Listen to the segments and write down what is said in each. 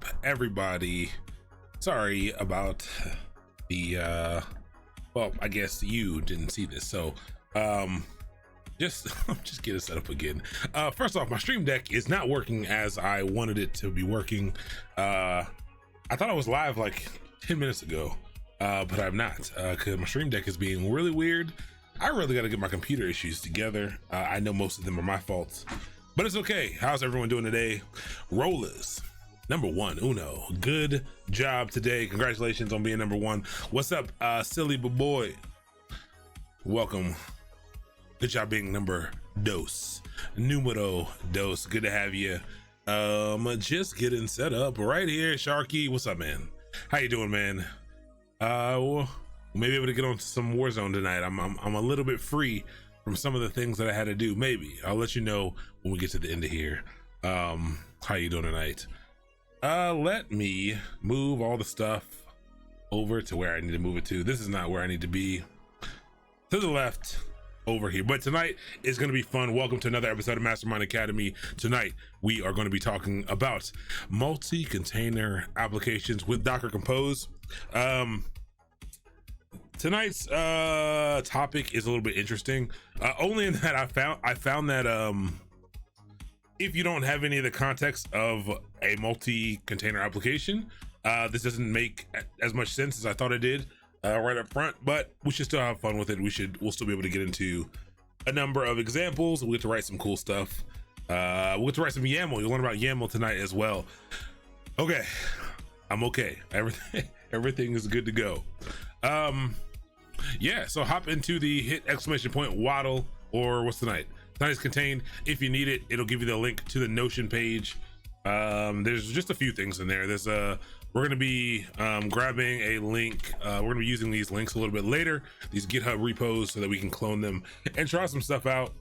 up, everybody? Sorry about the well, I guess you didn't see this, so just get it set up again. First off, my stream deck is not working as I wanted it to be working. I thought I was live like 10 minutes ago, but I'm not, because my stream deck is being really weird. I really got to get my computer issues together. I know most of them are my faults, but it's okay. How's everyone doing today? Rollers, number one, Uno. Good job today. Congratulations on being number one. What's up, silly boy? Welcome. Good job being numero dos. Good to have you. Just getting set up right here. Sharky, what's up, man? How you doing, man? Well, maybe able to get on some Warzone tonight. I'm a little bit free from some of the things that I had to do. Maybe I'll let you know when we get to the end of here. How you doing tonight? Let me move all the stuff over to where I need to move it to. This is not where I need to be. To the left over here. But tonight is going to be fun. Welcome to another episode of Mastermind Academy. Tonight we are going to be talking about multi-container applications with Docker Compose. Tonight's topic is a little bit interesting, only in that I found that if you don't have any of the context of a multi-container application, this doesn't make as much sense as I thought it did right up front, but we should still have fun with it. We'll still be able to get into a number of examples. We'll get to write some cool stuff. We'll get to write some YAML. You'll learn about YAML tonight as well. Okay, I'm okay. Everything is good to go. Yeah, so hop into the hit exclamation point waddle, or what's tonight? Tonight is contained. If you need it, it'll give you the link to the Notion page. There's just a few things in there. There's we're going to be grabbing a link. We're going to be using these links a little bit later, these GitHub repos, so that we can clone them and try some stuff out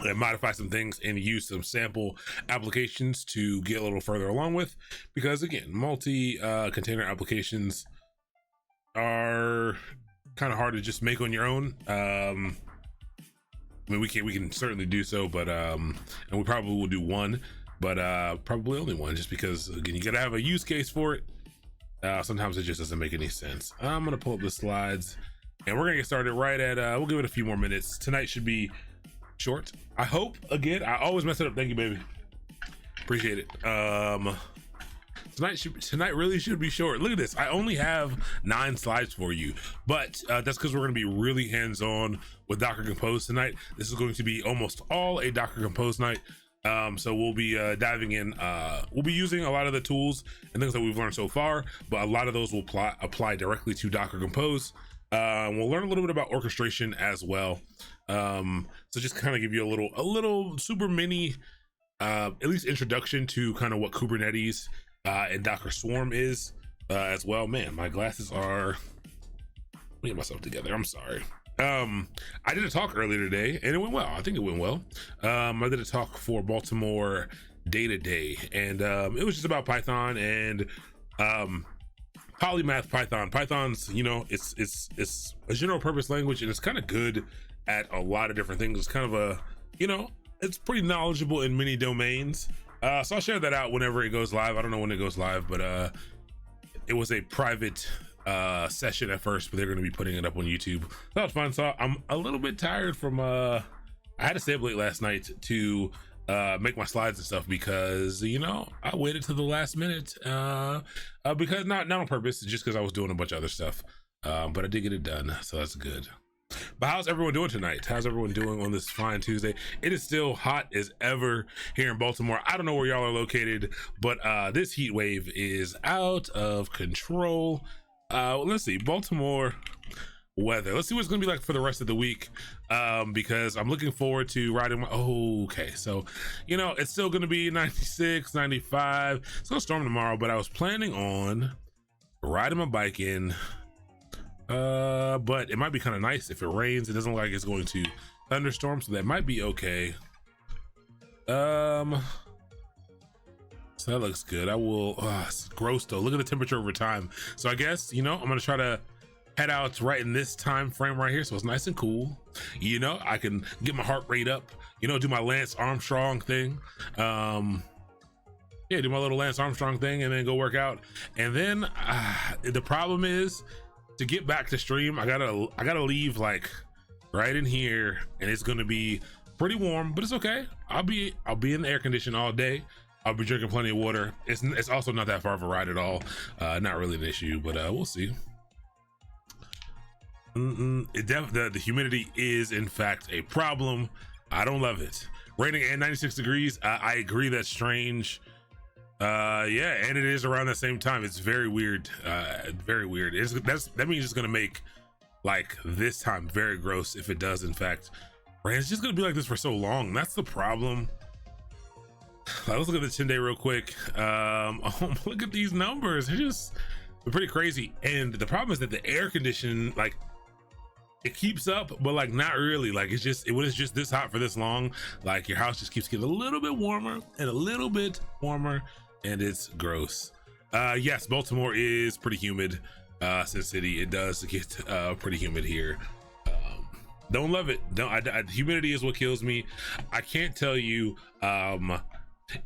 and modify some things and use some sample applications to get a little further along with, because again, multi-container applications are kind of hard to just make on your own. I mean, we can certainly do so, but and we probably will do one, but probably only one, just because again, you gotta have a use case for it. Sometimes it just doesn't make any sense. I'm gonna pull up the slides and we're gonna get started right at we'll give it a few more minutes. Tonight should be short, I hope. Again, I always mess it up. Thank you, baby, appreciate it. Tonight really should be short. Look at this, I only have 9 slides for you, but that's because we're going to be really hands-on with Docker Compose tonight. This is going to be almost all a Docker Compose night. So we'll be diving in. We'll be using a lot of the tools and things that we've learned so far, but a lot of those will apply directly to Docker Compose. We'll learn a little bit about orchestration as well. So just kind of give you a little super mini, at least introduction to kind of what Kubernetes and Docker Swarm is as well. Man, my glasses are, let me get myself together. I'm sorry. I did a talk earlier today and it went well. I think it went well. I did a talk for Baltimore Data Day, and it was just about Python and polymath Python. Python's, you know, it's a general purpose language, and it's kind of good at a lot of different things. It's kind of a, you know, it's pretty knowledgeable in many domains. So I'll share that out whenever it goes live. I don't know when it goes live, but it was a private session at first, but they're going to be putting it up on YouTube. That was fun. So I'm a little bit tired from I had to stay up late last night to make my slides and stuff, because, you know, I waited to the last minute because not on purpose, just because I was doing a bunch of other stuff, but I did get it done, so that's good. But how's everyone doing tonight? How's everyone doing on this fine Tuesday? It is still hot as ever here in Baltimore. I don't know where y'all are located, but this heat wave is out of control. Let's see, Baltimore weather. Let's see what it's gonna be like for the rest of the week, because I'm looking forward to riding my, okay, so, you know, it's still gonna be 96, 95. It's gonna storm tomorrow, but I was planning on riding my bike in. But it might be kind of nice if it rains. It doesn't look like it's going to thunderstorm, so that might be okay. So that looks good. I will, it's gross though. Look at the temperature over time. So I guess, you know, I'm gonna try to head out right in this time frame right here, so it's nice and cool. You know, I can get my heart rate up, you know, do my Lance Armstrong thing. yeah, do my little Lance Armstrong thing and then go work out. And then the problem is to get back to stream, I gotta leave like right in here, and it's gonna be pretty warm, but it's okay. I'll be in the air condition all day. I'll be drinking plenty of water. It's also not that far of a ride at all. Not really an issue, but we'll see. The humidity is in fact a problem. I don't love it. Raining and 96 degrees. I agree, that's strange. Yeah, and it is around the same time. It's very weird. Very weird. That means it's gonna make like this time very gross if it does in fact rain. It's just gonna be like this for so long. That's the problem. Let's look at the 10-day real quick. Oh, look at these numbers. They're pretty crazy. And the problem is that the air condition, like, it keeps up, but like not really. Like when it's just this hot for this long, like your house just keeps getting a little bit warmer and a little bit warmer, and it's gross. Yes, Baltimore is pretty humid. Sin City, it does get pretty humid here. Don't love it. Humidity is what kills me. I can't tell you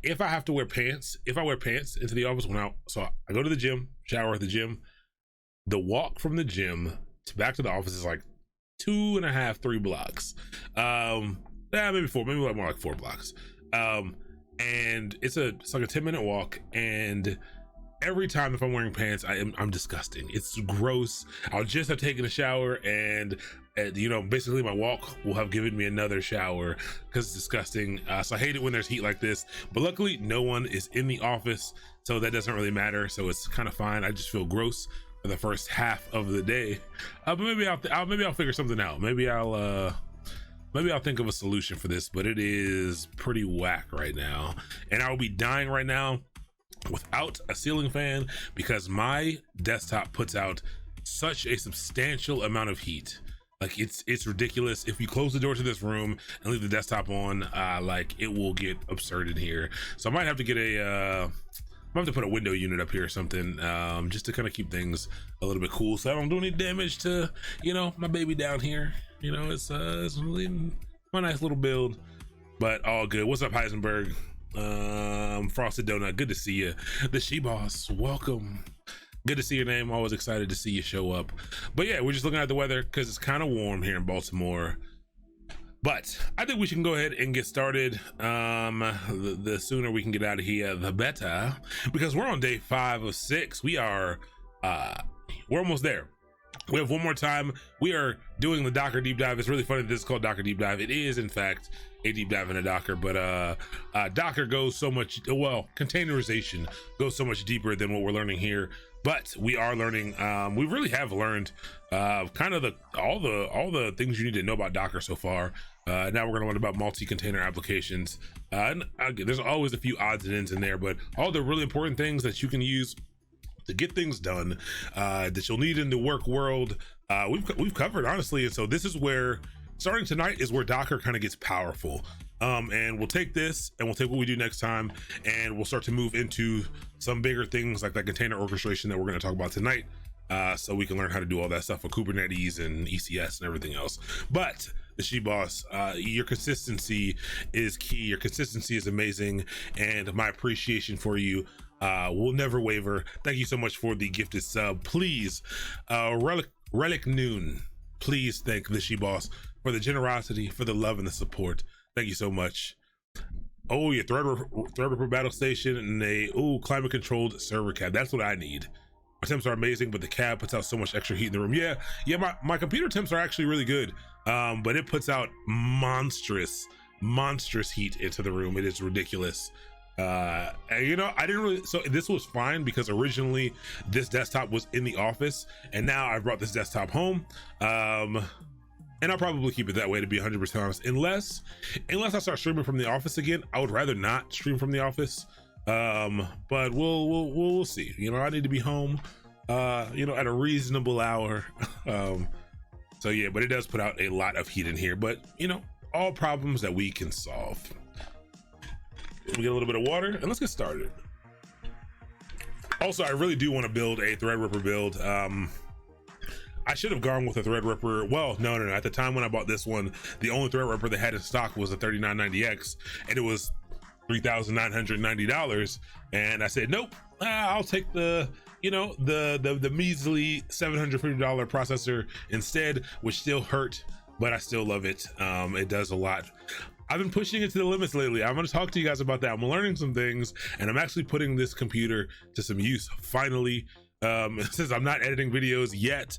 if I have to wear pants. If I wear pants into the office so I go to the gym, shower at the gym. The walk from the gym back to the office is like 2.5, 3 blocks. Maybe 4, maybe more like 4 blocks. And it's like a 10-minute walk, and every time if I'm wearing pants, I'm disgusting. It's gross. I'll just have taken a shower, and basically my walk will have given me another shower because it's disgusting. So I hate it when there's heat like this, but luckily no one is in the office, so that doesn't really matter. So it's kind of fine. I just feel gross for the first half of the day, but maybe I'll figure something out. Maybe I'll think of a solution for this, but it is pretty whack right now, and I will be dying right now without a ceiling fan because my desktop puts out such a substantial amount of heat. Like it's ridiculous. If you close the door to this room and leave the desktop on, like it will get absurd in here. So I might have to get I have to put a window unit up here or something, just to kind of keep things a little bit cool, so I don't do any damage to, my baby down here. It's really my nice little build, but all good. What's up, Heisenberg? Frosted Donut, good to see you. The She Boss, welcome. Good to see your name. Always excited to see you show up. But yeah, we're just looking at the weather because it's kind of warm here in Baltimore. But I think we should go ahead and get started. The sooner we can get out of here, the better, because we're on day 5 of 6. We're almost there. We have one more time. We are doing the Docker deep dive. It's really funny that this is called Docker deep dive. It is in fact a deep dive into Docker, but Docker goes so much, containerization goes so much deeper than what we're learning here. But we are learning, we really have learned kind of all the things you need to know about Docker so far. Now we're going to learn about multi-container applications. And there's always a few odds and ends in there, but all the really important things that you can use to get things done, that you'll need in the work world, we've covered, honestly. And so this is where, starting tonight, is where Docker kind of gets powerful. And we'll take this and we'll take what we do next time, and we'll start to move into some bigger things like that container orchestration that we're going to talk about tonight, so we can learn how to do all that stuff with Kubernetes and ECS and everything else. But the She Boss, your consistency is key. Your consistency is amazing, and my appreciation for you will never waver. Thank you so much for the gifted sub. Please, Relic Noon, please thank the She Boss for the generosity, for the love and the support. Thank you so much. Oh yeah, Threadripper Battle Station and a climate controlled server cab. That's what I need. My temps are amazing, but the cab puts out so much extra heat in the room. Yeah, my computer temps are actually really good, but it puts out monstrous heat into the room. It is ridiculous. And, I didn't really, so this was fine because originally this desktop was in the office, and now I brought this desktop home. And I'll probably keep it that way, to be 100% honest, unless I start streaming from the office again. I would rather not stream from the office, but we'll see. I need to be home, at a reasonable hour. So yeah, but it does put out a lot of heat in here, but all problems that we can solve. We get a little bit of water and let's get started. Also, I really do want to build a Threadripper build. I should have gone with a Threadripper. Well, no. At the time when I bought this one, the only Threadripper they had in stock was the 3990X, and it was $3,990, and I said nope. I'll take the the measly $750 processor instead, which still hurt, but I still love it. It does a lot. I've been pushing it to the limits lately. I'm going to talk to you guys about that. I'm learning some things, and I'm actually putting this computer to some use finally. Since I'm not editing videos yet,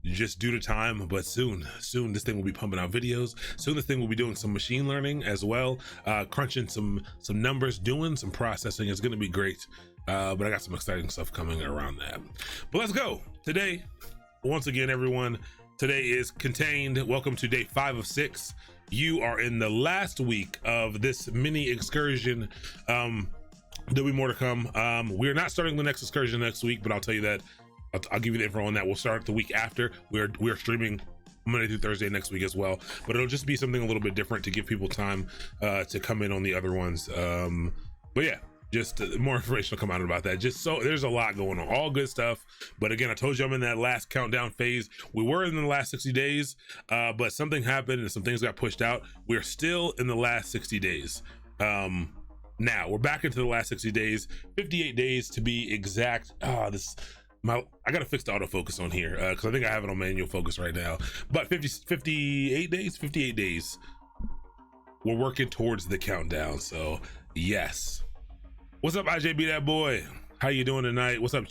just due to time, but soon this thing will be pumping out videos. Soon this thing will be doing some machine learning as well, crunching some numbers, doing some processing. It's going to be great. But I got some exciting stuff coming around that. But let's go. Today, once again, everyone, today is Contained. Welcome to day 5 of 6. You are in the last week of this mini excursion. There'll be more to come. We're not starting the next excursion next week, but I'll tell you that. I'll give you the info on that. We'll start the week after. We're streaming Monday through Thursday next week as well, but it'll just be something a little bit different to give people time to come in on the other ones. But yeah, just more information will come out about that. Just so there's a lot going on, all good stuff. But again, I told you I'm in that last countdown phase. We were in the last 60 days, but something happened and some things got pushed out. We're still in the last 60 days. Now we're back into the last 60 days, 58 days to be exact. I gotta fix the autofocus on here because I think I have it on manual focus right now. But 58 days. We're working towards the countdown. So yes. What's up, IJB that boy? How you doing tonight? What's up,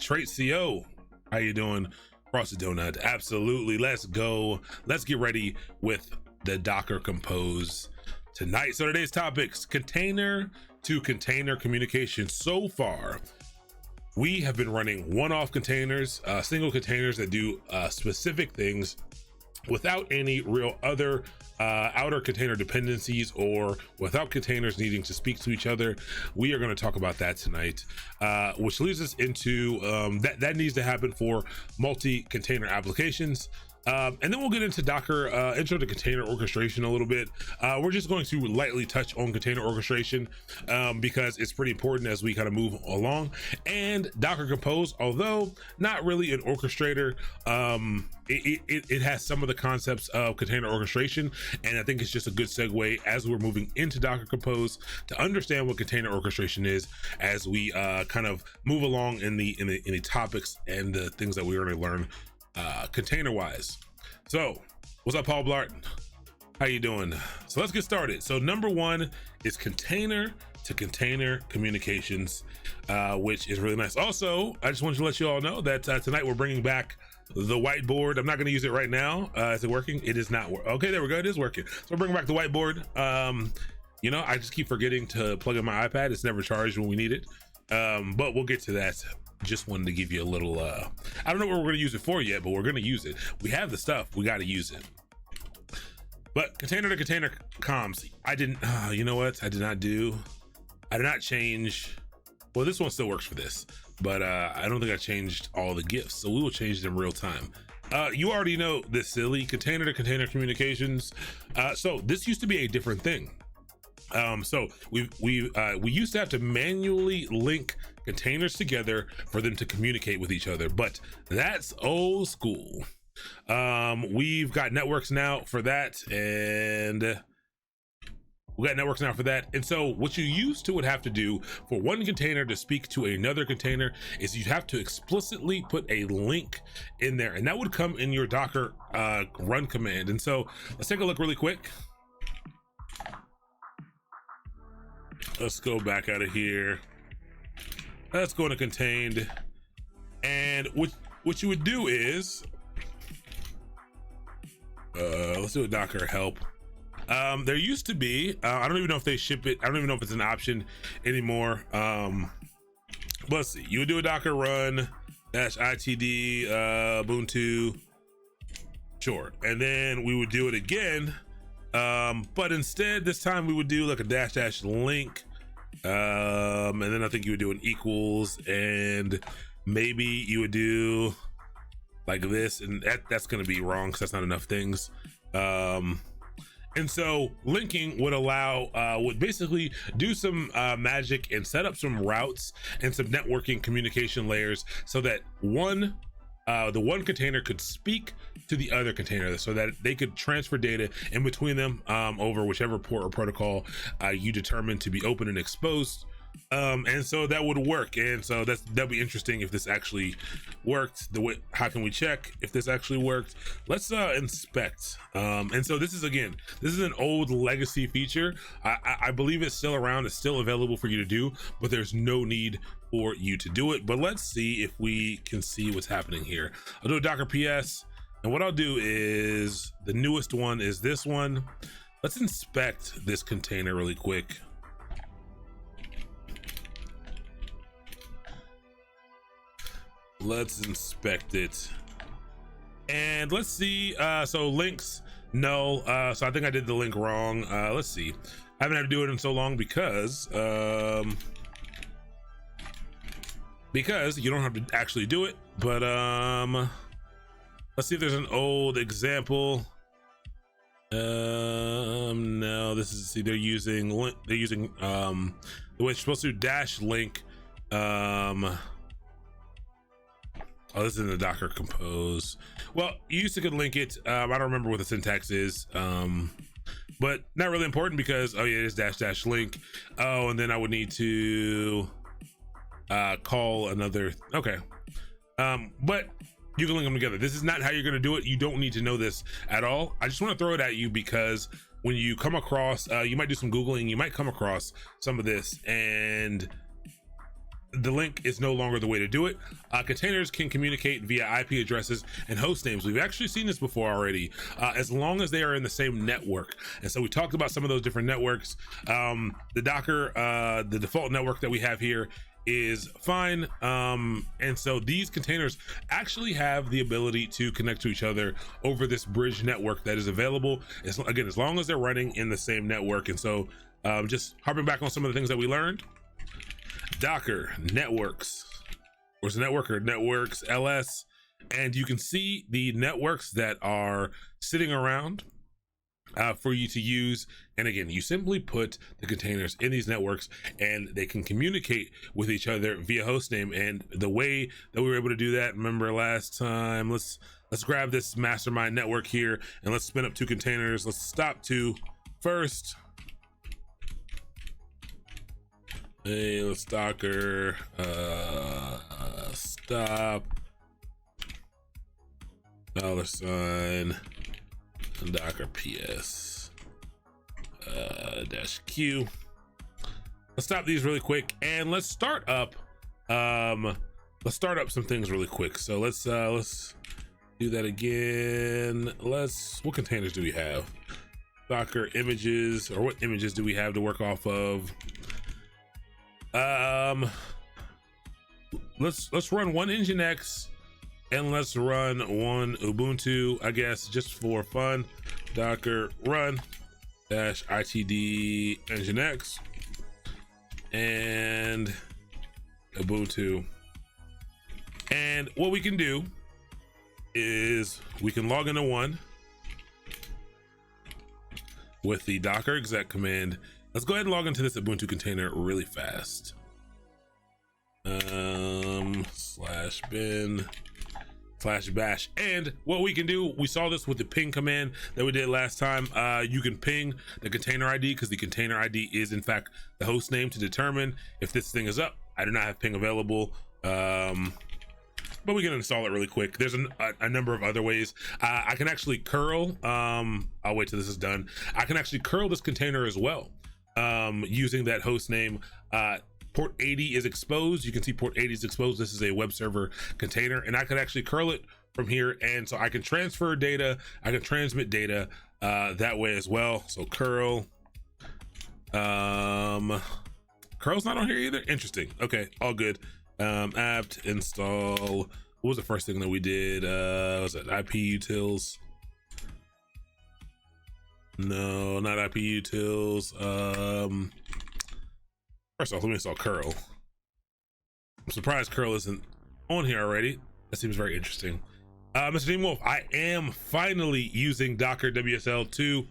Trait CO? How you doing? Frosted Donut. Absolutely. Let's go. Let's get ready with the Docker Compose tonight. So today's topics: container to container communication. So far, we have been running one-off containers, single containers that do specific things without any real other outer container dependencies, or without containers needing to speak to each other. We are going to talk about that tonight, which leads us into that needs to happen for multi-container applications. And then we'll get into Docker, intro to container orchestration a little bit. We're just going to lightly touch on container orchestration because it's pretty important as we kind of move along. And Docker Compose, although not really an orchestrator, it has some of the concepts of container orchestration. And I think it's just a good segue as we're moving into Docker Compose to understand what container orchestration is as we kind of move along in the topics and the things that we're going to learn container wise. So what's up, Paul Blart? How you doing? So let's get started. So number one is container to container communications, which is really nice. Also, I just wanted to let you all know that tonight we're bringing back the whiteboard. I'm not going to use it right now. Is it working? It is not working. Okay, there we go. It is working. So we're bringing back the whiteboard. I just keep forgetting to plug in my iPad. It's never charged when we need it. But we'll get to that. Just wanted to give you a little I don't know what we're going to use it for yet, but we're going to use it. We have the stuff, we got to use it. But container to container comms, I didn't you know what I did not change. Well, this one still works for this, but I don't think I changed all the gifts, so we will change them real time. You already know this silly container to container communications. So this used to be a different thing. So we used to have to manually link containers together for them to communicate with each other, but that's old school. We've got networks now for that, and so what you would have to do for one container to speak to another container is you'd have to explicitly put a link in there, and that would come in your Docker run command. And so let's take a look really quick. Let's go back out of here. Let's go into contained. And what you would do is, let's do a Docker help. There used to be, I don't even know if they ship it. I don't even know if it's an option anymore. But let's see. You would do a Docker run -itd Ubuntu. Sure. And then we would do it again. But instead this time we would do like a -- link, and then I think you would do an equals, and maybe you would do like this, and that's going to be wrong because that's not enough things. And so linking would allow, would basically do some magic and set up some routes and some networking communication layers so that one the one container could speak to the other container so that they could transfer data in between them over whichever port or protocol you determine to be open and exposed. And so that would work, and so that'd be interesting if this actually worked. How can we check if this actually worked? Let's inspect. And so this is an old legacy feature. I believe it's still around, it's still available for you to do, but there's no need for you to do it. But let's see if we can see what's happening here. I'll do a Docker PS, and what I'll do is the newest one is this one. Let's inspect this container really quick. Let's inspect it, and let's see. So links null. So I think I did the link wrong. Let's see. I haven't had to do it in so long because you don't have to actually do it. But let's see if there's an old example. No, this is, see, they're using the way it's supposed to do dash link. Oh, this is in the Docker Compose. Well, you used to could link it. I don't remember what the syntax is, but not really important because, oh yeah, it is dash link. Oh, and then I would need to call another, okay. But you can link them together. This is not how you're gonna do it. You don't need to know this at all. I just wanna throw it at you because when you come across, you might do some Googling, you might come across some of this, and the link is no longer the way to do it. Containers can communicate via IP addresses and host names. We've actually seen this before already, as long as they are in the same network. And so we talked about some of those different networks. The Docker, the default network that we have here is fine. And so these containers actually have the ability to connect to each other over this bridge network that is available. Again, as long as they're running in the same network. And so just harping back on some of the things that we learned. Docker networks, or is it network or networks ls, and you can see the networks that are sitting around for you to use. And again, you simply put the containers in these networks and they can communicate with each other via hostname. And the way that we were able to do that, remember last time, let's grab this mastermind network here and let's spin up two containers. Let's stop two first. Hey, let's Docker stop $sign Docker PS -q. Let's stop these really quick and let's start up some things really quick. So let's do that again. What containers do we have? Docker images, or what images do we have to work off of? Let's run one Nginx and let's run one Ubuntu, I guess, just for fun. Docker run -itd Nginx and Ubuntu. And what we can do is we can log into one with the Docker exec command. Let's go ahead and log into this Ubuntu container really fast. /bin/bash. And what we can do, we saw this with the ping command that we did last time. You can ping the container ID because the container ID is in fact the host name to determine if this thing is up. I do not have ping available, but we can install it really quick. There's a number of other ways. I can actually curl, I'll wait till this is done. I can actually curl this container as well, using that host name. Port 80 is exposed. You can see port 80 is exposed. This is a web server container, and I could actually curl it from here. And so I can transfer data, I can transmit data that way as well. So curl, curl's not on here either. Interesting. Okay, all good. Apt install. What was the first thing that we did? Was it IP utils? No, not IP utils. First off, let me install curl. I'm surprised curl isn't on here already. That seems very interesting. Mr. Dean Wolf, I am finally using Docker WSL2.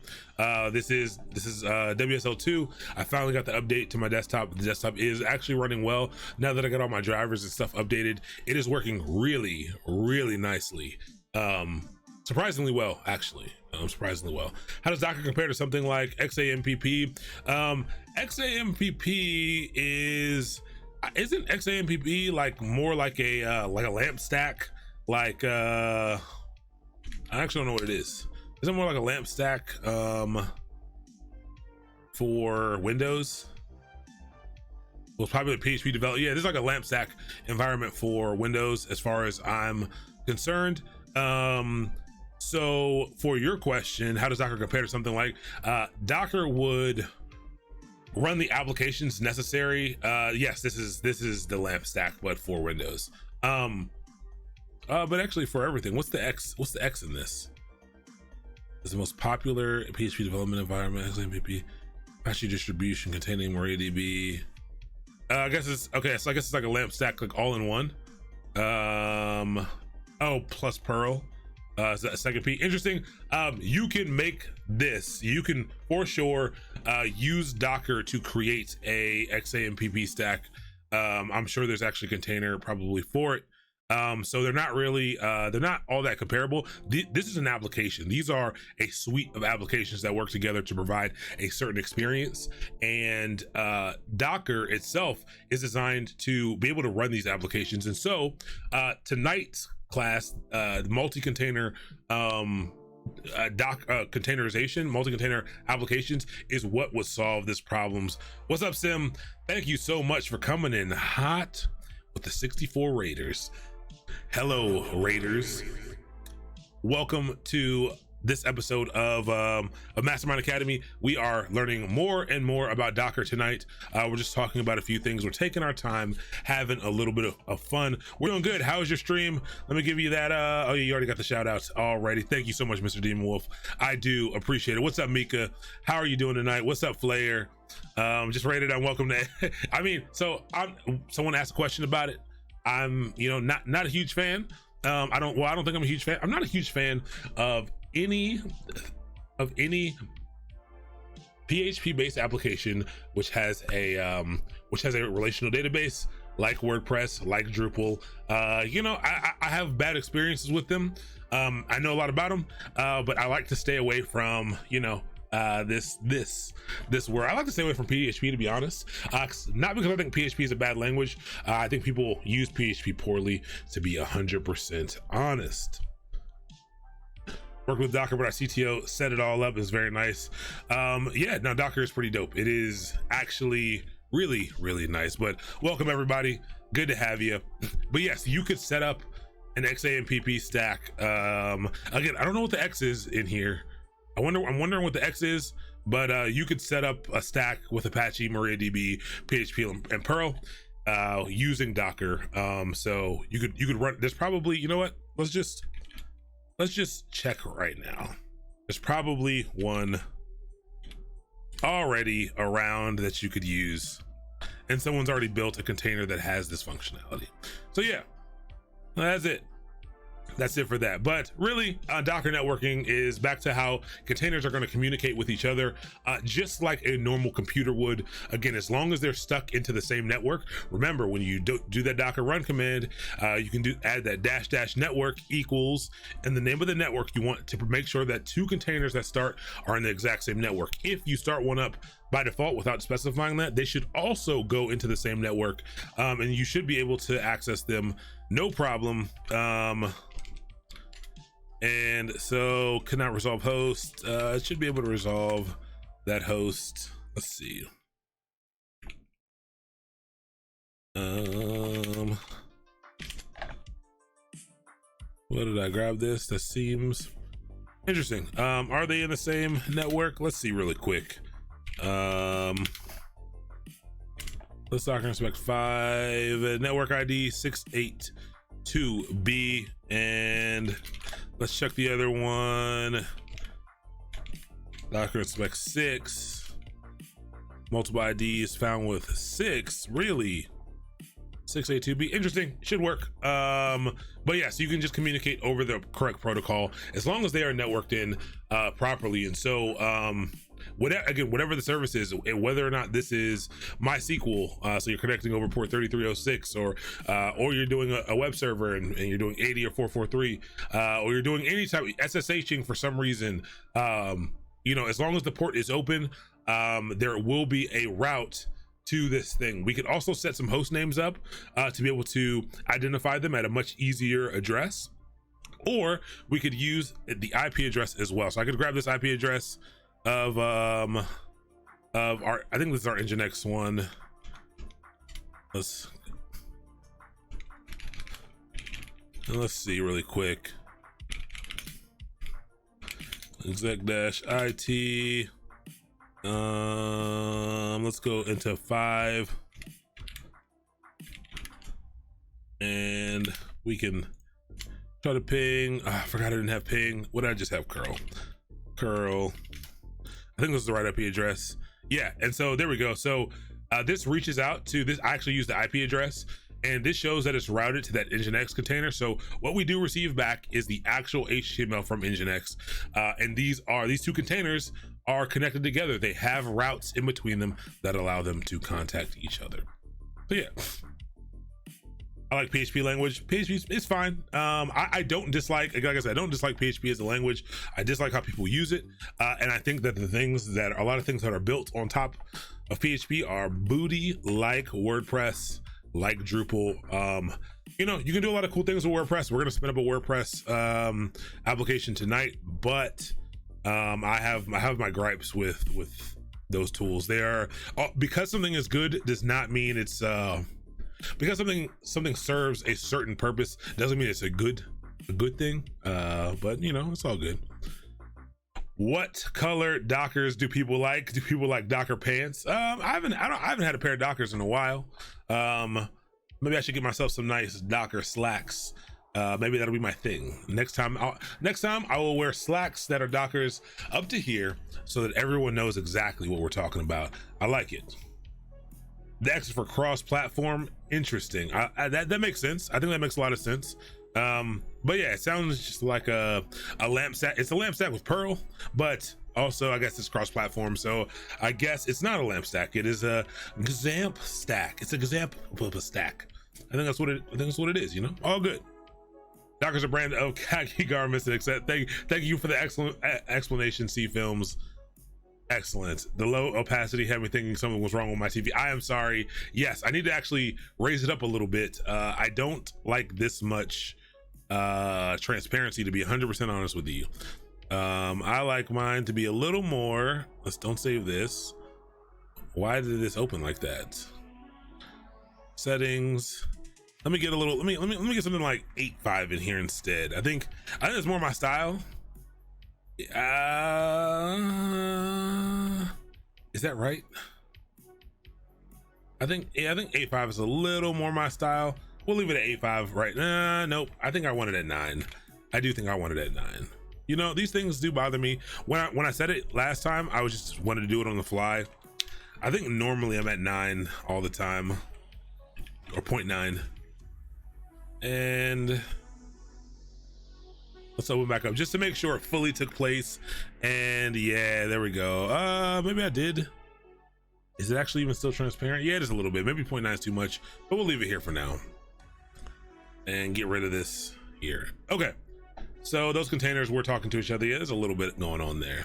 This is WSL2. I finally got the update to my desktop. The desktop is actually running well now that I got all my drivers and stuff updated. It is working really, really nicely. Surprisingly well, actually. Surprisingly well. How does Docker compare to something like XAMPP? XAMPP isn't XAMPP like more like a lamp stack? Like I actually don't know what it is. Is it more like a lamp stack for Windows? Well, it's probably a PHP develop. Yeah, this is like a lamp stack environment for Windows as far as I'm concerned. So for your question, how does Docker compare to something like Docker would run the applications necessary? Yes, this is the lamp stack, but for Windows. But actually for everything, what's the X in this? It's the most popular PHP development environment, XAMPP, Apache distribution containing MariaDB. I guess it's okay. So I guess it's like a lamp stack, like all in one. Oh, plus Perl. Is that a second P? Interesting. You can make this. You can for sure use Docker to create a XAMPP stack. I'm sure there's actually a container probably for it. So they're not really they're not all that comparable. This is an application. These are a suite of applications that work together to provide a certain experience, and Docker itself is designed to be able to run these applications. And so tonight's class, the multi-container containerization, multi-container applications is what would solve this problems. What's up, Sim? Thank you so much for coming in hot with the 64 Raiders. Hello, Raiders. Welcome to this episode of Mastermind Academy. We are learning more and more about Docker tonight. We're just talking about a few things. We're taking our time, having a little bit of fun. We're doing good. How's your stream? Let me give you that. Oh, you already got the shout outs already. Thank you so much, Mr. Demon Wolf. I do appreciate it. What's up, Mika? How are you doing tonight? What's up, Flair? Just rated on welcome to I mean, so someone asked a question about it. I'm not a huge fan. I don't think I'm a huge fan. I'm not a huge fan of any PHP based application which has a relational database like WordPress, like Drupal. I have bad experiences with them. I know a lot about them, but I like to stay away from this word. I like to stay away from PHP, to be honest. Not because I think PHP is a bad language. I think people use PHP poorly, to be 100% honest. Worked with Docker, but our CTO set it all up. It's very nice. Yeah, now Docker is pretty dope. It is actually really, really nice. But welcome everybody. Good to have you. But yes, you could set up an XAMPP stack. Again, I don't know what the X is in here. I'm wondering what the X is, but you could set up a stack with Apache, MariaDB, PHP, and Perl using Docker. So you could run. There's probably, you know what? Let's just check right now. There's probably one already around that you could use, and someone's already built a container that has this functionality. So yeah, that's it. That's it for that. But really, Docker networking is back to how containers are going to communicate with each other, just like a normal computer would. Again, as long as they're stuck into the same network. Remember, when you do that Docker run command, you can add that -- network equals and the name of the network you want to make sure that two containers that start are in the exact same network. If you start one up by default without specifying that, they should also go into the same network, and you should be able to access them no problem. And so cannot resolve host. It should be able to resolve that host. Let's see. What did I grab this? That seems interesting. Are they in the same network? Let's see really quick. Let's Docker inspect 5 network ID 682B, and let's check the other one. Docker inspect 6. Multiple ID is found with 6. Really? 6A2B, interesting, should work. But yeah, so you can just communicate over the correct protocol as long as they are networked in properly. And so whatever the service is, whether or not this is MySQL, so you're connecting over port 3306, or you're doing a web server and you're doing 80 or 443, or you're doing any type of SSHing for some reason, you know, as long as the port is open, there will be a route to this thing. We could also set some host names up to be able to identify them at a much easier address, or we could use the IP address as well. So I could grab this IP address of our, I think this is our Nginx one. Let's see really quick. exec-it. Let's go into 5, and we can try to ping. I forgot I didn't have ping. What did I just have? Curl. I think this is the right IP address. Yeah, and so there we go. So this reaches out to this. I actually use the IP address, and this shows that it's routed to that Nginx container. So what we do receive back is the actual HTML from Nginx, and these two containers are connected together. They have routes in between them that allow them to contact each other. So yeah, I like PHP language. PHP is fine. I don't dislike, like I said, I don't dislike PHP as a language. I dislike how people use it, and I think that a lot of things that are built on top of PHP are booty, like WordPress, like Drupal. You know, you can do a lot of cool things with WordPress. We're gonna spin up a WordPress application tonight, but I have my gripes with those tools. They are, because something is good does not mean it's because something serves a certain purpose doesn't mean it's a good thing. But you know, it's all good. What color Dockers do people like? Do people like Docker pants? I haven't had a pair of Dockers in a while. Maybe I should get myself some nice Docker slacks. Maybe that'll be my thing. Next time I will wear slacks that are Dockers up to here so that everyone knows exactly what we're talking about. I like it. The X is for cross-platform. Interesting. That makes sense. I think that makes a lot of sense. But yeah, it sounds just like a lamp stack. It's a lamp stack with Perl, but also I guess it's cross-platform. So I guess it's not a lamp stack. It is a XAMPP stack. It's a XAMPP stack. I think that's what it is. You know, all good. Docker's a brand of khaki garments and except. Thank you for the excellent explanation, C Films. Excellent. The low opacity had me thinking something was wrong with my TV. I am sorry. Yes, I need to actually raise it up a little bit. I don't like this much transparency, to be 100% honest with you. I like mine to be a little more. Don't save this. Why did this open like that? Settings. Let me get a little. Let me get something like 8.5 in here instead. I think it's more my style. Is that right? I think 8.5 is a little more my style. We'll leave it at 8.5, right? Nope. I think I want it at 9. I do think I want it at 9. You know, these things do bother me. When I said it last time, I was just wanted to do it on the fly. I think normally I'm at 9 all the time, or 0.9. And let's open back up just to make sure it fully took place. And yeah, there we go. Maybe I did. Is it actually even still transparent? Yeah, it is a little bit. Maybe 0.9 is too much, but we'll leave it here for now and get rid of this here. Okay, so those containers, we're talking to each other. Yeah, there's a little bit going on there.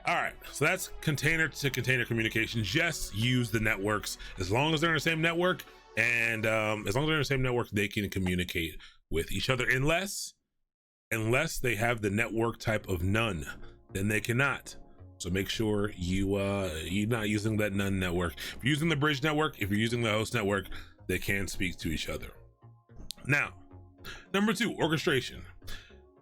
All right, so that's container to container communication. Just use the networks as long as they're in the same network, and as long as they're in the same network, they can communicate with each other, unless they have the network type of none, then they cannot. So make sure you're not using that none network. If you're using the bridge network, if you're using the host network, they can speak to each other. Now, number 2, orchestration.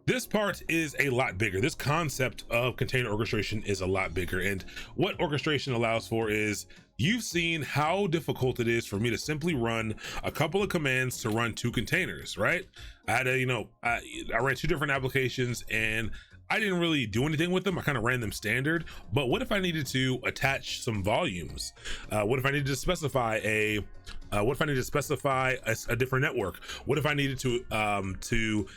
This part is a lot bigger. This concept of container orchestration is a lot bigger. And what orchestration allows for is, you've seen how difficult it is for me to simply run a couple of commands to run 2 containers, right? I had to, I ran 2 different applications, and I didn't really do anything with them. I kind of ran them standard. But what if I needed to attach some volumes? What if I needed to specify a different network? What if I needed to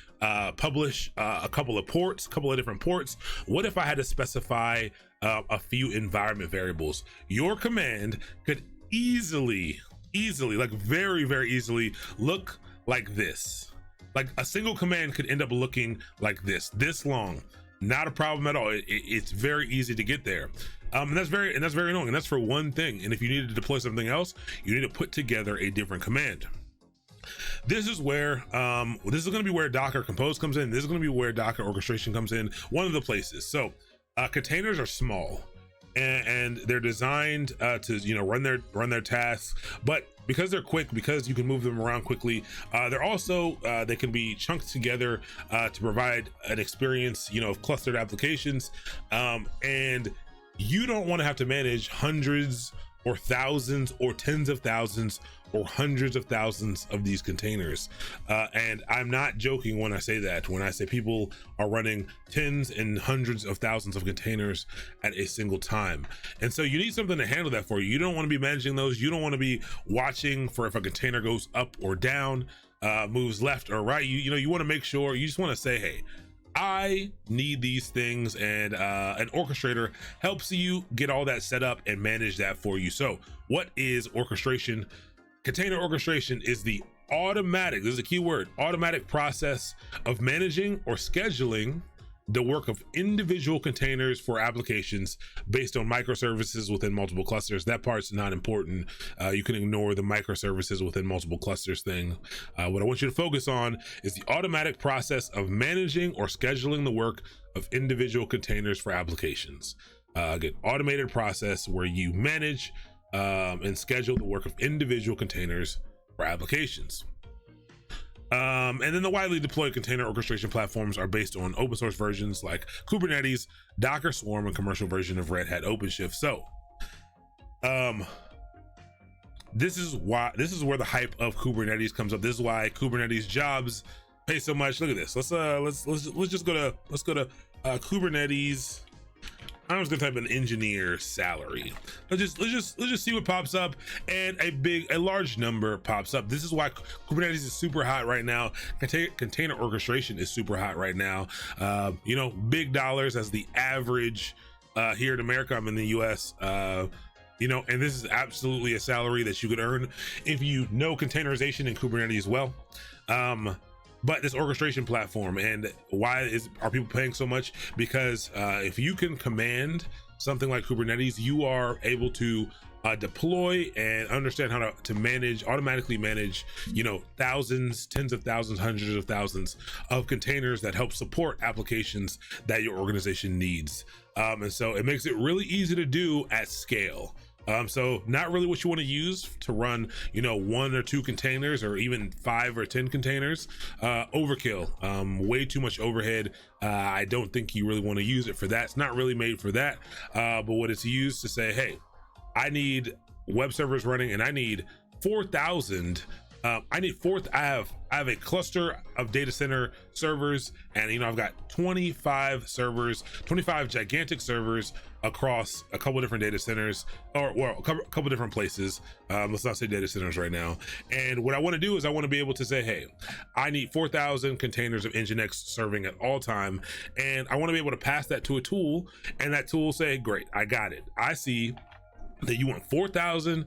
publish a couple of ports, a couple of different ports? What if I had to specify a few environment variables? Your command could easily, like very, very easily look like this. Like a single command could end up looking like this long. Not a problem at all. It's very easy to get there. And that's very annoying. And that's for one thing. And if you need to deploy something else, you need to put together a different command. This is where this is going to be where Docker Compose comes in. This is going to be where Docker Orchestration comes in. One of the places. So containers are small, and they're designed to run their tasks, but because they're quick, because you can move them around quickly, they're also they can be chunked together to provide an experience of clustered applications, and you don't want to have to manage hundreds or thousands or tens of thousands or hundreds of thousands of these containers. And I'm not joking when I say that, when I say people are running tens and hundreds of thousands of containers at a single time. And so you need something to handle that for you. You don't want to be managing those. You don't want to be watching for if a container goes up or down, moves left or right. You want to make sure, you just want to say, hey, I need these things, and an orchestrator helps you get all that set up and manage that for you. So what is orchestration? Container orchestration is the automatic, this is a key word, automatic process of managing or scheduling the work of individual containers for applications based on microservices within multiple clusters. That part's not important. You can ignore the microservices within multiple clusters thing. What I want you to focus on is the automatic process of managing or scheduling the work of individual containers for applications. Again, automated process where you manage and schedule the work of individual containers for applications. And then the widely deployed container orchestration platforms are based on open source versions like Kubernetes, Docker Swarm, and commercial version of Red Hat OpenShift. So this is where the hype of Kubernetes comes up. This is why Kubernetes jobs pay so much. Look at this. Let's go to Kubernetes. I'm just gonna type in engineer salary. Let's just see what pops up, and a large number pops up. This is why Kubernetes is super hot right now. Container orchestration is super hot right now. Big dollars as the average here in America. I'm in the US. And this is absolutely a salary that you could earn if you know containerization and Kubernetes well. But this orchestration platform, and why are people paying so much? Because if you can command something like Kubernetes, you are able to deploy and understand how to automatically manage, thousands, tens of thousands, hundreds of thousands of containers that help support applications that your organization needs. And so it makes it really easy to do at scale. So not really what you want to use to run, 1 or 2 containers or even 5 or 10 containers. Overkill, way too much overhead. I don't think you really want to use it for that. It's not really made for that. But what it's used to say, hey, I need web servers running, and I need 4,000. I have a cluster of data center servers, and I've got 25 servers, 25 gigantic servers across a couple different data centers, or a couple different places. Let's not say data centers right now. And what I want to do is I want to be able to say, hey, I need 4,000 containers of Nginx serving at all time, and I want to be able to pass that to a tool, and that tool say, great, I got it. I see that you want 4,000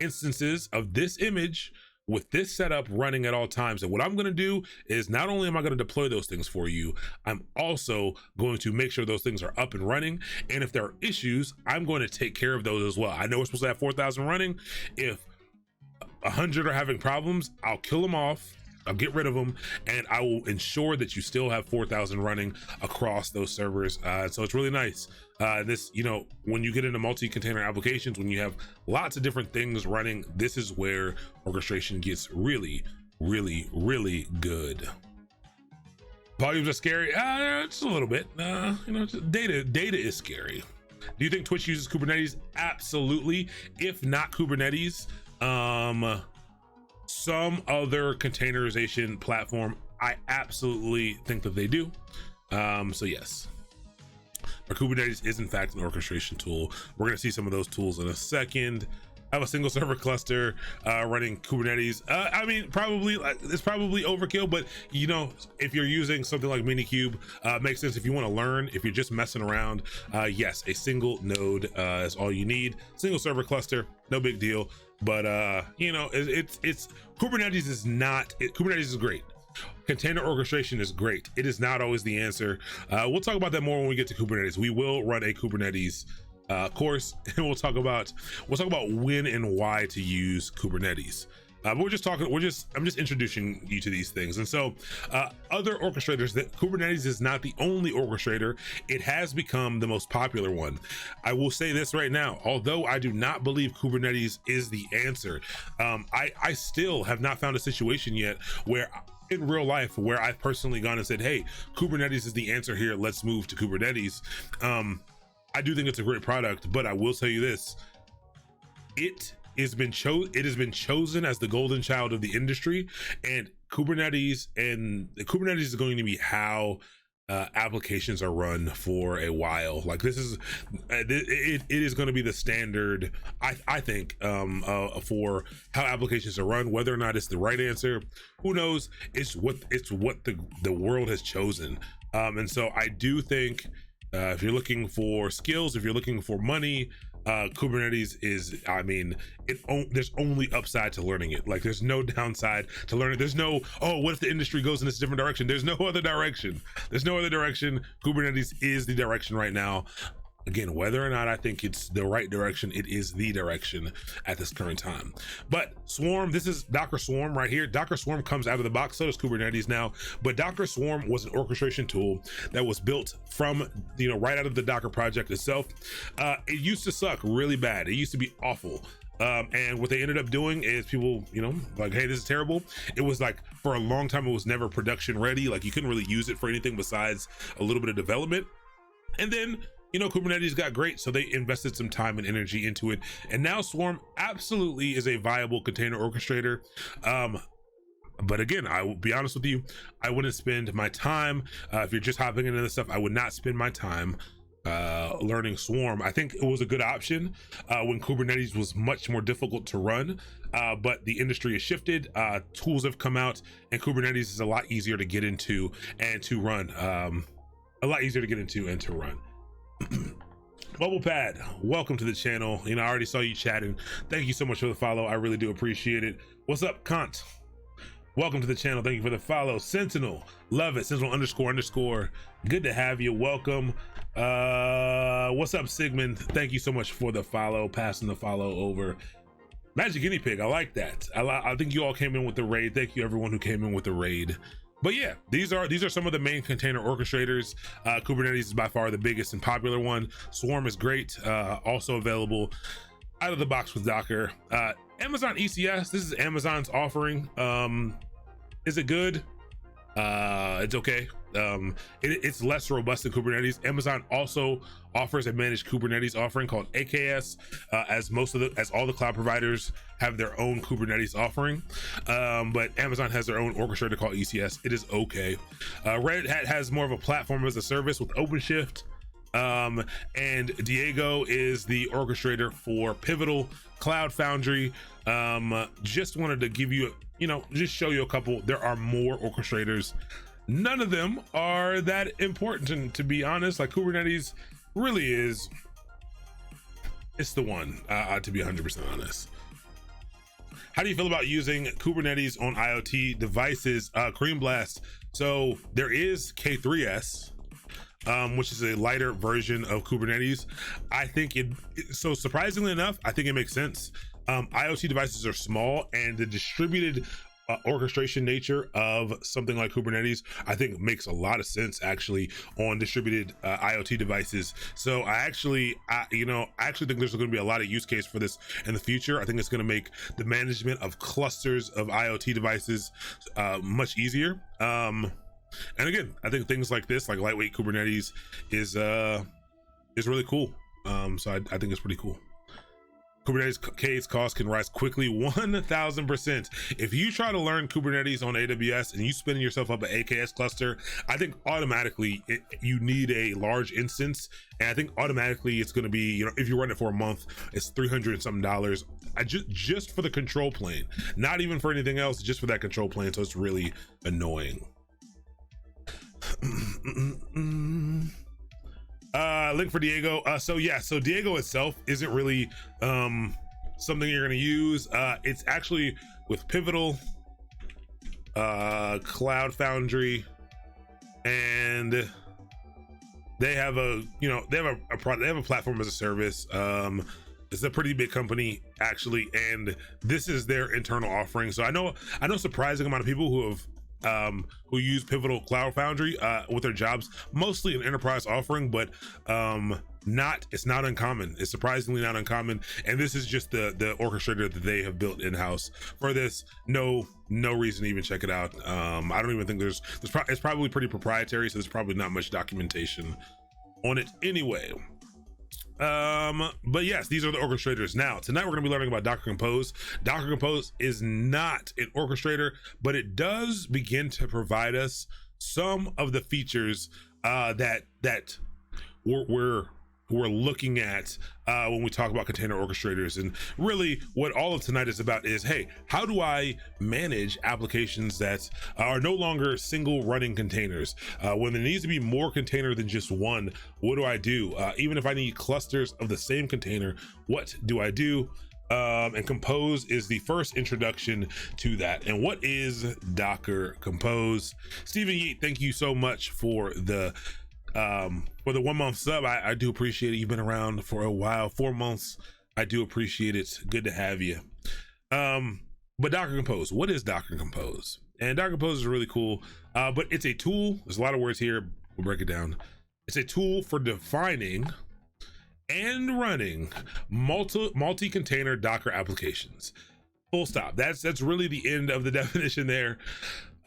instances of this image with this setup running at all times. And what I'm going to do is, not only am I going to deploy those things for you, I'm also going to make sure those things are up and running. And if there are issues, I'm going to take care of those as well. I know we're supposed to have 4,000 running. If 100 are having problems, I'll kill them off. I'll get rid of them, and I will ensure that you still have 4,000 running across those servers. So it's really nice. When you get into multi-container applications, when you have lots of different things running, this is where orchestration gets really, really, really good. Volumes are scary. Just a little bit. Data is scary. Do you think Twitch uses Kubernetes? Absolutely. If not Kubernetes, some other containerization platform, I absolutely think that they do. So yes. or Kubernetes is in fact an orchestration tool. We're going to see some of those tools in a second. I have a single server cluster running Kubernetes. I mean, probably it's probably overkill, but you know, if you're using something like Minikube, makes sense. If you want to learn, if you're just messing around, yes, a single node is all you need. Single server cluster, no big deal. But you know, it's Kubernetes is not. Kubernetes is great. Container orchestration is great. It is not always the answer. We'll talk about that more when we get to Kubernetes. We will run a Kubernetes course, and we'll talk about when and why to use Kubernetes. But I'm just introducing you to these things. And so other orchestrators, that Kubernetes is not the only orchestrator. It has become the most popular one. I will say this right now, although I do not believe Kubernetes is the answer, I still have not found a situation yet where in real life where I've personally gone and said, hey, Kubernetes is the answer here, let's move to Kubernetes. I do think it's a great product, but I will tell you this: it has been chosen as the golden child of the industry, and Kubernetes is going to be how applications are run for a while. Like this is it is going to be the standard, I think, for how applications are run. Whether or not it's the right answer, who knows? It's what the world has chosen. And so I do think, if you're looking for skills, if you're looking for money, Kubernetes is, I mean, there's only upside to learning it. Like there's no downside to learning. There's no, oh, what if the industry goes in this different direction? There's no other direction. There's no other direction. Kubernetes is the direction right now. Again, whether or not I think it's the right direction, it is the direction at this current time. But Swarm, this is Docker Swarm right here. Docker Swarm comes out of the box, so does Kubernetes now. But Docker Swarm was an orchestration tool that was built from, you know, right out of the Docker project itself. It used to suck really bad. It used to be awful. And what they ended up doing is people, you know, like, hey, this is terrible. It was like, for a long time, it was never production ready. Like you couldn't really use it for anything besides a little bit of development. And then, you know, Kubernetes got great, so they invested some time and energy into it. And now Swarm absolutely is a viable container orchestrator. But again, I will be honest with you, I wouldn't spend my time, if you're just hopping into this stuff, I would not spend my time learning Swarm. I think it was a good option when Kubernetes was much more difficult to run, but the industry has shifted, tools have come out, and Kubernetes is a lot easier to get into and to run. Bubble Pad, welcome to the channel. You know, I already saw you chatting. Thank you so much for the follow. I really do appreciate it. What's up, Kant? Welcome to the channel. Thank you for the follow. Sentinel, love it. Sentinel __. Good to have you. Welcome. What's up, Sigmund? Thank you so much for the follow. Passing the follow over. Magic Guinea Pig, I like that. I think you all came in with the raid. Thank you, everyone who came in with the raid. But yeah, these are some of the main container orchestrators. Kubernetes is by far the biggest and popular one. Swarm is great, also available out of the box with Docker. Amazon ECS, this is Amazon's offering. Is it good? It's okay. It's less robust than Kubernetes. Amazon also offers a managed Kubernetes offering called AKS, as all the cloud providers have their own Kubernetes offering. But Amazon has their own orchestrator called ECS. It is okay. Red Hat has more of a platform as a service with OpenShift. And Diego is the orchestrator for Pivotal, Cloud Foundry. Just wanted to give you, just show you a couple. There are more orchestrators. None of them are that important, to be honest. Like Kubernetes really is, it's the one, to be 100% honest. How do you feel about using Kubernetes on IoT devices? Cream Blast. So there is K3S, which is a lighter version of Kubernetes. I think so surprisingly enough, I think it makes sense. IoT devices are small, and the distributed orchestration nature of something like Kubernetes, I think makes a lot of sense actually on distributed IoT devices. So I actually think there's going to be a lot of use case for this in the future. I think it's going to make the management of clusters of IoT devices much easier. And again, I think things like this, like lightweight Kubernetes, is really cool. So I think it's pretty cool. Kubernetes case costs can rise quickly 1,000%. If you try to learn Kubernetes on AWS and you spin yourself up an AKS cluster, I think automatically you need a large instance, and I think automatically it's going to be, you know, if you run it for a month, it's $300 and something. Just for the control plane, not even for anything else, just for that control plane. So it's really annoying. Link for Diego. So Diego itself isn't really something you're going to use. It's actually with Pivotal, Cloud Foundry, and they have a platform as a service. It's a pretty big company actually, and this is their internal offering. So I know surprising amount of people who use Pivotal Cloud Foundry with their jobs, mostly an enterprise offering, but it's not uncommon. It's surprisingly not uncommon, and this is just the orchestrator that they have built in-house for this. No reason to even check it out. I don't even think it's probably pretty proprietary, so there's probably not much documentation on it anyway. But yes, these are the orchestrators. Now tonight we're going to be learning about Docker Compose. Docker Compose is not an orchestrator, but it does begin to provide us some of the features that we're looking at when we talk about container orchestrators. And really what all of tonight is about is, hey, how do I manage applications that are no longer single running containers? When there needs to be more container than just one, what do I do? Even if I need clusters of the same container, what do I do? And Compose is the first introduction to that. And what is Docker Compose? Stephen Yeet, thank you so much for the 1 month sub. I do appreciate it. You've been around for a while, 4 months. I do appreciate it. Good to have you. But Docker Compose, what is Docker Compose? And Docker Compose is really cool, but it's a tool. There's a lot of words here. We'll break it down. It's a tool for defining and running multi-container Docker applications. Full stop. That's really the end of the definition there.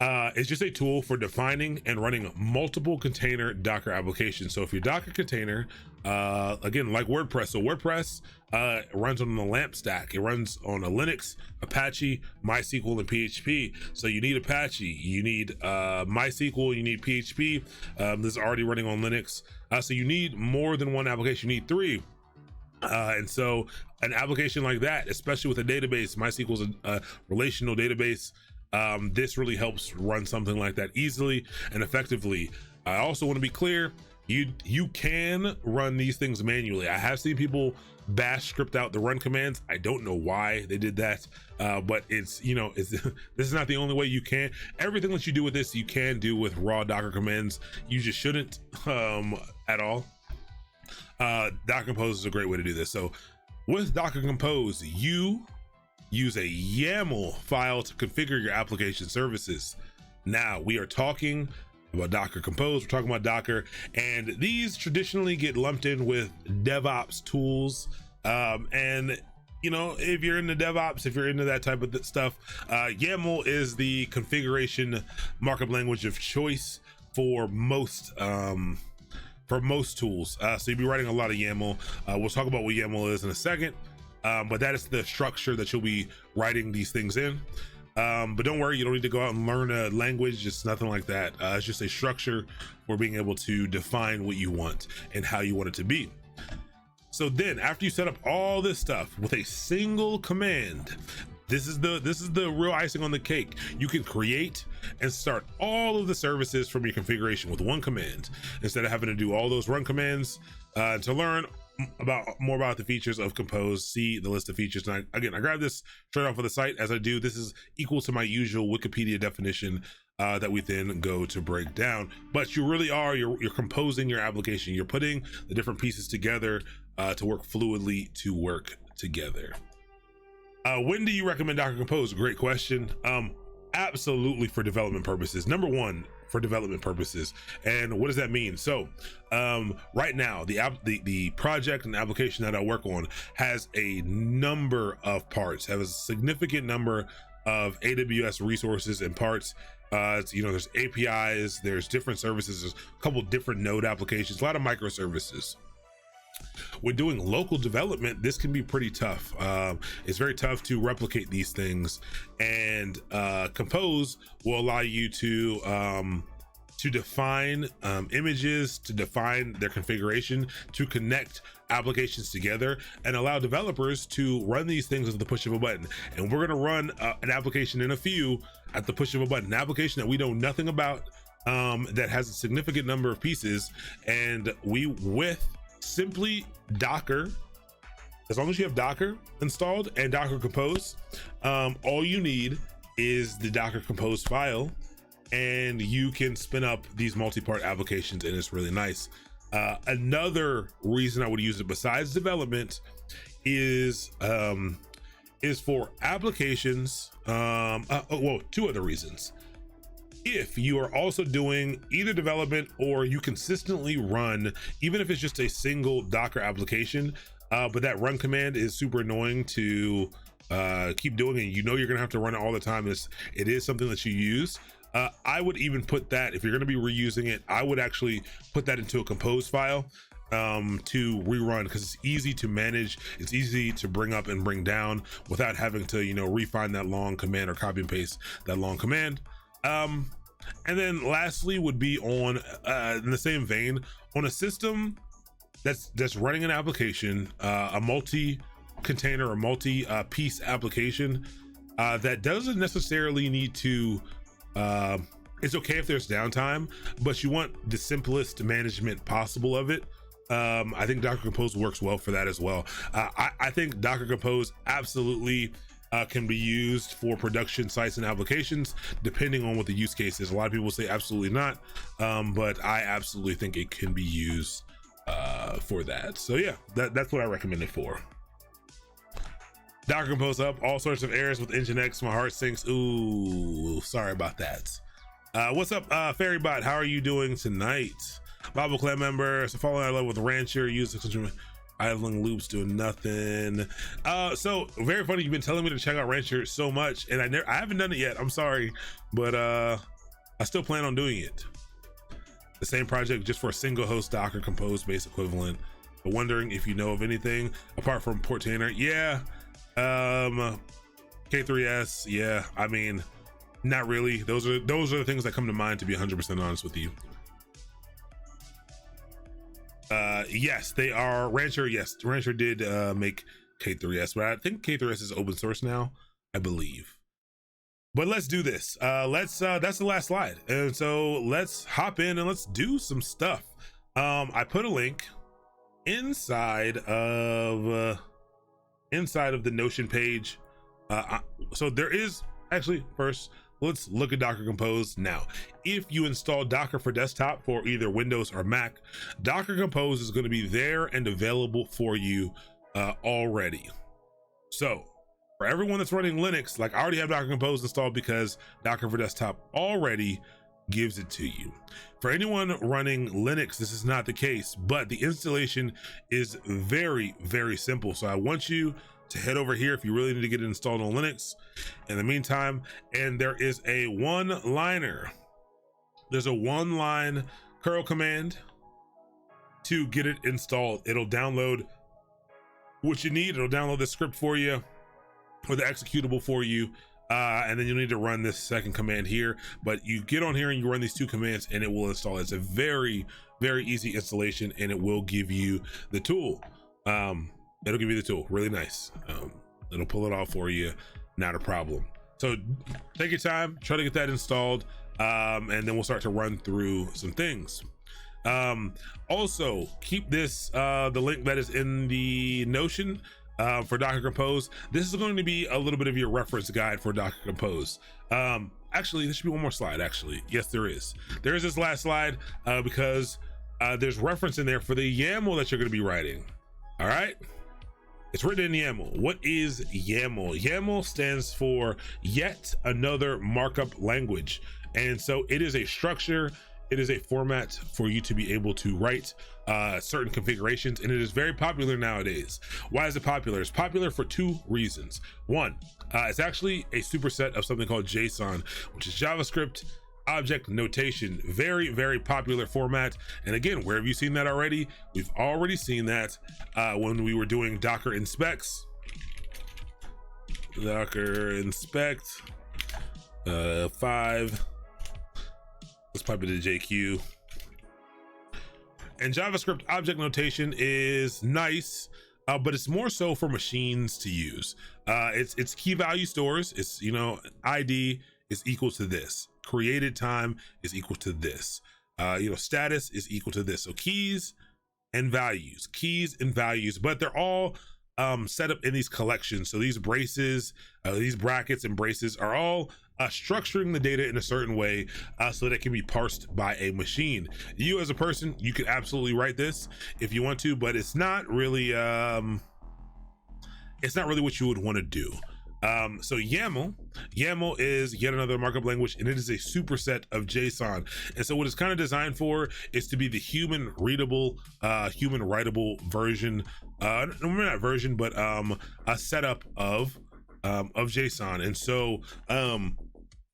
It's just a tool for defining and running multiple container Docker applications. So if your Docker container, again, like WordPress, so WordPress runs on the LAMP stack. It runs on a Linux, Apache, MySQL, and PHP. So you need Apache, you need MySQL, you need PHP. This is already running on Linux. So you need more than one application. You need three. And so an application like that, especially with a database, MySQL is a relational database. This really helps run something like that easily and effectively. I also want to be clear, you can run these things manually. I have seen people bash script out the run commands. I don't know why they did that, but it's this is not the only way you can. Everything that you do with this, you can do with raw Docker commands. You just shouldn't at all. Docker Compose is a great way to do this. So with Docker Compose, you use a YAML file to configure your application services. Now we are talking about Docker Compose. We're talking about Docker, and these traditionally get lumped in with DevOps tools. And if you're into DevOps, if you're into that type of stuff, YAML is the configuration markup language of choice for most tools. So you'll be writing a lot of YAML. We'll talk about what YAML is in a second. But that is the structure that you'll be writing these things in. But don't worry, you don't need to go out and learn a language. It's nothing like that. It's just a structure for being able to define what you want and how you want it to be. So then after you set up all this stuff with a single command, this is the real icing on the cake. You can create and start all of the services from your configuration with one command instead of having to do all those run commands. To learn more about the features of Compose, see the list of features. And I grabbed this straight off of the site. As I do, this is equal to my usual Wikipedia definition that we then go to break down. But you really are, you're composing your application. You're putting the different pieces together to work fluidly, to work together. When do you recommend Docker Compose? Great question. Absolutely for development purposes. Number one, for development purposes. And what does that mean? So right now, the project and application that I work on has a number of parts, has a significant number of AWS resources and parts. There's APIs, there's different services, there's a couple different node applications, a lot of microservices. when doing local development, this can be pretty tough. It's very tough to replicate these things, and Compose will allow you to define images, to define their configuration, to connect applications together, and allow developers to run these things at the push of a button. And we're going to run an application in a few at the push of a button, an application that we know nothing about, that has a significant number of pieces, and we, with simply Docker, as long as you have Docker installed and Docker Compose, all you need is the Docker Compose file, and you can spin up these multi-part applications, and it's really nice. Another reason I would use it besides development is for applications. Well, two other reasons. If you are also doing either development, or you consistently run, even if it's just a single Docker application, but that run command is super annoying to keep doing, and you know you're gonna have to run it all the time. It is something that you use. I would even put that, if you're going to be reusing it, I would actually put that into a compose file to rerun, because it's easy to manage. It's easy to bring up and bring down without having to, refine that long command or copy and paste that long command. And then lastly would be on, in the same vein, on a system that's running an application, a multi-container or multi-piece application that doesn't necessarily need to, it's okay if there's downtime, but you want the simplest management possible of it. I think Docker Compose works well for that as well. I think Docker Compose absolutely can be used for production sites and applications, depending on what the use case is. A lot of people say absolutely not, but I absolutely think it can be used for that. So yeah, that's what I recommend it for. Docker Compose up, all sorts of errors with Nginx. My heart sinks. Ooh, sorry about that. What's up, Ferrybot? How are you doing tonight? Bible Clan member. So following I love with Rancher, use idling loops, doing nothing. So very funny. You've been telling me to check out Rancher so much, and I haven't done it yet. I'm sorry, but I still plan on doing it. The same project, just for a single host Docker Compose based equivalent. But wondering if you know of anything apart from Portainer. Yeah. K3S, yeah, I mean, not really. Those are the things that come to mind, to be 100% honest with you. Yes, they are. Rancher, yes, Rancher did make K3S, but I think K3S is open source now, I believe. But let's do this. That's the last slide, and so let's hop in and let's do some stuff. I put a link inside of the Notion page. So there is actually, first let's look at Docker Compose now. If you install Docker for desktop for either Windows or Mac, Docker Compose is going to be there and available for you already. So for everyone that's running Linux, like I already have Docker Compose installed because Docker for desktop already gives it to you. For anyone running Linux, this is not the case, but the installation is very, very simple. So I want you to head over here if you really need to get it installed on Linux in the meantime. And there is a one-liner. There's a one-line curl command to get it installed. It'll download what you need. It'll download the script for you, or the executable for you. And then you'll need to run this second command here, but you get on here and you run these two commands and it will install. It's a very, very easy installation, and it will give you the tool. It'll give you the tool, really nice. It'll pull it off for you, not a problem. So take your time, try to get that installed, and then we'll start to run through some things. Also keep this, the link that is in the Notion for Docker Compose. This is going to be a little bit of your reference guide for Docker Compose. Actually, there should be one more slide. Actually, yes, there is this last slide, because there's reference in there for the YAML that you're going to be writing. All right, it's written in YAML. What is YAML? YAML stands for yet another markup language, and so it is a structure. It is a format for you to be able to write certain configurations, and it is very popular nowadays. Why is it popular? It's popular for two reasons. One, it's actually a superset of something called JSON, which is JavaScript object notation, very, very popular format. And again, where have you seen that already? We've already seen that when we were doing Docker inspects. Docker inspect 5. Let's pipe it to JQ. And JavaScript object notation is nice, but it's more so for machines to use. It's key value stores. It's, you know, ID is equal to this. Created time is equal to this. You know, status is equal to this. So keys and values, but they're all set up in these collections. So these braces, these brackets and braces are all structuring the data in a certain way so that it can be parsed by a machine. You as a person, you could absolutely write this if you want to, but it's not really what you would want to do. So YAML is yet another markup language, and it is a superset of JSON. And so what it's kind of designed for is to be the human readable, human writable version, not version, but a setup of JSON. And so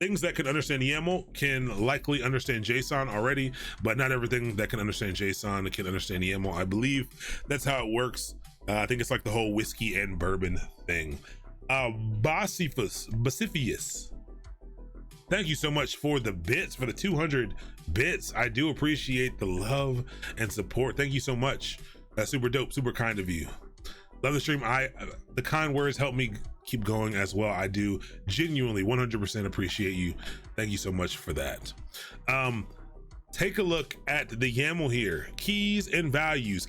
things that can understand YAML can likely understand JSON already, but not everything that can understand JSON can understand YAML. I believe that's how it works. I think it's like the whole whiskey and bourbon thing. Basifius, thank you so much for the bits, for the 200 bits. I do appreciate the love and support. Thank you so much. That's super dope, super kind of you. Love the stream. The kind words help me keep going as well. I do genuinely 100% appreciate you. Thank you so much for that. Take a look at the YAML here. Keys and values.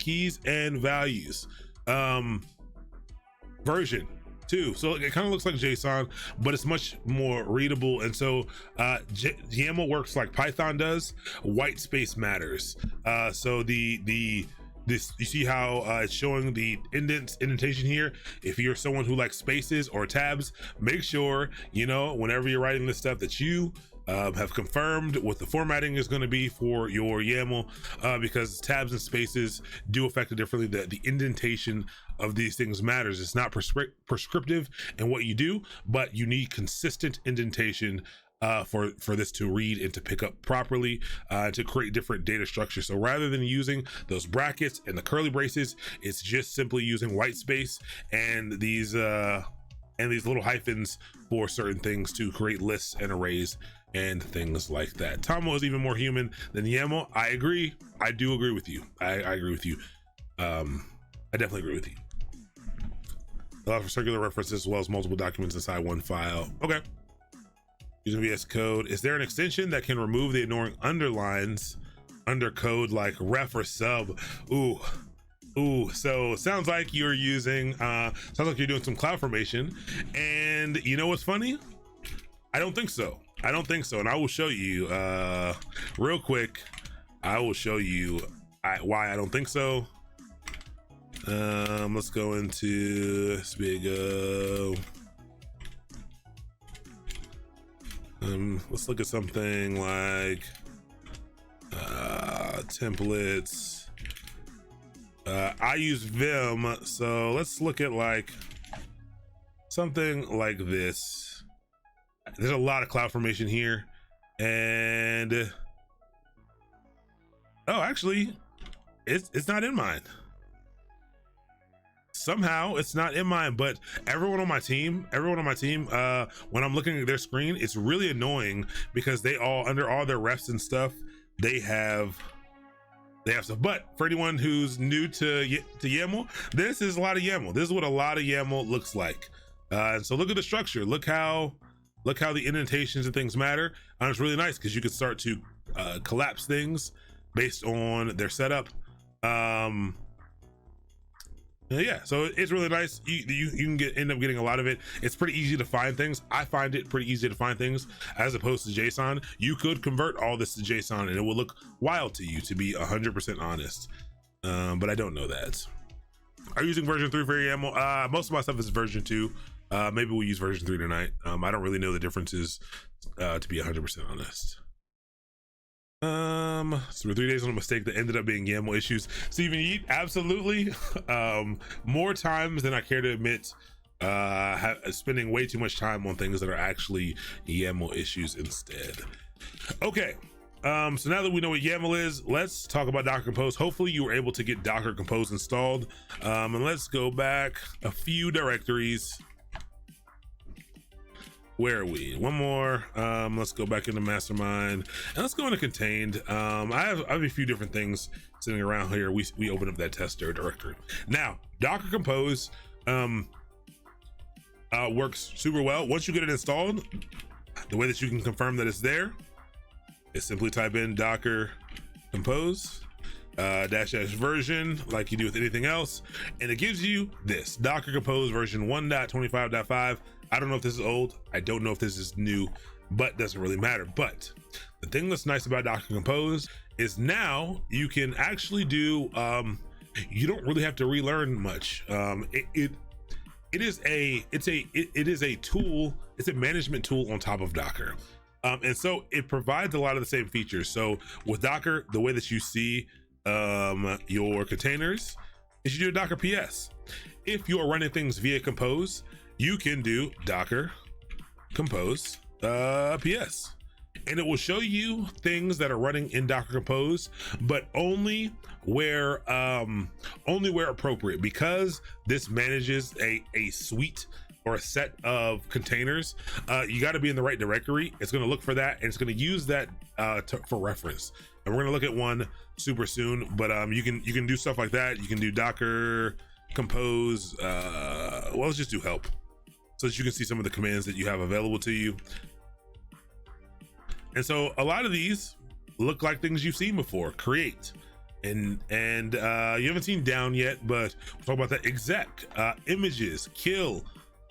Version 2. So it kind of looks like JSON, but it's much more readable. And so YAML works like Python does. White space matters. So this, you see how it's showing the indentation here. If you're someone who likes spaces or tabs, make sure, you know, whenever you're writing this stuff, that you have confirmed what the formatting is going to be for your YAML, because tabs and spaces do affect it differently. The indentation of these things matters. It's not prescriptive in what you do, but you need consistent indentation for this to read and to pick up properly, to create different data structures. So rather than using those brackets and the curly braces, it's just simply using white space and these little hyphens for certain things to create lists and arrays and things like that. Tomo is even more human than YAML. I agree. I do agree with you. I agree with you. I definitely agree with you. Allow for circular references as well as multiple documents inside one file. Okay. Using VS Code. Is there an extension that can remove the annoying underlines under code like ref or sub? Ooh. So sounds like you're using, sounds like you're doing some CloudFormation. And you know what's funny? I don't think so. And I will show you real quick. I will show you why I don't think so. Let's go into Spigo. Let's look at something like templates. I use Vim, so let's look at like something like this. There's a lot of CloudFormation here, and oh, actually, it's not in mine. Somehow it's not in mine, but everyone on my team, when I'm looking at their screen, it's really annoying because they all, under all their refs and stuff, they have stuff. But for anyone who's new to YAML, this is a lot of YAML. This is what a lot of YAML looks like. And so look at the structure. Look how the indentations and things matter. And it's really nice because you can start to collapse things based on their setup. Yeah, so it's really nice. You can end up getting a lot of it. It's pretty easy to find things. I find it pretty easy to find things as opposed to JSON. You could convert all this to JSON and it will look wild to you, to be 100% honest. But I don't know that. Are you using version 3 for your YAML? Most of my stuff is version 2. Maybe we'll use version 3 tonight. I don't really know the differences, to be 100% honest. So we're 3 days on a mistake that ended up being YAML issues. Stephen Yeet, absolutely. More times than I care to admit, spending way too much time on things that are actually YAML issues instead. Okay. So now that we know what YAML is, let's talk about Docker Compose. Hopefully you were able to get Docker Compose installed. And let's go back a few directories. Where are we? One more. Let's go back into Mastermind and let's go into Contained. I have a few different things sitting around here. We open up that tester directory. Now, Docker Compose works super well. Once you get it installed, the way that you can confirm that it's there is simply type in Docker Compose dash version like you do with anything else, and it gives you this Docker Compose version 1.25.5. I don't know if this is old, I don't know if this is new, but doesn't really matter. But the thing that's nice about Docker Compose is now you can actually do you don't really have to relearn much. It is a tool, it's a management tool on top of Docker. And so it provides a lot of the same features. So with Docker, the way that you see your containers is you do Docker PS. If you are running things via Compose, you can do Docker Compose PS. And it will show you things that are running in Docker Compose, but only where appropriate, because this manages a suite or a set of containers. You got to be in the right directory. It's going to look for that, and it's going to use that for reference. And we're going to look at one super soon, but you can do stuff like that. You can do Docker Compose. Well, let's just do help so that you can see some of the commands that you have available to you. And so a lot of these look like things you've seen before. Create, and you haven't seen down yet, but we'll talk about that. Exec, images, kill,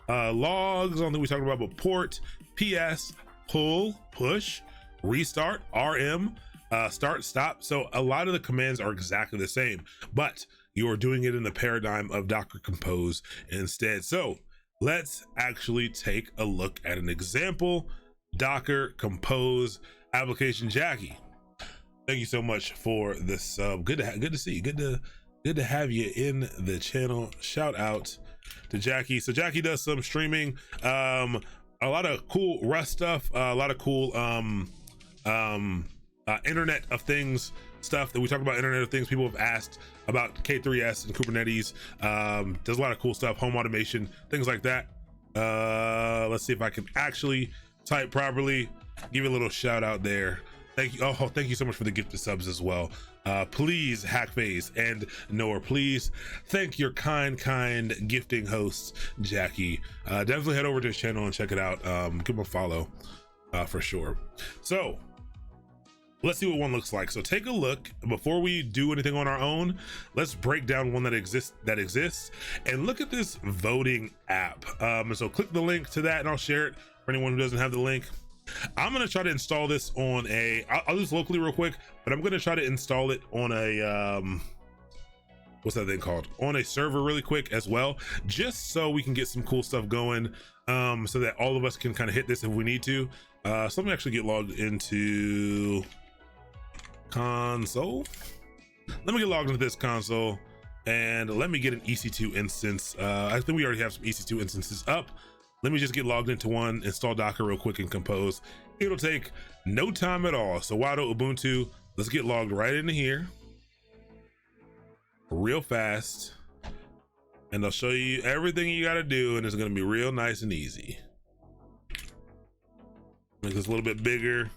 logs. I don't think we talked about, but port, PS, pull, push, restart, RM, start, stop. So a lot of the commands are exactly the same, but you are doing it in the paradigm of Docker Compose instead. So let's actually take a look at an example. Docker Compose application. Jackie, thank you so much for this sub. Good to see you. Good to have you in the channel. Shout out to Jackie. So Jackie does some streaming, a lot of cool Rust stuff, a lot of cool Internet of Things stuff that we talk about. Internet of Things, people have asked about K3s and Kubernetes. Does a lot of cool stuff, home automation, things like that. Let's see if I can actually type properly. Give you a little shout out there. Thank you. Oh, thank you so much for the gifted subs as well. Please, Hackface and Noah, please thank your kind gifting hosts, Jackie. Definitely head over to his channel and check it out. Give him a follow for sure. So let's see what one looks like. So take a look. Before we do anything on our own, let's break down one that exists and look at this voting app. And so click the link to that and I'll share it for anyone who doesn't have the link. I'm going to try to install this on I'll do this locally real quick, but I'm going to try to install it on a, what's that thing called? On a server really quick as well, just so we can get some cool stuff going, so that all of us can kind of hit this if we need to. So let me actually get logged into console. Let me get logged into this console and let me get an EC2 instance. I think we already have some EC2 instances up. Let me just get logged into one, install Docker real quick and Compose. It'll take no time at all. So Wado Ubuntu, let's get logged right into here real fast. And I'll show you everything you got to do, and it's going to be real nice and easy. Make this a little bit bigger.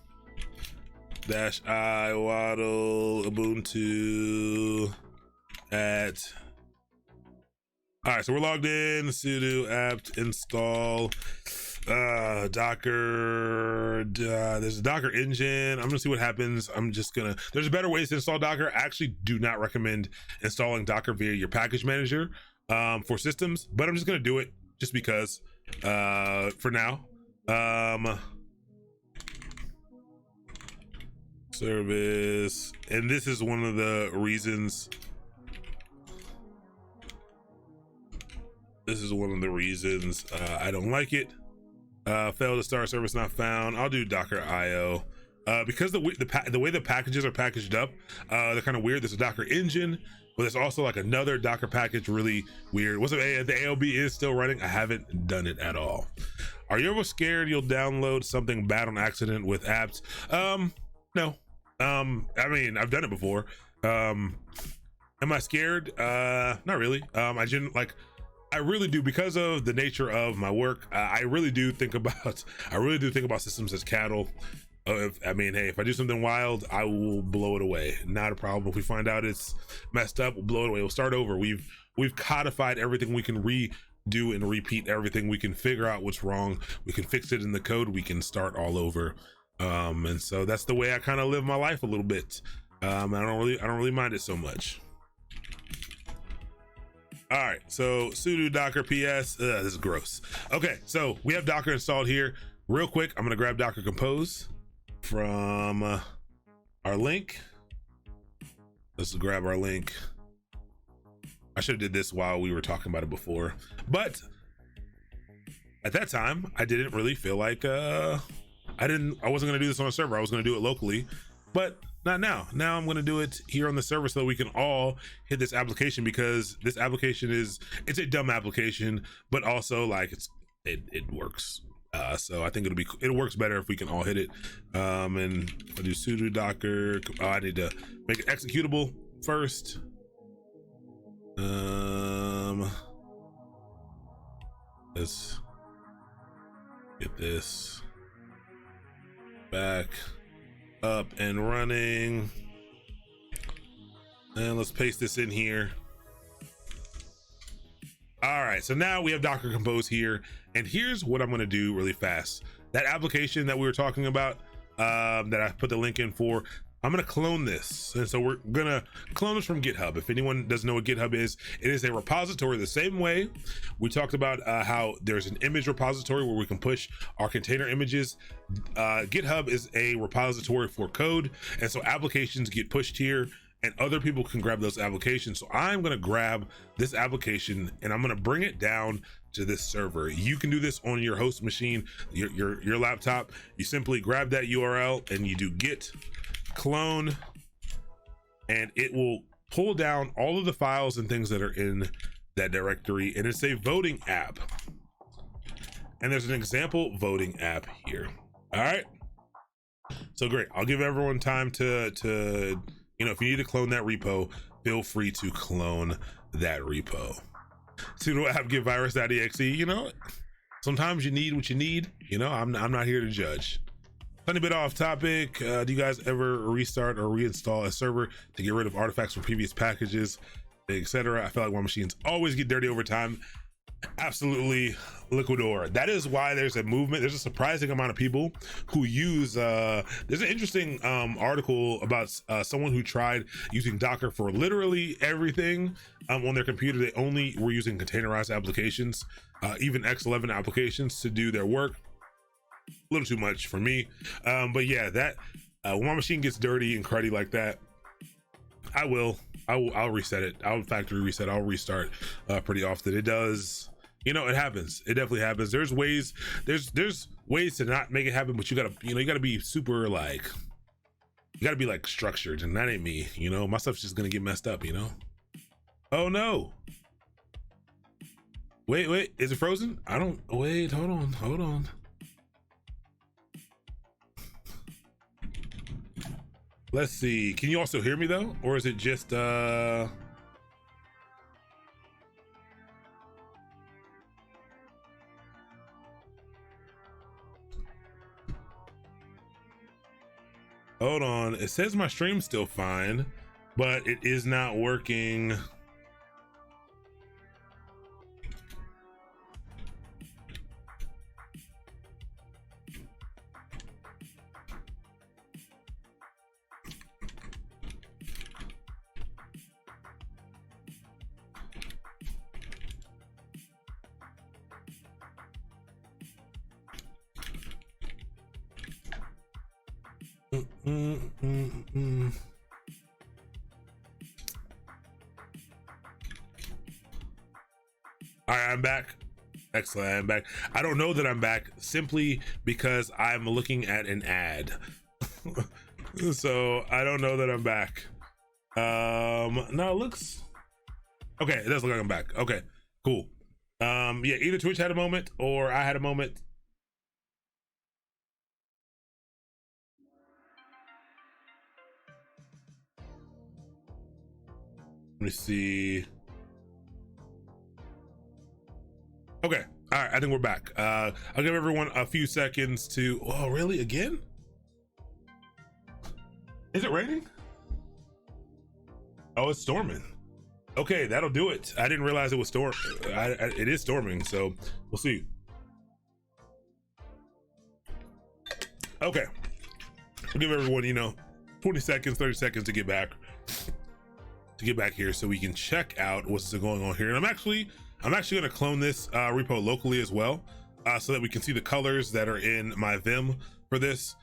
-I Wado Ubuntu at. All right, so we're logged in. Sudo apt install Docker. There's a Docker engine. I'm gonna see what happens. There's better ways to install Docker. I actually do not recommend installing Docker via your package manager for systems, but I'm just gonna do it just because for now. Service, and this is one of the reasons. I don't like it. Failed to start, service not found. I'll do Docker IO. because the way the packages are packaged up, they're kind of weird. There's a Docker engine, but there's also like another Docker package, really weird. What's up? The ALB is still running. I haven't done it at all. Are you ever scared you'll download something bad on accident with apps? No. I mean, I've done it before. Am I scared? Not really. I really do, because of the nature of my work. I really do think about systems as cattle. If I do something wild, I will blow it away. Not a problem. If we find out it's messed up, we'll blow it away. We'll start over. We've codified everything. We can redo and repeat everything. We can figure out what's wrong. We can fix it in the code. We can start all over. And so that's the way I kind of live my life a little bit. I don't really mind it so much. All right, so sudo docker ps. This is gross. Okay, so we have Docker installed here. Real quick, I'm gonna grab Docker Compose from our link. Let's grab our link. I should have did this while we were talking about it before, but at that time I didn't really feel like I wasn't gonna do this on a server. I was gonna do it locally, but not now. Now I'm gonna do it here on the server so that we can all hit this application, because this application it's a dumb application, but also like it works. So I think it works better if we can all hit it. And I'll do sudo docker. I need to make it executable first. Let's get this back up and running, and let's paste this in here. All right, so now we have Docker Compose here, and here's what I'm going to do really fast. That application that we were talking about, that I put the link in for, I'm going to clone this. And so we're going to clone this from GitHub. If anyone doesn't know what GitHub is, it is a repository the same way we talked about how there's an image repository where we can push our container images. GitHub is a repository for code, and so applications get pushed here and other people can grab those applications. So I'm going to grab this application and I'm going to bring it down to this server. You can do this on your host machine, your laptop. You simply grab that URL and you do git clone, and it will pull down all of the files and things that are in that directory. And it's a voting app, and there's an example voting app here. All right, so great. I'll give everyone time to if you need to clone that repo, feel free to clone that repo. Sudo app get virus.exe. Sometimes you need what you need. I'm not here to judge. Tiny bit off topic. Do you guys ever restart or reinstall a server to get rid of artifacts from previous packages, etc.? I feel like my machines always get dirty over time. Absolutely, Liquidor. That is why there's a movement. There's a surprising amount of people who use there's an interesting article about someone who tried using Docker for literally everything on their computer. They only were using containerized applications, even X11 applications to do their work. A little too much for me, but yeah, that when my machine gets dirty and cruddy like that, I'll reset it. I'll factory reset. I'll restart pretty often. It does. It happens. It definitely happens. There's ways to not make it happen, but you gotta be super you gotta be structured, and that ain't me. My stuff's just gonna get messed up. Oh no. Wait, is it frozen? Wait, hold on. Let's see. Can you also hear me though? Or is it just Hold on. It says my stream's still fine, but it is not working. All right, I'm back. Excellent, I'm back. I don't know that I'm back simply because I'm looking at an ad. So I don't know that I'm back. No, it looks okay. It does look like I'm back. Okay, cool. Yeah, either Twitch had a moment or I had a moment. Let me see. Okay, all right, I think we're back. I'll give everyone a few seconds to, oh really, again? Is it raining? Oh, it's storming. Okay, that'll do it. I didn't realize it was it is storming, so we'll see. Okay, I'll give everyone, 20 seconds, 30 seconds to get back here so we can check out what's going on here. And I'm actually going to clone this repo locally as well, so that we can see the colors that are in my Vim for this.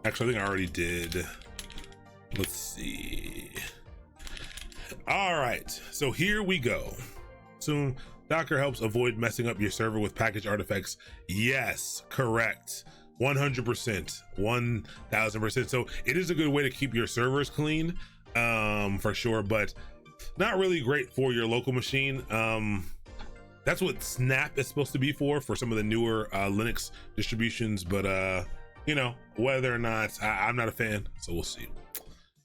Actually, I think I already did. Let's see. All right, so here we go. So Docker helps avoid messing up your server with package artifacts. Yes, correct. 100%, 1000%. So it is a good way to keep your servers clean, for sure, but not really great for your local machine. That's what Snap is supposed to be for some of the newer Linux distributions, but whether or not, I'm not a fan, so we'll see.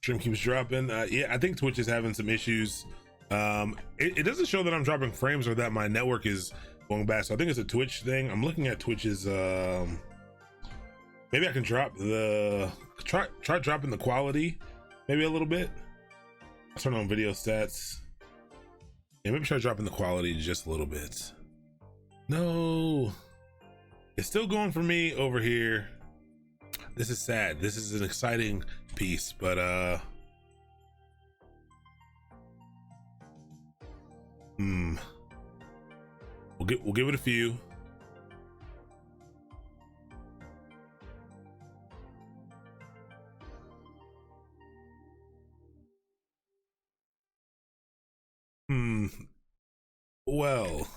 Stream keeps dropping. Yeah, I think Twitch is having some issues. It doesn't show that I'm dropping frames or that my network is going bad, so I think it's a Twitch thing. I'm looking at Twitch's, maybe I can try dropping the quality maybe a little bit. I'll turn on video stats. Yeah, maybe try dropping the quality just a little bit. No, it's still going for me over here. This is sad. This is an exciting piece, but we'll give it a few. Well,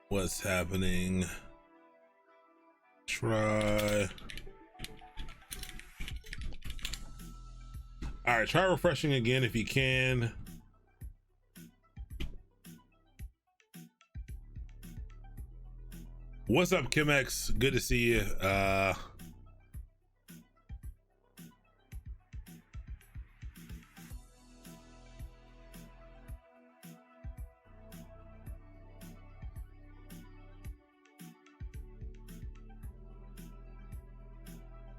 what's happening? Try. All right, try refreshing again if you can. What's up, Kimex? Good to see you.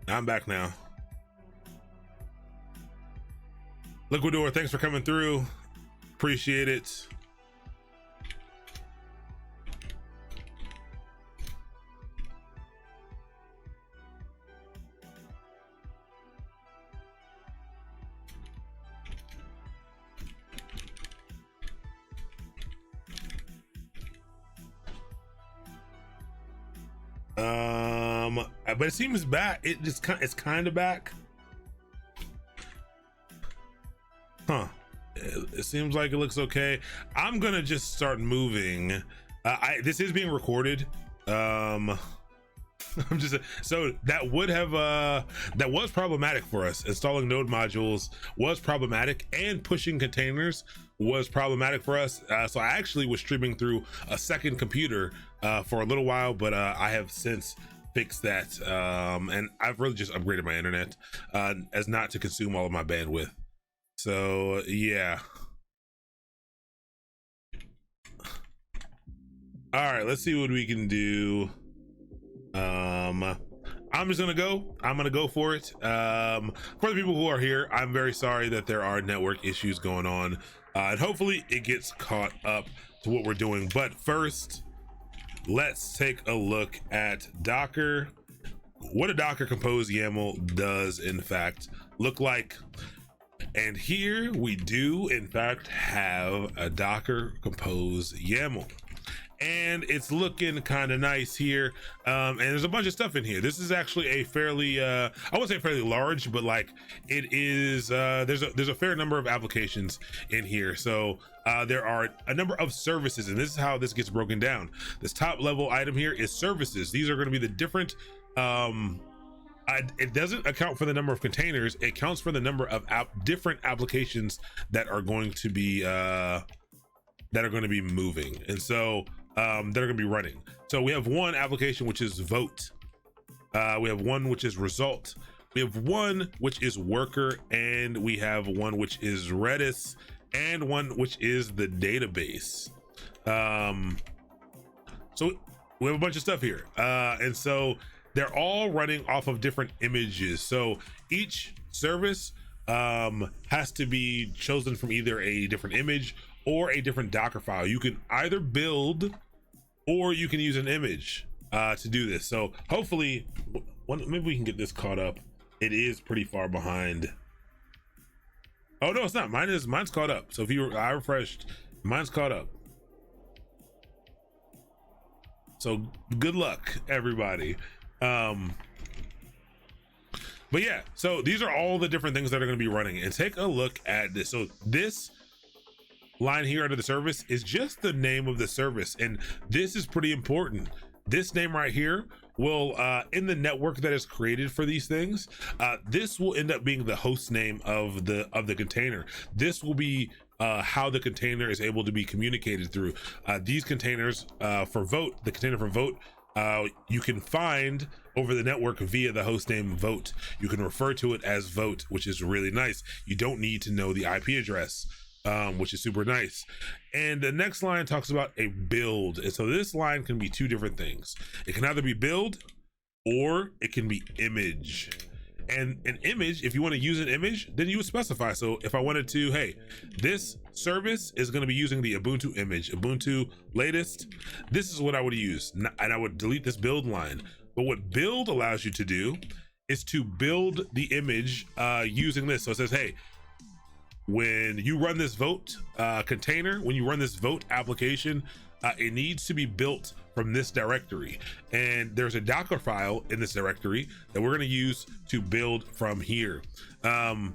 I'm back now. Liquidor, thanks for coming through. Appreciate it. But it seems back. It's kind of back. Huh. It seems like it looks okay. I'm gonna just start moving. This is being recorded. I'm just so that would have that was problematic for us. Installing node modules was problematic, and pushing containers was problematic for us. So I actually was streaming through a second computer for a little while, but I have since fixed that, and I've really just upgraded my internet as not to consume all of my bandwidth. So yeah. All right, let's see what we can do. I'm just gonna go. I'm gonna go for it. For the people who are here, I'm very sorry that there are network issues going on, and hopefully it gets caught up to what we're doing. But first, let's take a look at Docker. What a Docker Compose YAML does in fact look like. And here we do in fact have a Docker Compose YAML. and it's looking kind of nice here. And there's a bunch of stuff in here. This is actually a fairly I wouldn't say fairly large, but like it is there's a fair number of applications in here. So there are a number of services, and this is how this gets broken down. This top level item here is services. These are going to be the different it doesn't account for the number of containers. It counts for the number of different applications that are going to be moving, and so that are going to be running. So we have one application which is vote, we have one which is result, we have one which is worker, and we have one which is Redis, and one which is the database. So we have a bunch of stuff here, and so they're all running off of different images. So each service has to be chosen from either a different image or a different Docker file. You can either build or you can use an image to do this. So hopefully, maybe we can get this caught up. It is pretty far behind. Oh no, it's not. Mine's caught up. So if I refreshed, mine's caught up. So good luck, everybody. But yeah, so these are all the different things that are going to be running, and take a look at this. So this line here under the service is just the name of the service, and this is pretty important. This name right here will in the network that is created for these things, this will end up being the host name of the container. This will be how the container is able to be communicated through. These containers for vote, the container for vote, you can find over the network via the hostname vote. You can refer to it as vote, which is really nice. You don't need to know the IP address, which is super nice. And the next line talks about a build. And so this line can be two different things. It can either be build or it can be image. And an image, if you want to use an image, then you would specify. So if I wanted to, hey, this service is going to be using the Ubuntu image, Ubuntu latest, this is what I would use. And I would delete this build line. But what build allows you to do is to build the image using this. So it says, hey, when you run this vote container, when you run this vote application, it needs to be built from this directory, and there's a Docker file in this directory that we're going to use to build from here. And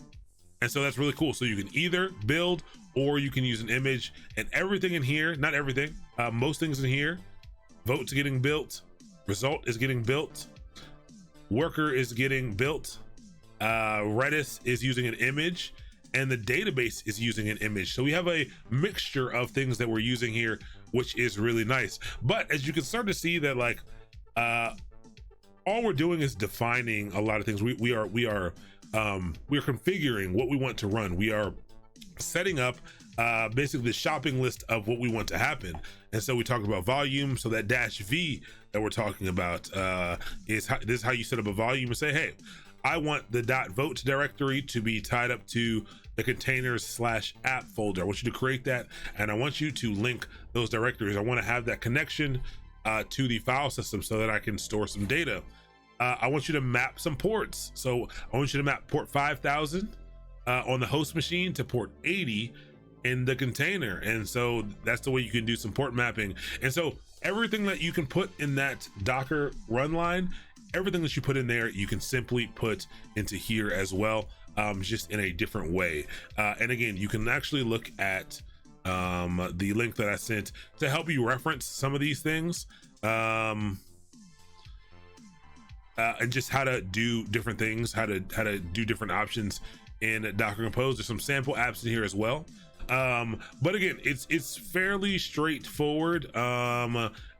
so that's really cool. So you can either build or you can use an image, and everything in here, not everything, most things in here, vote's getting built, result is getting built, worker is getting built, Redis is using an image, and the database is using an image. So we have a mixture of things that we're using here, which is really nice. But as you can start to see that, like, all we're doing is defining a lot of things. We are configuring what we want to run. We are setting up basically the shopping list of what we want to happen. And so we talk about volume. So that -v that we're talking about this is how you set up a volume and say, hey, I want the .vote directory to be tied up to the containers/app folder. I want you to create that, and I want you to link those directories. I want to have that connection to the file system so that I can store some data. I want you to map some ports. So I want you to map port 5000 on the host machine to port 80 in the container. And so that's the way you can do some port mapping. And so everything that you can put in that Docker run line, everything that you put in there, you can simply put into here as well, just in a different way. And again, you can actually look at the link that I sent to help you reference some of these things, and just how to do different things, how to do different options in Docker Compose. There's some sample apps in here as well. But again, it's fairly straightforward.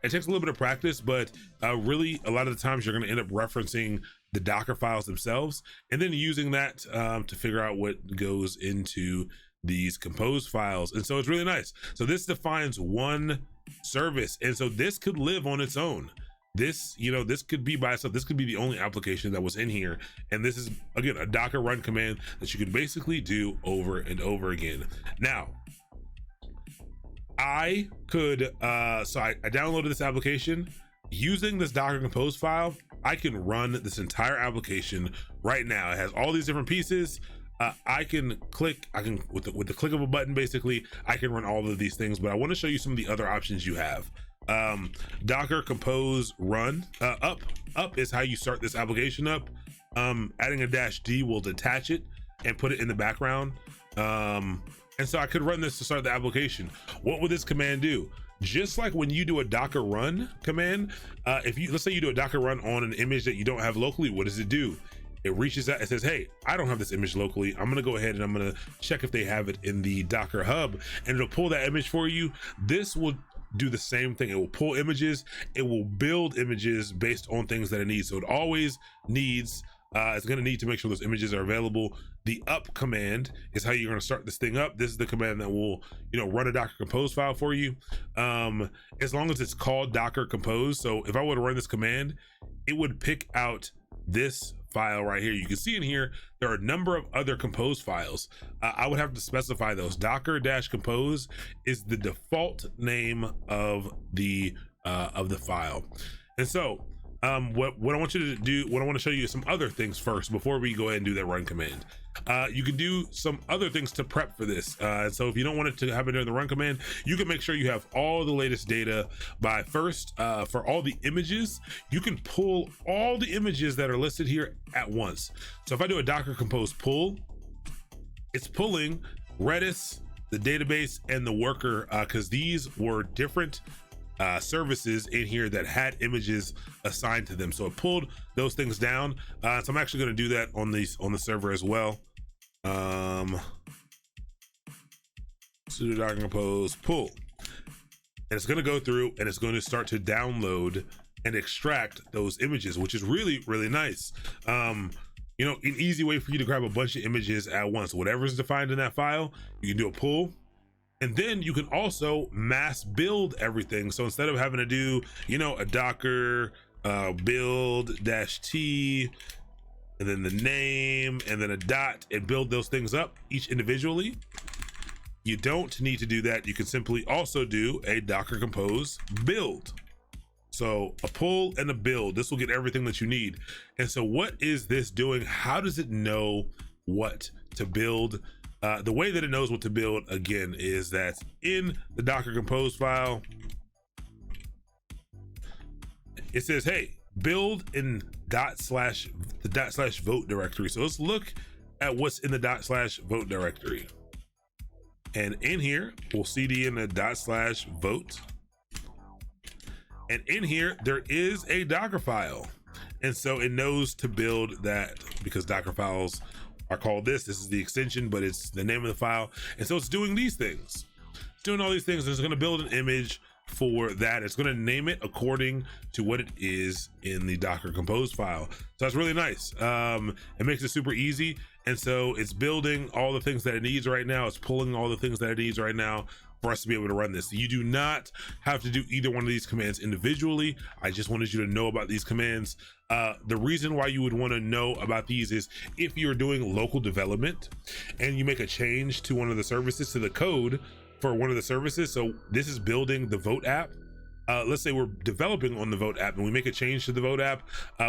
It takes a little bit of practice, but really a lot of the times you're going to end up referencing the Docker files themselves and then using that to figure out what goes into these compose files. And so it's really nice. So this defines one service, and so this could live on its own. This, this could be by itself. This could be the only application that was in here. And this is, again, a Docker run command that you can basically do over and over again. Now, I could, so I downloaded this application. Using this Docker Compose file, I can run this entire application right now. It has all these different pieces. I can with the click of a button, basically, I can run all of these things, but I want to show you some of the other options you have. Docker compose run. Up is how you start this application up. Adding a -d will detach it and put it in the background. And so I could run this to start the application. What would this command do? Just like when you do a Docker run command, let's say you do a Docker run on an image that you don't have locally, what does it do? It reaches out, it says, hey, I don't have this image locally. I'm gonna go ahead and I'm gonna check if they have it in the Docker hub, and it'll pull that image for you. This will do the same thing. It will pull images, it will build images based on things that it needs. So it always needs, it's gonna need to make sure those images are available. The up command is how you're gonna start this thing up. This is the command that will, run a Docker compose file for you. As long as it's called Docker compose. So if I were to run this command, it would pick out this file right here. You can see in here there are a number of other compose files. I would have to specify those. Docker-compose is the default name of the file. And so what I want you to do, what I want to show you is some other things first before we go ahead and do that run command. You can do some other things to prep for this. And so if you don't want it to happen during the run command, you can make sure you have all the latest data by first, for all the images, you can pull all the images that are listed here at once. So if I do a Docker compose pull, it's pulling Redis, the database, and the worker, because these were different services in here that had images assigned to them. So it pulled those things down. So I'm actually going to do that on the server as well. Sudo docker compose pull, and it's going to go through and it's going to start to download and extract those images, which is really, really nice. An easy way for you to grab a bunch of images at once. Whatever's defined in that file, you can do a pull. And then you can also mass build everything. So instead of having to do, a Docker build -t, and then the name, and then a dot, and build those things up each individually, you don't need to do that. You can simply also do a Docker compose build. So a pull and a build, this will get everything that you need. And so what is this doing? How does it know what to build? The way that it knows what to build, again, is that in the Docker compose file, it says, hey, build in the /vote directory. So let's look at what's in the /vote directory. And in here, we'll cd in the /vote. And in here, there is a Docker file. And so it knows to build that, because Docker files are called this is the extension, but it's the name of the file. And so it's doing these things. It's doing all these things, and it's going to build an image for that. It's going to name it according to what it is in the Docker compose file. So that's really nice. It makes it super easy. And so it's building all the things that it needs right now. It's pulling all the things that it needs right now for us to be able to run this. You do not have to do either one of these commands individually. I just wanted you to know about these commands. The reason why you would want to know about these is if you're doing local development and you make a change to one of the services, to the code for one of the services. So this is building the Vote app. Let's say we're developing on the Vote app and we make a change to the Vote app.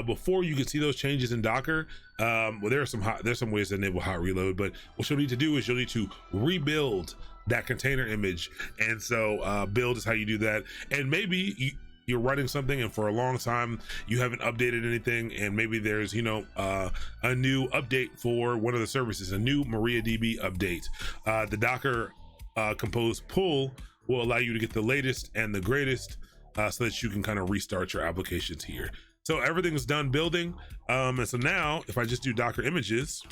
Before you can see those changes in Docker, well, there's some ways to enable hot reload, but what you'll need to do is you'll need to rebuild that container image. And so build is how you do that. And maybe you're writing something and for a long time you haven't updated anything, and maybe there's a new update for one of the services, a new MariaDB update. The Docker compose pull will allow you to get the latest and the greatest, so that you can kind of restart your applications here. So everything's done building, and so now if I just do Docker images,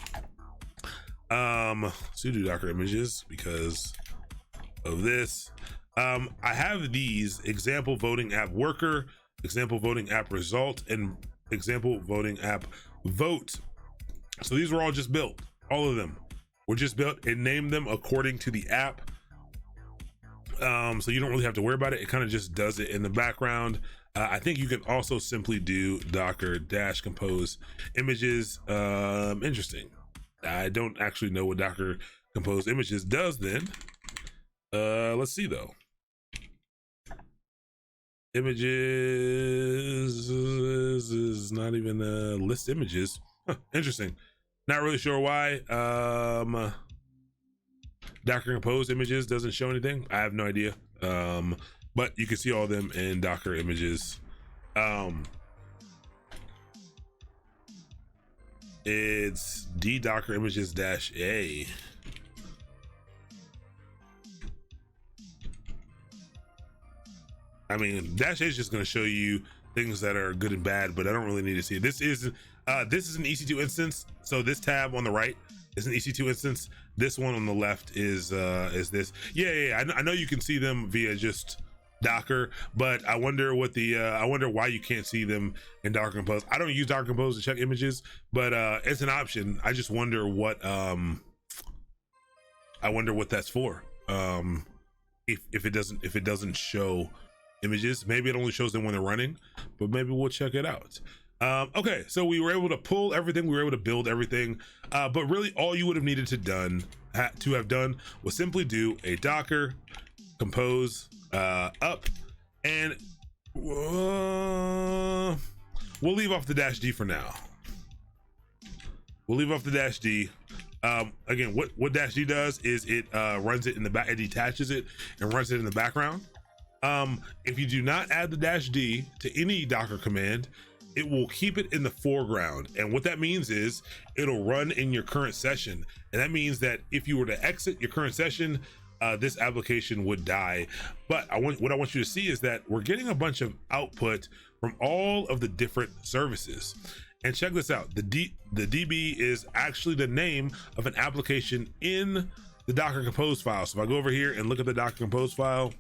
sudo Docker images, because of this, I have these example voting app worker, example voting app result, and example voting app vote. So these were all just built. All of them were just built and named them according to the app. So you don't really have to worry about it. It kind of just does it in the background. I think you can also simply do Docker-compose images. Interesting. I don't actually know what Docker compose images does then. Let's see though. Images is not even list images. Huh, interesting. Not really sure why. Docker compose images doesn't show anything. I have no idea. but you can see all of them in Docker images. It's d-docker images -a. I mean, -a is just going to show you things that are good and bad, but I don't really need to see it. This is an EC2 instance. So this tab on the right is an EC2 instance. This one on the left is this. Yeah. I know you can see them via just Docker, but I wonder what I wonder why you can't see them in Docker Compose. I don't use Docker Compose to check images, but it's an option. I just wonder what that's for. If it doesn't show images, maybe it only shows them when they're running, but maybe we'll check it out. Okay, so we were able to pull everything, we were able to build everything, but really all you would have needed to have done was simply do a Docker Compose up, and we'll leave off the -d for now. We'll leave off the -d. Again, what -d does is it runs it in the back, it detaches it and runs it in the background. If you do not add the -d to any Docker command, it will keep it in the foreground. And what that means is it'll run in your current session. And that means that if you were to exit your current session, this application would die. But what I want you to see is that we're getting a bunch of output from all of the different services. And check this out, the DB is actually the name of an application in the Docker Compose file. So if I go over here and look at the Docker Compose file,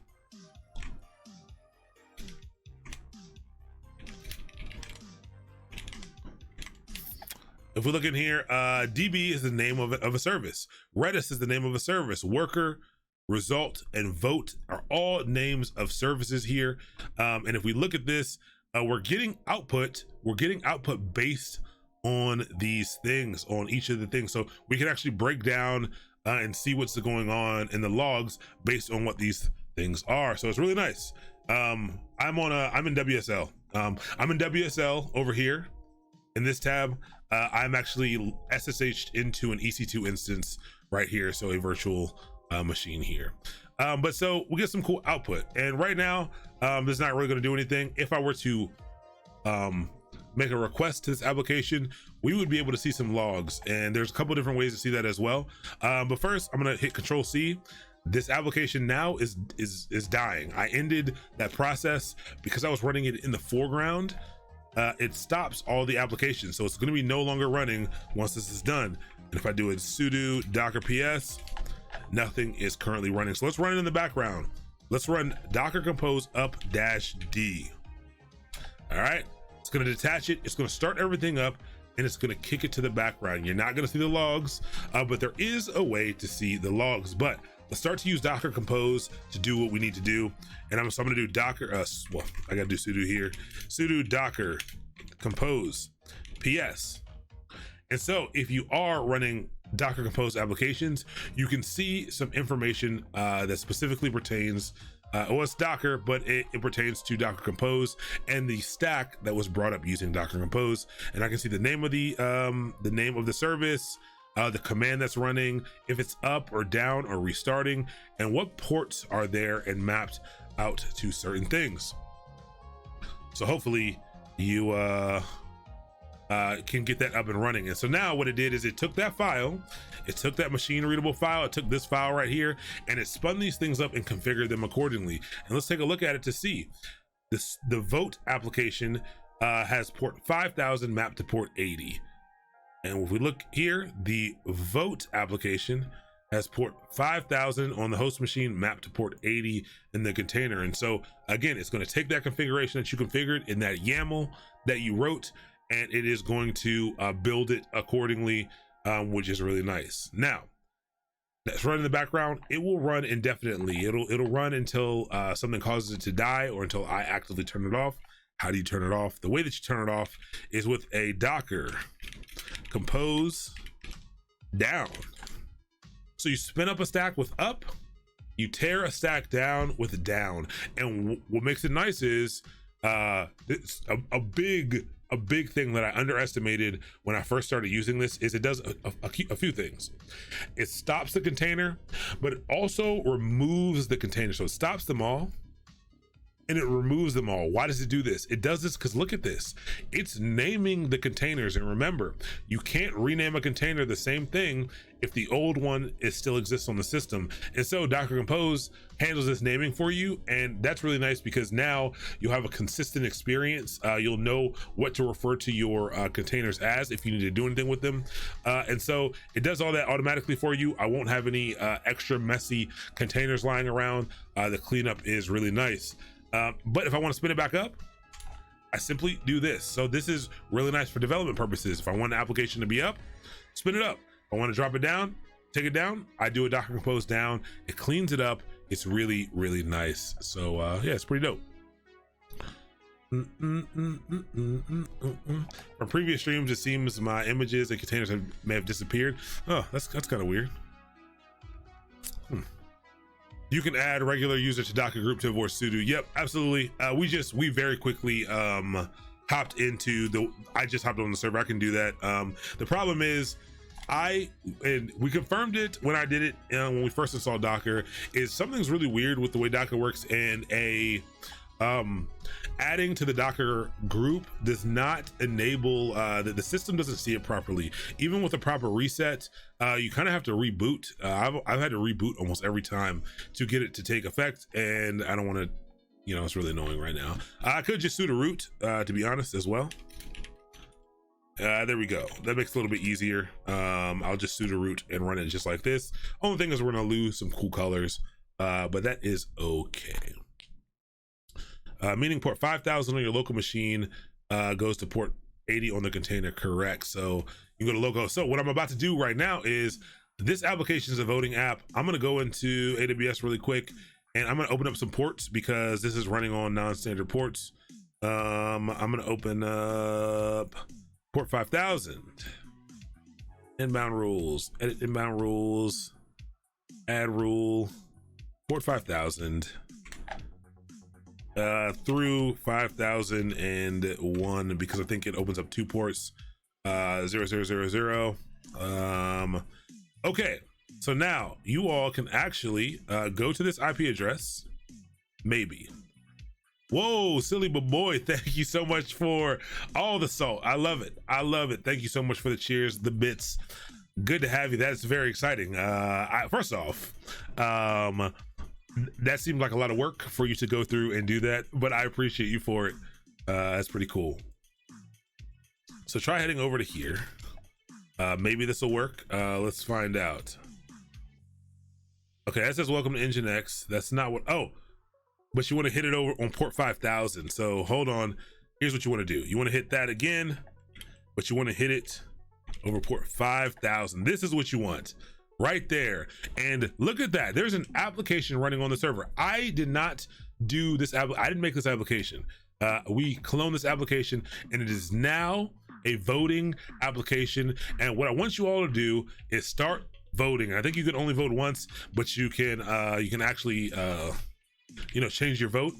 if we look in here, DB is the name of a service. Redis is the name of a service. Worker, result, and vote are all names of services here. And if we look at this, we're getting output based on these things, on each of the things. So we can actually break down and see what's going on in the logs based on what these things are. So it's really nice. I'm in WSL. I'm in WSL over here in this tab. I'm actually SSH'd into an EC2 instance right here. So a virtual machine here. But so we get some cool output, and right now this is not really going to do anything. If I were to make a request to this application, we would be able to see some logs, and there's a couple different ways to see that as well. But first I'm going to hit Control-C. This application now is dying. I ended that process because I was running it in the foreground. It stops all the applications, so it's going to be no longer running once this is done. And if I do a sudo docker ps, nothing is currently running. So let's run it in the background. Let's run Docker Compose up -d. All right, it's going to detach it, it's going to start everything up, and it's going to kick it to the background. You're not going to see the logs, but there is a way to see the logs. But let's start to use Docker Compose to do what we need to do. And I'm going to do Docker, well, I got to do sudo here, sudo Docker Compose PS. And so if you are running Docker Compose applications, you can see some information that specifically pertains, well, it's Docker, but it pertains to Docker Compose and the stack that was brought up using Docker Compose. And I can see the name of the service, the command that's running, if it's up or down or restarting, and what ports are there and mapped out to certain things. So hopefully you can get that up and running. And so now what it did is it took that file, it took that machine readable file, it took this file right here, and it spun these things up and configured them accordingly. And let's take a look at it to see. The vote application has port 5000 mapped to port 80. And if we look here, the vote application has port 5000 on the host machine mapped to port 80 in the container. And so again, it's going to take that configuration that you configured in that YAML that you wrote, and it is going to build it accordingly, which is really nice. Now, let's run in the background. It will run indefinitely. It'll run until something causes it to die or until I actively turn it off. How do you turn it off? The way that you turn it off is with a Docker Compose down. So you spin up a stack with up, you tear a stack down with down. And what makes it nice is it's a big thing that I underestimated when I first started using this is it does a few things. It stops the container, but it also removes the container. So it stops them all, and it removes them all. Why does it do this? It does this because look at this. It's naming the containers. And remember, you can't rename a container the same thing if the old one still exists on the system. And so Docker Compose handles this naming for you. And that's really nice because now you'll have a consistent experience. You'll know what to refer to your containers as if you need to do anything with them. And so it does all that automatically for you. I won't have any extra messy containers lying around. The cleanup is really nice. But if I want to spin it back up, I simply do this. So this is really nice for development purposes. If I want an application to be up, spin it up. If I want to drop it down, take it down, I do a Docker Compose down. It cleans it up. It's really, really nice. So yeah, it's pretty dope. From previous streams, it seems my images and containers may have disappeared. Oh, that's kind of weird. You can add regular user to Docker group to avoid sudo. Yep, absolutely. We very quickly hopped into I just hopped on the server. I can do that. The problem is we confirmed it when I did it when we first installed Docker, is something's really weird with the way Docker works, and adding to the Docker group does not enable the system doesn't see it properly. Even with a proper reset, you kind of have to reboot. I've had to reboot almost every time to get it to take effect, and I don't want to, it's really annoying right now. I could just sudo root to be honest as well. There we go. That makes it a little bit easier. I'll just sudo root and run it just like this. Only thing is we're gonna lose some cool colors, but that is okay. Meaning port 5000 on your local machine goes to port 80 on the container, correct? So you go to local. So what I'm about to do right now is, this application is a voting app. I'm gonna go into AWS really quick, and I'm gonna open up some ports because this is running on non-standard ports. I'm gonna open up port 5000, inbound rules, edit inbound rules, add rule, port 5000, through 5001, because I think it opens up two ports, 0000. Okay, so now you all can actually go to this IP address, maybe. Whoa, silly boy, thank you so much for all the salt. I love it. I love it. Thank you so much for the cheers, the bits. Good to have you. That's very exciting. First off, that seemed like a lot of work for you to go through and do that, but I appreciate you for it. That's pretty cool. So try heading over to here. Maybe this will work. Let's find out. Okay, that says welcome to Nginx. That's not what, but you want to hit it over on port 5000. So hold on. Here's what you want to do. You want to hit that again, but you want to hit it over port 5000. This is what you want right there. And look at that. There's an application running on the server. I did not do this. I didn't make this application. We cloned this application, and it is now a voting application. And what I want you all to do is start voting. I think you can only vote once, but you can actually change your vote.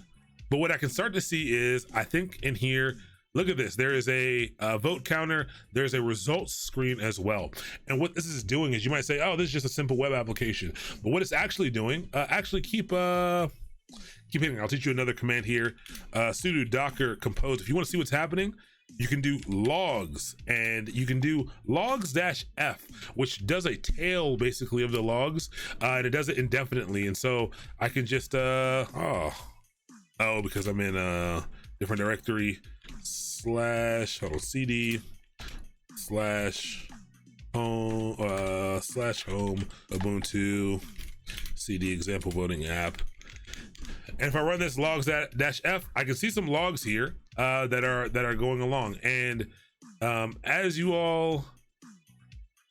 But what I can start to see is, I think in here, look at this, there is a vote counter, there's a results screen as well. And what this is doing is, you might say, oh, this is just a simple web application, but what it's actually doing, actually keep hitting. I'll teach you another command here, sudo docker compose. If you want to see what's happening, you can do logs, and you can do logs-f, which does a tail basically of the logs, and it does it indefinitely. And so I can just because I'm in a different directory, cd /home ubuntu cd example voting app. And if I run this logs-f, I can see some logs here that are going along. And as you all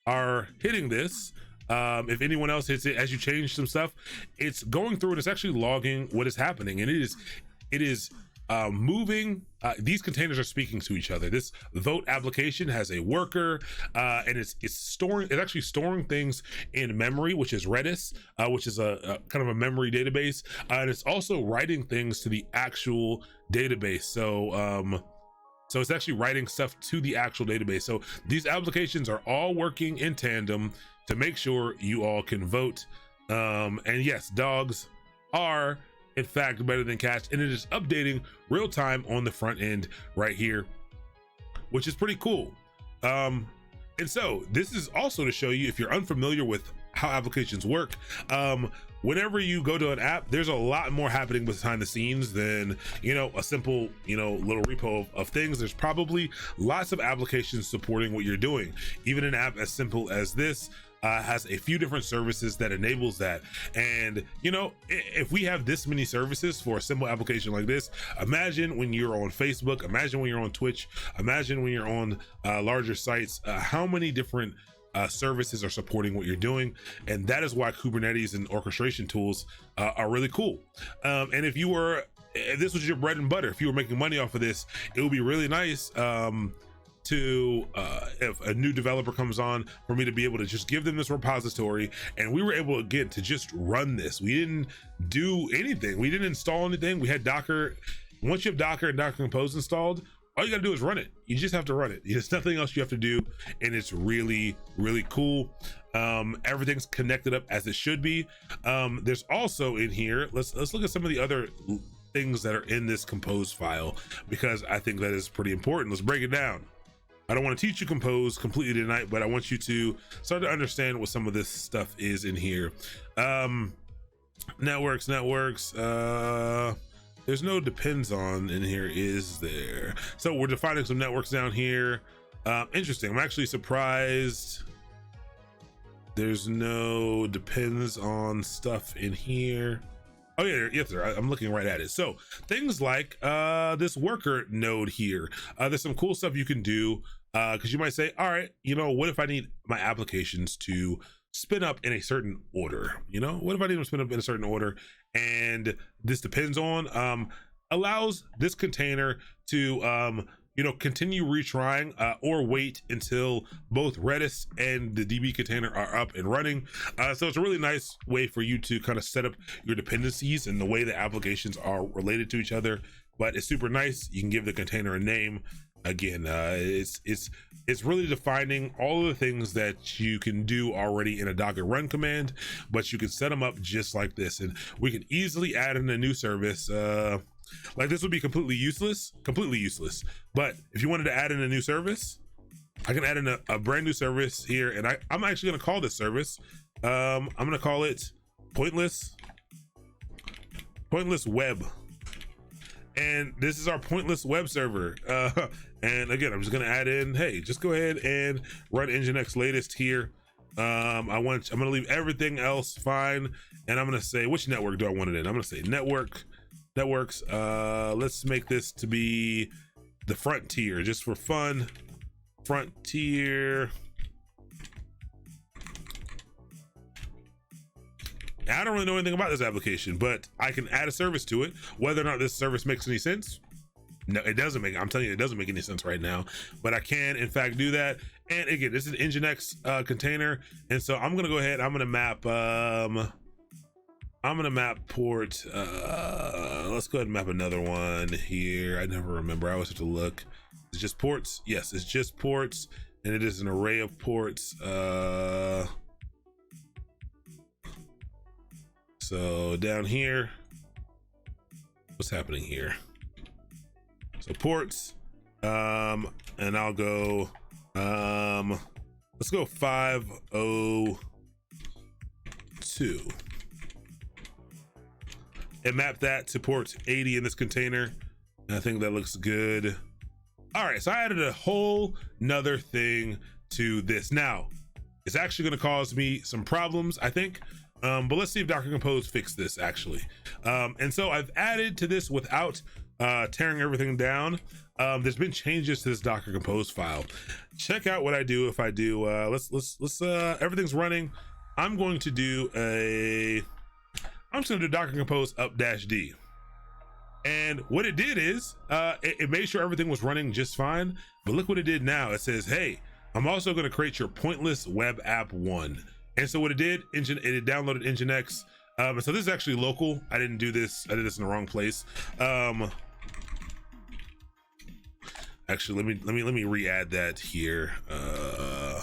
are hitting this, if anyone else hits it, as you change some stuff, it's going through and it's actually logging what is happening. And it is moving. These containers are speaking to each other. This vote application has a worker, and it's actually storing things in memory, which is Redis, which is a kind of a memory database, and it's also writing things to the actual database. So it's actually writing stuff to the actual database. So these applications are all working in tandem to make sure you all can vote. And yes, dogs are in fact better than cached, and it is updating real time on the front end right here, which is pretty cool. And so this is also to show you, if you're unfamiliar with how applications work, whenever you go to an app, there's a lot more happening behind the scenes than, you know, a simple, you know, little repo of things. There's probably lots of applications supporting what you're doing. Even an app as simple as this has a few different services that enables that. And, you know, if we have this many services for a simple application like this, imagine when you're on Facebook, imagine when you're on Twitch, imagine when you're on larger sites, how many different services are supporting what you're doing. And that is why Kubernetes and orchestration tools are really cool. And if this was your bread and butter, if you were making money off of this, it would be really nice if a new developer comes on, for me to be able to just give them this repository, and we were able again to just run this. We didn't do anything, we didn't install anything. We had Docker. Once you have Docker and Docker Compose installed, all you gotta do is run it. You just have to run it. There's nothing else you have to do, and it's really, really cool. Everything's connected up as it should be. There's also in here, let's look at some of the other things that are in this Compose file, because I think that is pretty important. Let's break it down. I don't want to teach you Compose completely tonight, but I want you to start to understand what some of this stuff is in here. Networks. There's no depends on in here, is there? So we're defining some networks down here. Interesting. I'm actually surprised there's no depends on stuff in here. Oh yeah, yes sir, I'm looking right at it. So things like this worker node here, there's some cool stuff you can do, because you might say, all right, you know, what if I need my applications to spin up in a certain order? You know, what if I need them to spin up in a certain order? And this depends on allows this container to you know, continue retrying or wait until both Redis and the DB container are up and running. So it's a really nice way for you to kind of set up your dependencies and the way the applications are related to each other. But it's super nice. You can give the container a name. Again, it's really defining all of the things that you can do already in a Docker run command, but you can set them up just like this, and we can easily add in a new service. Like this would be completely useless. But if you wanted to add in a new service, I can add in a brand new service here, and I'm actually going to call this service. I'm going to call it pointless web. And this is our pointless web server. And again, I'm just going to add in, hey, just go ahead and run Nginx latest here. I'm going to leave everything else fine. And I'm going to say, which network do I want it in? I'm going to say networks. Let's make this to be the frontier, just for fun. Frontier. I don't really know anything about this application, but I can add a service to it. Whether or not this service makes any sense, no, it doesn't make. I'm telling you, it doesn't make any sense right now. But I can, in fact, do that. And again, this is an Nginx container, and so I'm gonna go ahead. I'm gonna map. Port. Let's go ahead and map another one here. I never remember. I always have to look. It's just ports. Yes, it's just ports, and it is an array of ports. So down here, what's happening here? So ports, and I'll go, let's go 502. And map that to port 80 in this container. And I think that looks good. All right, so I added a whole nother thing to this. Now, it's actually gonna cause me some problems, I think. But let's see if Docker Compose fixed this actually. And so I've added to this without tearing everything down. There's been changes to this Docker Compose file. Check out what I do if I do. Let's everything's running. I'm just gonna do Docker Compose up-d. And what it did is it made sure everything was running just fine. But look what it did now. It says, hey, I'm also gonna create your pointless web app 1. And so what it did, it downloaded Nginx. And so this is actually local. I didn't do this. I did this in the wrong place. Actually, let me re-add that here. I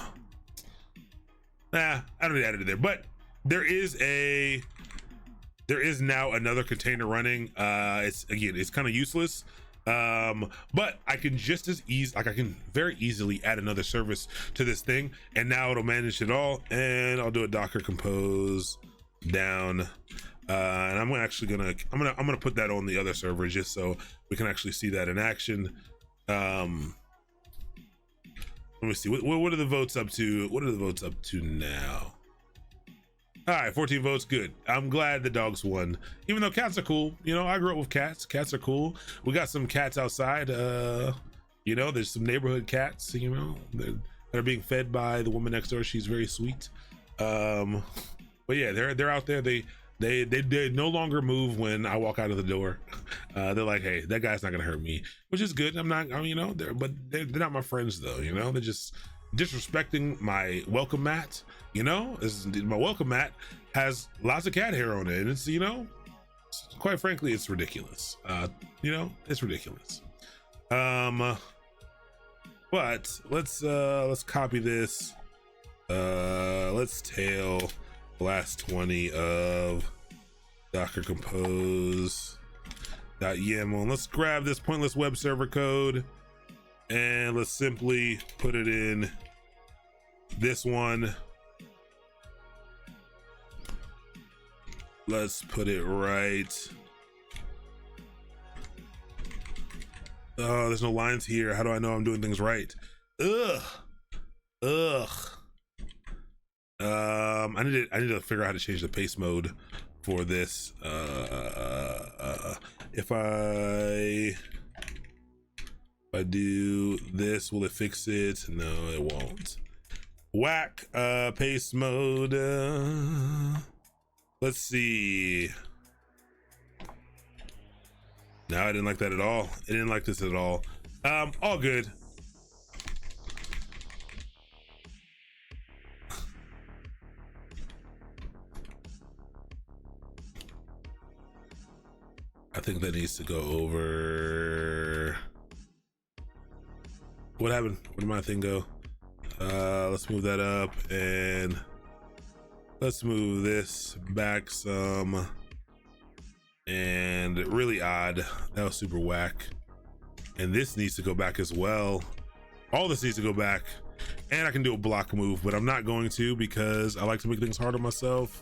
don't need to add it there, but there is a there is now another container running. It's kind of useless, but I can just as easy, like I can very easily add another service to this thing, and now it'll manage it all. And I'll do a Docker compose down, and I'm gonna put that on the other server just so we can actually see that in action. Let me see, what are the votes up to? What are the votes up to now? All right, 14 votes, good. I'm glad the dogs won, even though cats are cool. You know, I grew up with cats. Cats are cool. We got some cats outside. You know, there's some neighborhood cats, you know, that are being fed by the woman next door. She's very sweet. But yeah, they're out there. They no longer move when I walk out of the door. They're like, hey, that guy's not gonna hurt me, which is good. You know, they're not my friends though. You know, they're just disrespecting my welcome mat. You know, my welcome mat has lots of cat hair on it, and it's, you know, quite frankly, it's ridiculous. You know, it's ridiculous. But let's copy this. Let's tail last 20 of Docker compose .yaml. Let's grab this pointless web server code and let's simply put it in this one. Let's put it right. Oh, there's no lines here. How do I know I'm doing things right? Ugh. I need to figure out how to change the paste mode for this. If I do this, will it fix it? No, it won't. Whack, paste mode. Let's see. No, I didn't like that at all. I didn't like this at all. All good. I think that needs to go over. What happened? Where did my thing go? Let's move that up and let's move this back some. And really odd. That was super whack. And this needs to go back as well. All this needs to go back. And I can do a block move, but I'm not going to because I like to make things hard on myself.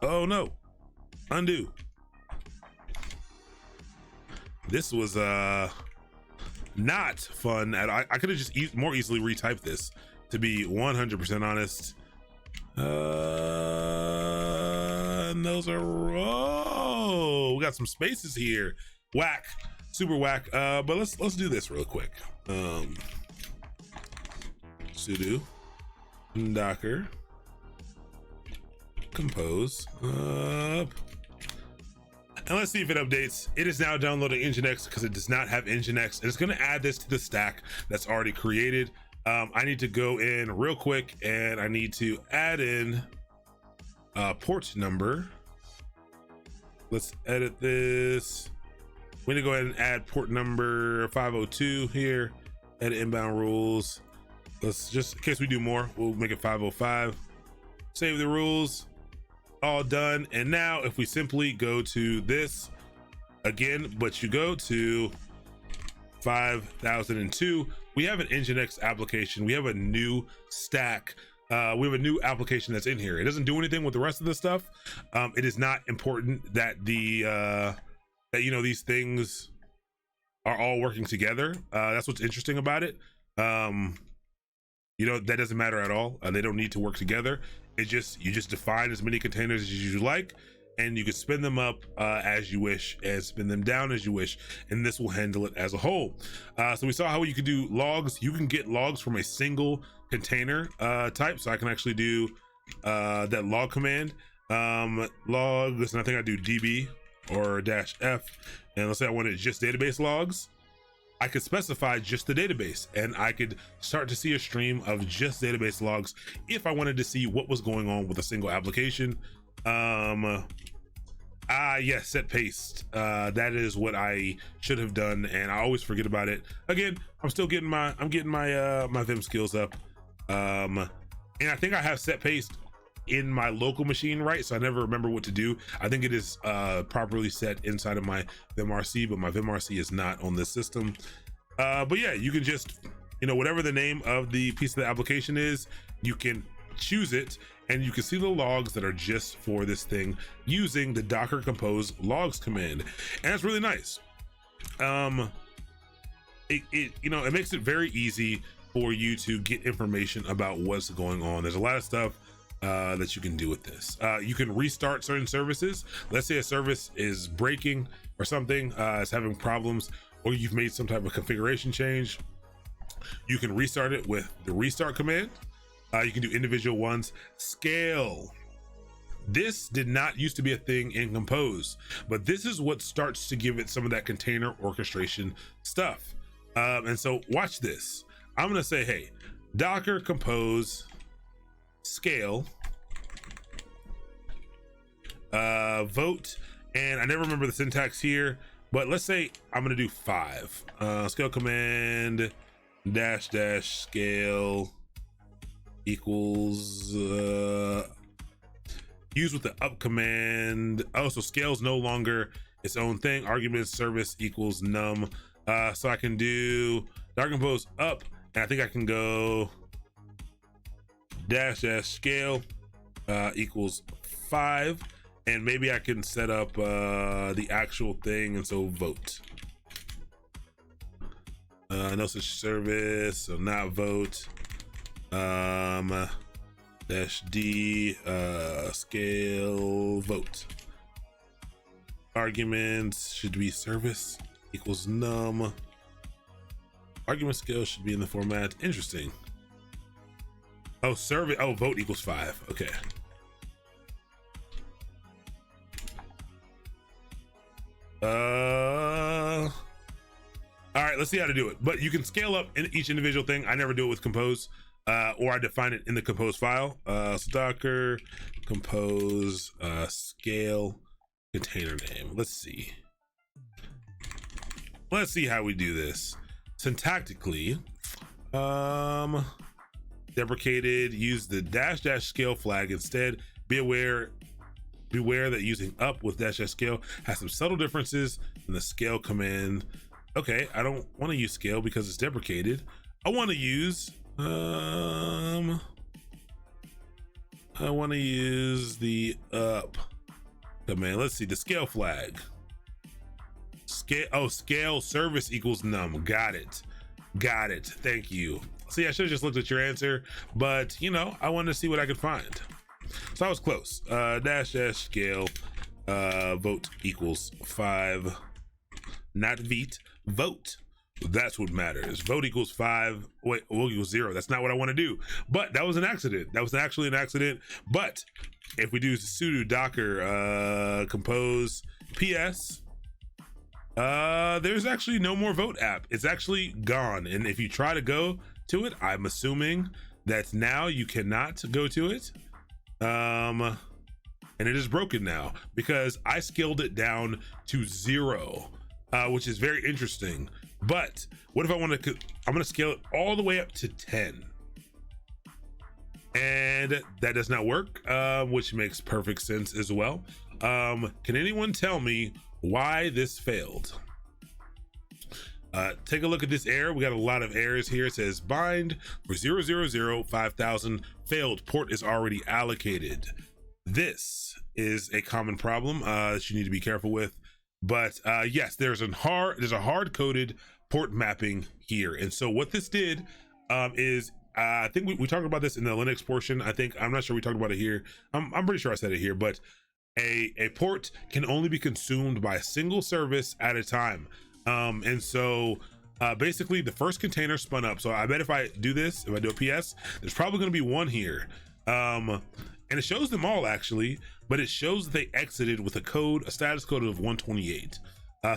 Oh no. Undo. This was not fun. I could have just more easily retyped this, to be 100% honest. And those are, oh, we got some spaces here. Whack, super whack. But let's do this real quick. Sudo docker compose up. And let's see if it updates. It is now downloading Nginx because it does not have Nginx, and it's going to add this to the stack that's already created. I need to go in real quick and I need to add in port number. Let's edit this. We're gonna go ahead and add port number 502 here. Edit inbound rules. Let's just, in case we do more, we'll make it 505. Save the rules. All done. And now if we simply go to this again, but you go to 5002, we have an Nginx application. We have a new stack. We have a new application that's in here. It doesn't do anything with the rest of the stuff. It is not important that that you know, these things are all working together. That's what's interesting about it. You know, that doesn't matter at all. They don't need to work together. You just define as many containers as you like, and you can spin them up as you wish and spin them down as you wish, and this will handle it as a whole. So we saw how you could do logs. You can get logs from a single container type. So I can actually do that log command, logs, and I think I do db or -f, and let's say I wanted just database logs. I could specify just the database, and I could start to see a stream of just database logs if I wanted to see what was going on with a single application. Yes, set paste. That is what I should have done, and I always forget about it. Again, I'm getting my Vim skills up. And I think I have set paste in my local machine right, so I never remember what to do. I think it is properly set inside of my vimrc, but my vimrc is not on this system. But yeah, you can just, you know, whatever the name of the piece of the application is, you can choose it, and you can see the logs that are just for this thing using the docker compose logs command, and that's really nice. You know, it makes it very easy for you to get information about what's going on. There's a lot of stuff that you can do with this. You can restart certain services. Let's say a service is breaking or something, is having problems, or you've made some type of configuration change. You can restart it with the restart command. You can do individual ones. Scale. This did not used to be a thing in Compose, but this is what starts to give it some of that container orchestration stuff. And so watch this. I'm gonna say, hey, docker compose scale vote, and I never remember the syntax here, but let's say I'm gonna do 5. Scale command dash scale equals use with the up command. Oh, so scale's no longer its own thing. Argument service equals num. So I can do docker compose up, and I think I can go dash scale equals 5, and maybe I can set up the actual thing, and so vote. No such service, so not vote. Dash D scale vote. Arguments should be service equals num. Argument scale should be in the format. Interesting. Oh, service. Oh, vote equals 5. Okay. All right, let's see how to do it. But you can scale up in each individual thing. I never do it with Compose, or I define it in the Compose file. So docker compose scale container name. Let's see how we do this syntactically. Deprecated, use the dash scale flag instead. Be aware that using up with dash scale has some subtle differences in the scale command. Okay, I don't want to use scale because it's deprecated. I want to use the up command. Let's see, the scale flag. Scale service equals num. Got it. Thank you. See, I should have just looked at your answer, but you know, I wanted to see what I could find. So I was close. Dash scale vote equals 5. Not veet, vote. That's what matters. Vote equals 5. Wait, vote equals 0. That's not what I want to do. But that was an accident. That was actually an accident. But if we do sudo docker compose ps, there's actually no more vote app. It's actually gone. And if you try to go to it, I'm assuming that now you cannot go to it. And it is broken now because I scaled it down to 0, which is very interesting. But what if I want to, I'm going to scale it all the way up to 10. And that does not work, which makes perfect sense as well. Can anyone tell me why this failed? Take a look at this error. We got a lot of errors here. It says bind for 0005000 failed. Port is already allocated. This is a common problem that you need to be careful with. But yes, there's a hard-coded port mapping here. And so what this did is, I think we talked about this in the Linux portion. I'm not sure we talked about it here. I'm pretty sure I said it here, but a port can only be consumed by a single service at a time. And so basically the first container spun up. So I bet if I do this, if I do a PS, there's probably going to be one here. And it shows them all actually, but it shows that they exited with a status code of 128.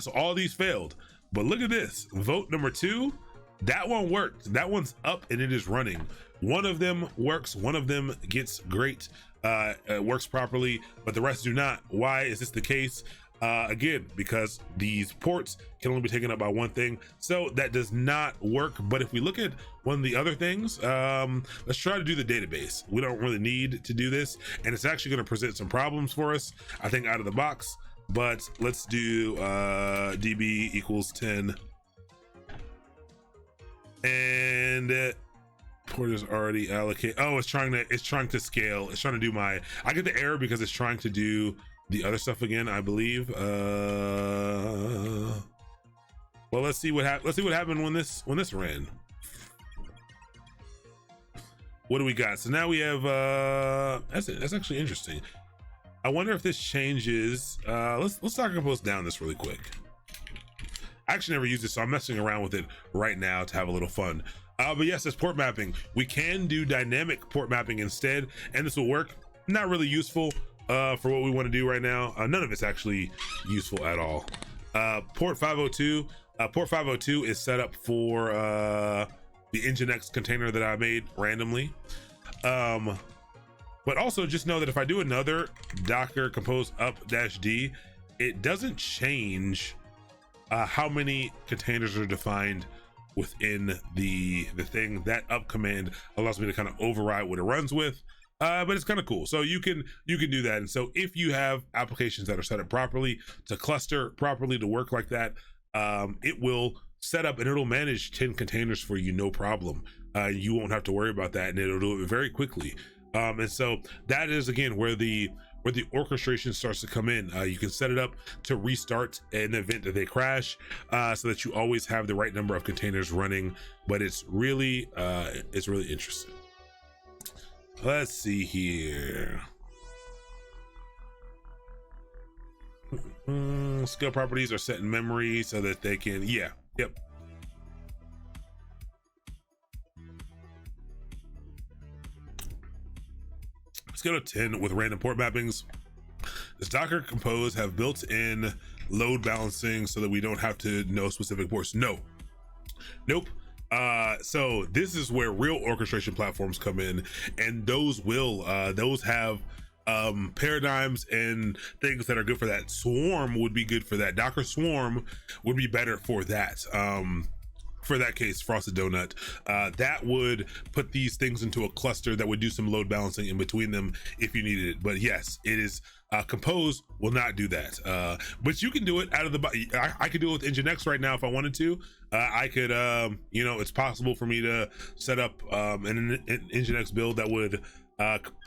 So all these failed, but look at this. Vote number 2, that one worked. That one's up and it is running. One of them works, one of them gets great, works properly, but the rest do not. Why is this the case? again, because these ports can only be taken up by one thing, so that does not work. But if we look at one of the other things, let's try to do the database. We don't really need to do this, and it's actually going to present some problems for us, I think, out of the box. But let's do db equals 10, and port is already allocated. Oh, it's trying to scale. It's trying to do my, I get the error because it's trying to do the other stuff again, I believe. Well, let's see what happened when this ran. What do we got? So now we have that's actually interesting. I wonder if this changes. Let's Docker Compose down this really quick. I actually never used this, so I'm messing around with it right now to have a little fun. But yes, it's port mapping. We can do dynamic port mapping instead, and this will work. Not really useful for what we want to do right now. None of it's actually useful at all. Port 502. Port 502 is set up for the Nginx container that I made randomly. But also just know that if I do another Docker Compose up-d, it doesn't change how many containers are defined within the thing. That up command allows me to kind of override what it runs with. But it's kind of cool. So you can do that. And so if you have applications that are set up properly to cluster properly to work like that, it will set up and it'll manage 10 containers for you, no problem. You won't have to worry about that, and it'll do it very quickly. And so that is, again, where the orchestration starts to come in. You can set it up to restart in the event that they crash, so that you always have the right number of containers running. But it's really interesting. Let's see here. Skill properties are set in memory so that they can, yep. Let's go to 10 with random port mappings. Does Docker Compose have built-in load balancing so that we don't have to know specific ports? No. Nope. So this is where real orchestration platforms come in, and those have paradigms and things that are good for that. Swarm would be good for that. Docker Swarm would be better for that. For that case, Frosted Donut, that would put these things into a cluster that would do some load balancing in between them if you needed it. But yes, it is Compose will not do that. But you can do it out of the box. I could do it with Nginx right now if I wanted to. I could, it's possible for me to set up an Nginx build that would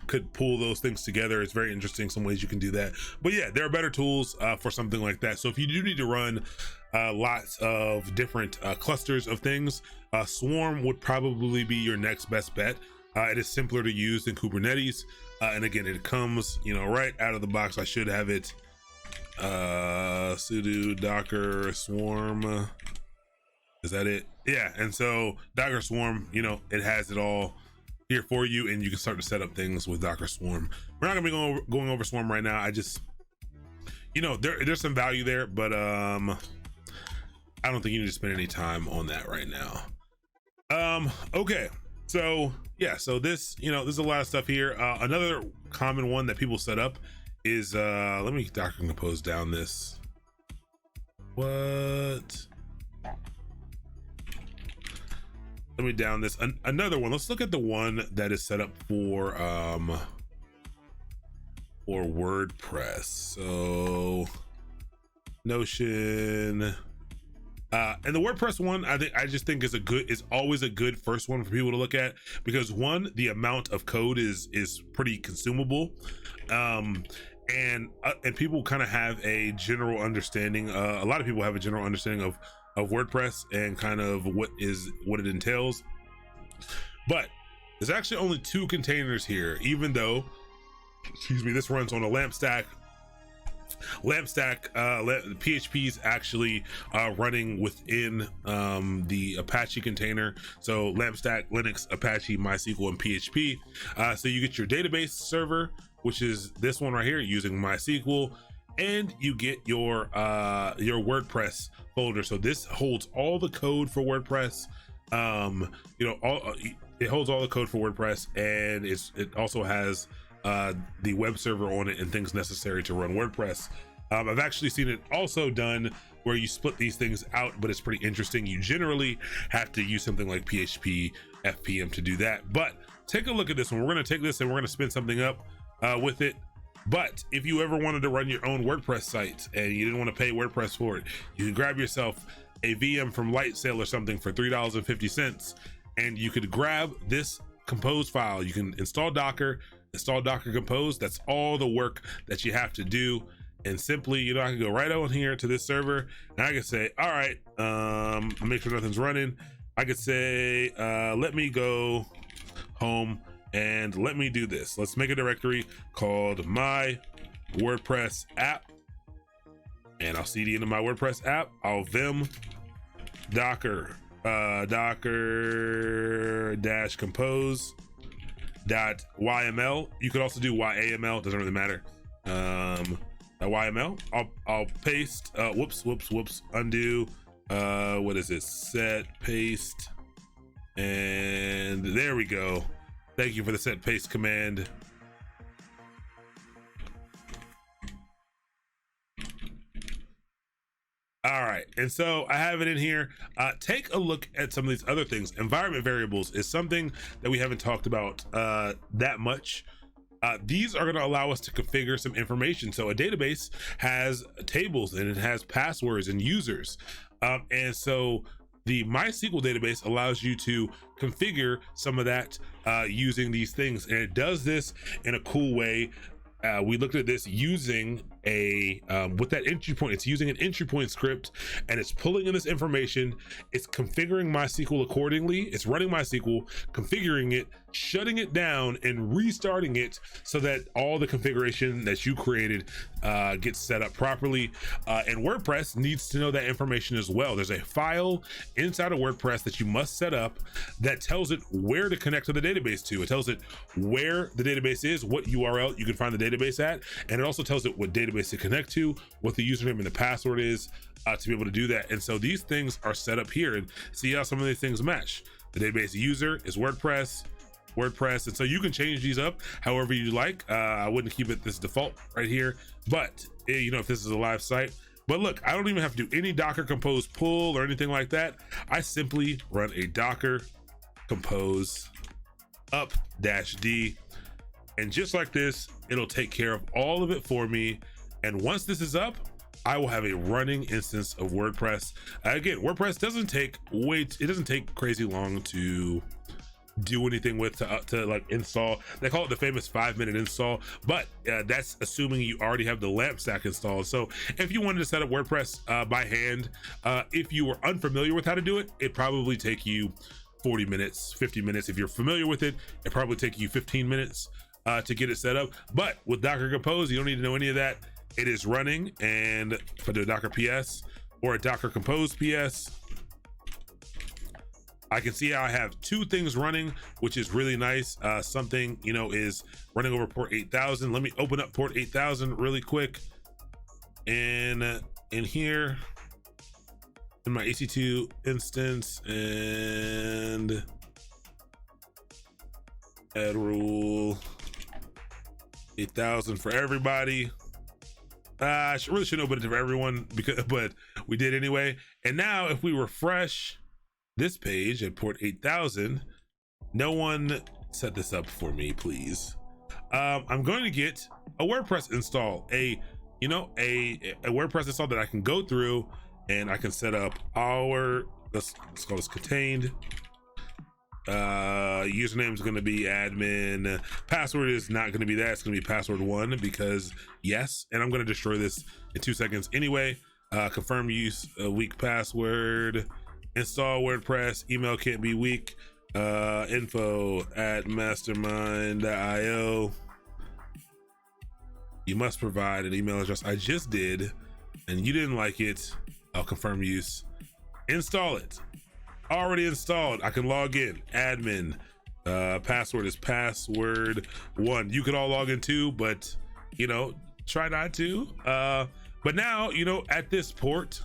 could pull those things together. It's very interesting, some ways you can do that. But yeah, there are better tools for something like that. So if you do need to run lots of different clusters of things, Swarm would probably be your next best bet. It is simpler to use than Kubernetes, and again, it comes right out of the box. I should have it sudo docker swarm. Is that it? Yeah. And so Docker Swarm, it has it all here for you, and you can start to set up things with Docker Swarm. We're not gonna be going over Swarm right now. I just, there's some value there, but I don't think you need to spend any time on that right now. Okay, so yeah, so this, there's a lot of stuff here. Another common one that people set up is let me Docker Compose down this. What? Let me down this. Another one. Let's look at the one that is set up for WordPress. So Notion, and the WordPress one, I just think is always a good first one for people to look at, because one, the amount of code is pretty consumable, and people kind of have a general understanding. A lot of people have a general understanding of WordPress and kind of what it entails. But there's actually only 2 containers here, even though, this runs on a LAMP stack. PHP is actually running within the Apache container. So LAMP stack, Linux, Apache, MySQL, and PHP. So you get your database server, which is this one right here, using MySQL, and you get your WordPress folder. So this holds all the code for WordPress. It holds all the code for WordPress, and it also has the web server on it and things necessary to run WordPress. I've actually seen it also done where you split these things out, but it's pretty interesting. You generally have to use something like PHP FPM to do that. But take a look at this one. We're going to take this and we're going to spin something up with it. But if you ever wanted to run your own WordPress site and you didn't want to pay WordPress for it, you can grab yourself a VM from Lightsail or something for $3.50, and you could grab this Compose file. You can install Docker Compose. That's all the work that you have to do. And simply, you know, I can go right on here to this server and I can say, all right, make sure nothing's running. I could say, let me go home and let me do this. Let's make a directory called my WordPress app, and I'll cd into my WordPress app. I'll vim docker dash compose dot yml. You could also do YAML, doesn't really matter. YML. I'll paste. Whoops. Undo. What is it? Set paste. And there we go. Thank you for the set paste command. All right, and so I have it in here. Take a look at some of these other things. Environment variables is something that we haven't talked about that much. These are going to allow us to configure some information. So a database has tables and it has passwords and users. And so the MySQL database allows you to configure some of that using these things. And it does this in a cool way. We looked at this using with that entry point. It's using an entry point script, and it's pulling in this information. It's configuring MySQL accordingly. It's running MySQL, configuring it, shutting it down, and restarting it so that all the configuration that you created gets set up properly. And WordPress needs to know that information as well. There's a file inside of WordPress that you must set up that tells it where to connect to the database to. It tells it where the database is, what URL you can find the database at, and it also tells it what database to connect to, what the username and the password is to be able to do that. And so these things are set up here, and see how some of these things match. The database user is WordPress, and so you can change these up however you like. I wouldn't keep it this default right here, but you know, if this is a live site. But look, I don't even have to do any Docker Compose pull or anything like that. I simply run a Docker Compose up -d, and just like this, it'll take care of all of it for me. And once this is up, I will have a running instance of WordPress. Again, WordPress doesn't take crazy long to do anything with, to like install. They call it the famous 5-minute install, but that's assuming you already have the LAMP stack installed. So if you wanted to set up WordPress by hand, if you were unfamiliar with how to do it, it'd probably take you 40 minutes, 50 minutes. If you're familiar with it, it'd probably take you 15 minutes to get it set up. But with Docker Compose, you don't need to know any of that. It is running. And if I do a Docker PS or a Docker Compose PS, I can see how I have two things running, which is really nice. Something, you know, is running over port 8000. Let me open up port 8000 really quick. And in here, in my EC2 instance, and add rule 8000 for everybody. I really shouldn't open it for everyone, but we did anyway. And now if we refresh this page at port 8000, no one set this up for me, please. I'm going to get a WordPress install, a WordPress install that I can go through, and I can set up our, let's call this contained. Username is going to be admin. Password is not going to be that. It's going to be password1 because yes. And I'm going to destroy this in 2 seconds anyway. Confirm use a weak password. Install WordPress. Email can't be weak. info@mastermind.io. You must provide an email address. I just did, and you didn't like it. I'll confirm use. Install it. Already installed. I can log in. Admin. Password is password1. You could all log in too, but you know, try not to. But now, you know, at this port,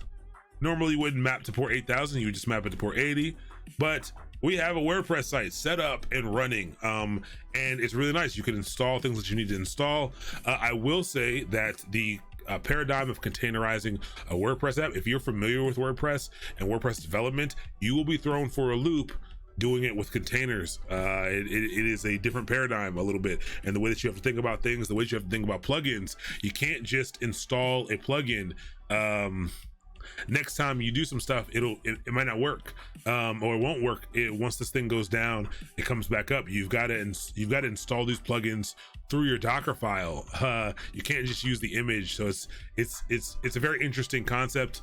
normally you wouldn't map to port 8000. You would just map it to port 80. But we have a WordPress site set up and running, and it's really nice. You can install things that you need to install. I will say that the paradigm of containerizing a WordPress app. If you're familiar with WordPress and WordPress development, you will be thrown for a loop doing it with containers. It is a different paradigm a little bit, and the way that you have to think about things, the way you have to think about plugins. You can't just install a plugin. Next time you do some stuff, it might not work, or it won't work. Once this thing goes down, it comes back up. You've got to install these plugins through your Docker file. You can't just use the image. So it's a very interesting concept.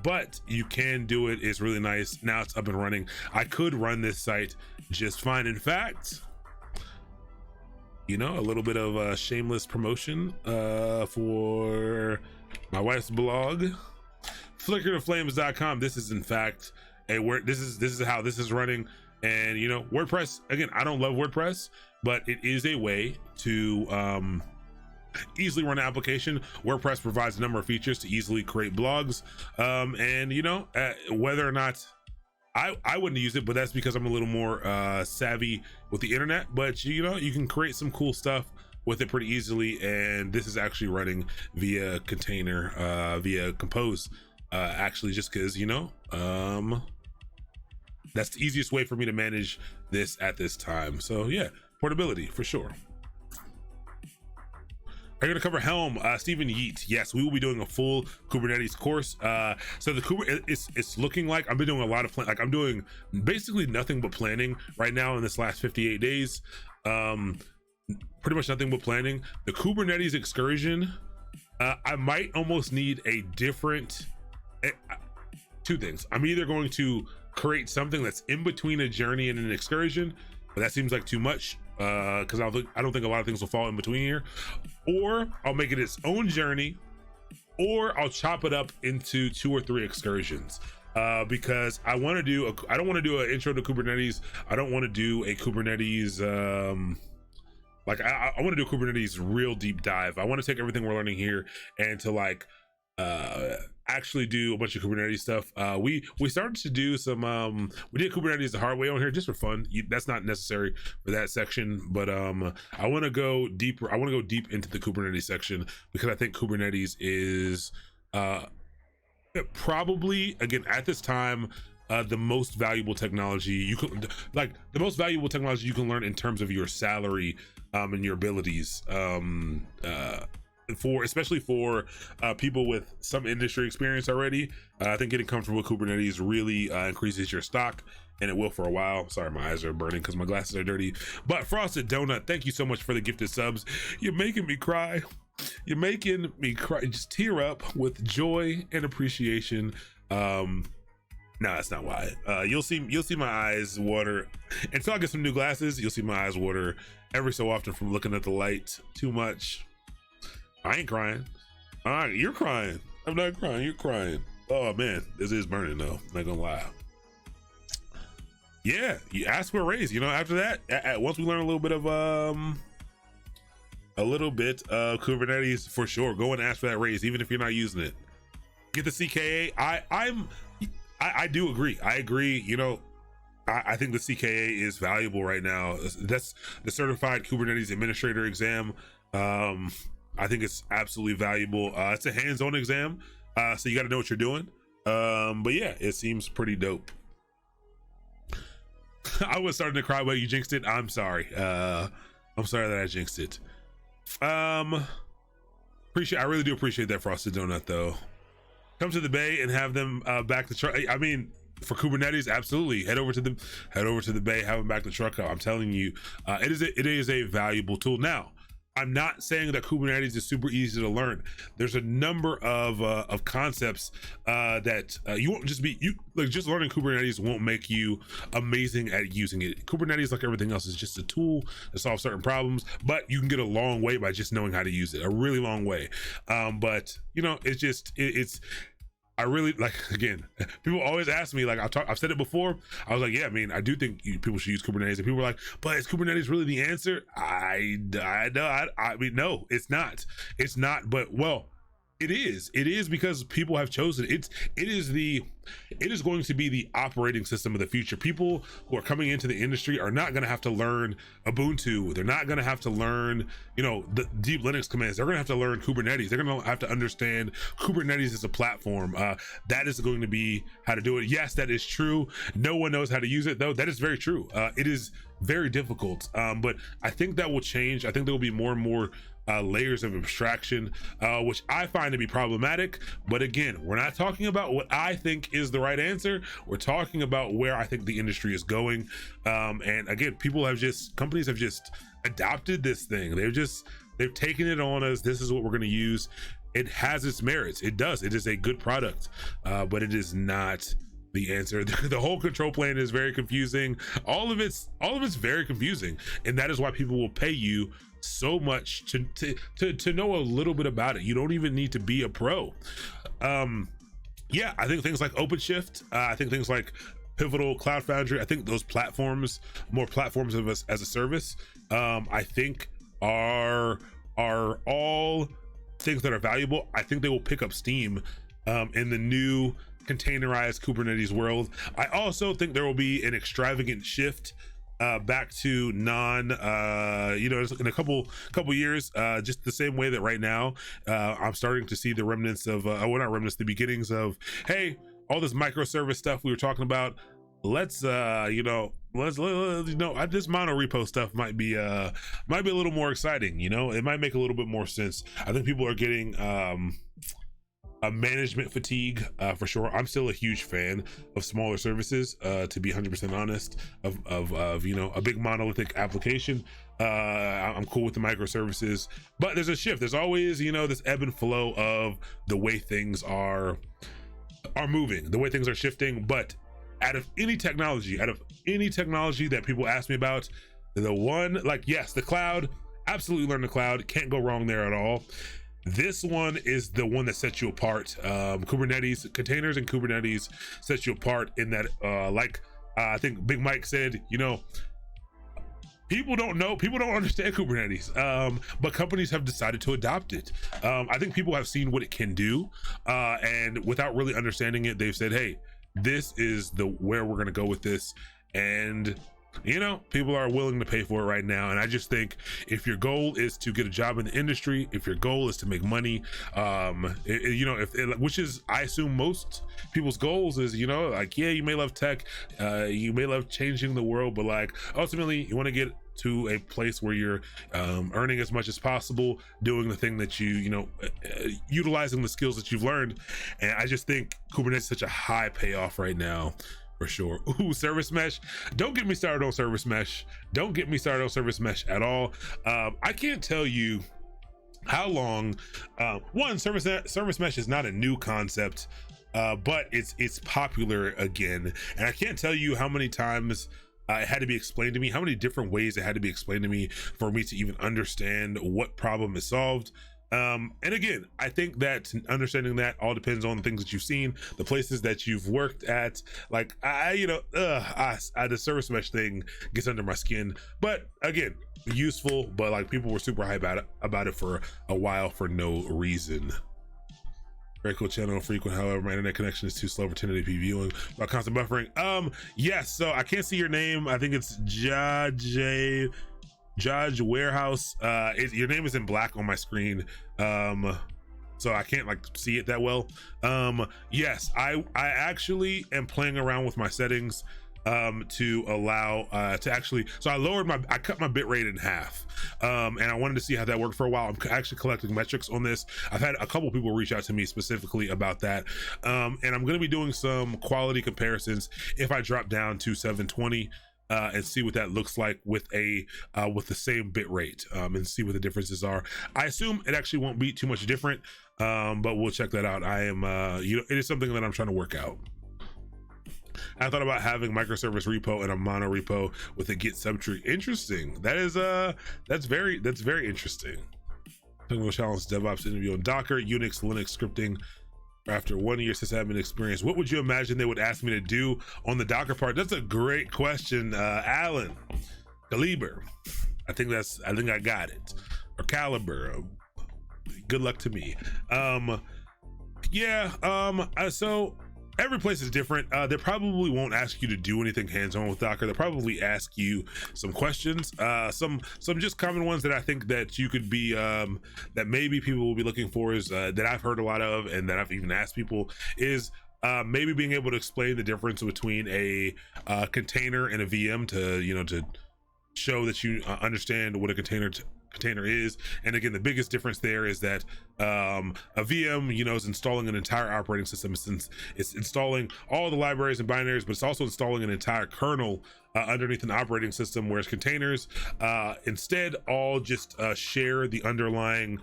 But you can do it. It's really nice. Now it's up and running. I could run this site just fine. In fact, a little bit of a shameless promotion for my wife's blog, flickertoflames.com. This is in fact this is how this is running. And WordPress, again, I don't love WordPress, but it is a way to easily run an application. WordPress provides a number of features to easily create blogs, and whether or not I wouldn't use it, but that's because I'm a little more savvy with the internet. But you can create some cool stuff with it pretty easily, and this is actually running via container, via Compose, actually, just because that's the easiest way for me to manage this at this time. So yeah, portability for sure. I'm going to cover Helm, Stephen Yeat. Yes, we will be doing a full Kubernetes course. So the it's looking like I've been doing a lot of I'm doing basically nothing but planning right now in this last 58 days. Pretty much nothing but planning. The Kubernetes excursion, I might almost need a different, two things. I'm either going to create something that's in between a journey and an excursion, but that seems like too much, because I don't think a lot of things will fall in between here, or I'll make it its own journey, or I'll chop it up into 2 or 3 excursions, because I don't want to do an intro to Kubernetes. I don't want to do a Kubernetes I want to do a Kubernetes real deep dive. I want to take everything we're learning here and to actually do a bunch of Kubernetes stuff. We started to do some, we did Kubernetes the hard way on here just for fun. That's not necessary for that section, but I want to go deeper. I want to go deep into the Kubernetes section, because I think Kubernetes is probably, again, at this time, the most valuable technology you can, the most valuable technology you can learn in terms of your salary and your abilities, especially for people with some industry experience already. I think getting comfortable with Kubernetes really increases your stock, and it will for a while. Sorry, my eyes are burning because my glasses are dirty. But Frosted Donut, thank you so much for the gifted subs. You're making me cry. You're making me cry. Just tear up with joy and appreciation. No, that's not why. You'll see my eyes water until I get some new glasses. You'll see my eyes water every so often from looking at the light too much. I ain't crying. All right, you're crying. I'm not crying. You're crying. Oh man, this is burning though. Not gonna lie. Yeah, you ask for a raise. After that, once we learn a little bit of Kubernetes, for sure, go and ask for that raise, even if you're not using it. Get the CKA. I do agree. I agree. I think the CKA is valuable right now. That's the Certified Kubernetes Administrator exam. I think it's absolutely valuable. It's a hands-on exam, so you got to know what you're doing. But yeah, it seems pretty dope. I was starting to cry, but you jinxed it. I'm sorry. I'm sorry that I jinxed it. I really do appreciate that, Frosted Donut, though. Come to the Bay and have them back the truck. I mean, for Kubernetes, absolutely. Head over to the Bay, have them back the truck up. I'm telling you, it is a valuable tool. Now, I'm not saying that Kubernetes is super easy to learn. There's a number of concepts that you won't just just learning Kubernetes won't make you amazing at using it. Kubernetes, like everything else, is just a tool to solve certain problems, but you can get a long way by just knowing how to use it, a really long way. But it's I really again, people always ask me, I've said it before. I was like, yeah, I mean, I do think people should use Kubernetes, and people were like, but is Kubernetes really the answer? I mean, no, it's not. But It is because people have chosen it is going to be the operating system of the future. People who are coming into the industry are not going to have to learn Ubuntu. They're not going to have to learn, you know, the deep Linux commands. They're going to have to learn Kubernetes. They're going to have to understand Kubernetes as a platform. That is going to be how to do it. Yes, that is true. No one knows how to use it, though. That is very true. It is very difficult, but I think that will change. I think there will be more and more layers of abstraction, which I find to be problematic. But again, we're not talking about what I think is the right answer. We're talking about where I think the industry is going. And again, companies have just adopted this thing. They've taken it on as this is what we're going to use. It has its merits. It does. It is a good product, but it is not the answer. The whole control plane is very confusing. All of it's very confusing, and that is why people will pay you so much to know a little bit about it. You don't even need to be a pro. Yeah, I think things like OpenShift, I think things like Pivotal, Cloud Foundry, I think those platforms, more platforms of us as a service, I think are all things that are valuable. I think they will pick up steam in the new containerized Kubernetes world. I also think there will be an extravagant shift back to non in a couple years, just the same way that right now I'm starting to see the remnants of not remnants, the beginnings of, hey, all this microservice stuff we were talking about, let's this mono repo stuff might be a little more exciting. It might make a little bit more sense. I think people are getting a management fatigue for sure. I'm still a huge fan of smaller services, to be 100% honest, of a big monolithic application. I'm cool with the microservices, but there's a shift. There's always this ebb and flow of the way things are moving, the way things are shifting. But out of any technology that people ask me about, the one, yes, the cloud, absolutely learn the cloud, can't go wrong there at all. This one is the one that sets you apart. Kubernetes containers and Kubernetes sets you apart in that, I think Big Mike said, people don't understand Kubernetes, but companies have decided to adopt it. I think people have seen what it can do, and without really understanding it, they've said, hey, this is where we're going to go with this. And people are willing to pay for it right now. And I just think if your goal is to get a job in the industry, if your goal is to make money, which is, I assume, most people's goals is, yeah, you may love tech, you may love changing the world, but ultimately you want to get to a place where you're earning as much as possible, doing the thing that utilizing the skills that you've learned. And I just think Kubernetes is such a high payoff right now. For sure. Ooh, service mesh. Don't get me started on service mesh. Don't get me started on service mesh at all. I can't tell you how long. Service mesh is not a new concept, but it's popular again. And I can't tell you how many times it had to be explained to me, how many different ways it had to be explained to me for me to even understand what problem is solved. And again, I think that understanding that all depends on the things that you've seen, the places that you've worked at. The service mesh thing gets under my skin, but again, useful. But people were super hype about it for a while for no reason. Very cool channel, frequent. However, my internet connection is too slow for 1080p viewing about constant buffering. Yes. So I can't see your name. I think it's Judge Warehouse. Your name is in black on my screen, so I can't see it that well. Yes, I actually am playing around with my settings to allow so I cut my bitrate in half, and I wanted to see how that worked for a while. I'm actually collecting metrics on this. I've had a couple people reach out to me specifically about that, and I'm going to be doing some quality comparisons if I drop down to 720. And see what that looks like with the same bit rate, and see what the differences are. I assume it actually won't be too much different, but we'll check that out. I am, it is something that I'm trying to work out. I thought about having microservice repo and a mono repo with a Git subtree. Interesting. That's very interesting. Technical challenge DevOps interview on Docker, Unix, Linux scripting. After 1 year sysadmin experience, what would you imagine they would ask me to do on the Docker part? That's a great question, Alan Caliber. I think I got it. Or Caliber. good luck to me. So every place is different. They probably won't ask you to do anything hands-on with Docker. They'll probably ask you some questions. Some just common ones that I think that you could be that maybe people will be looking for is that I've heard a lot of, and that I've even asked people is maybe being able to explain the difference between a container and a VM to show that you understand what a container is. And again, the biggest difference there is that a VM is installing an entire operating system. It's installing all the libraries and binaries, but it's also installing an entire kernel underneath an operating system, whereas containers instead all just share the underlying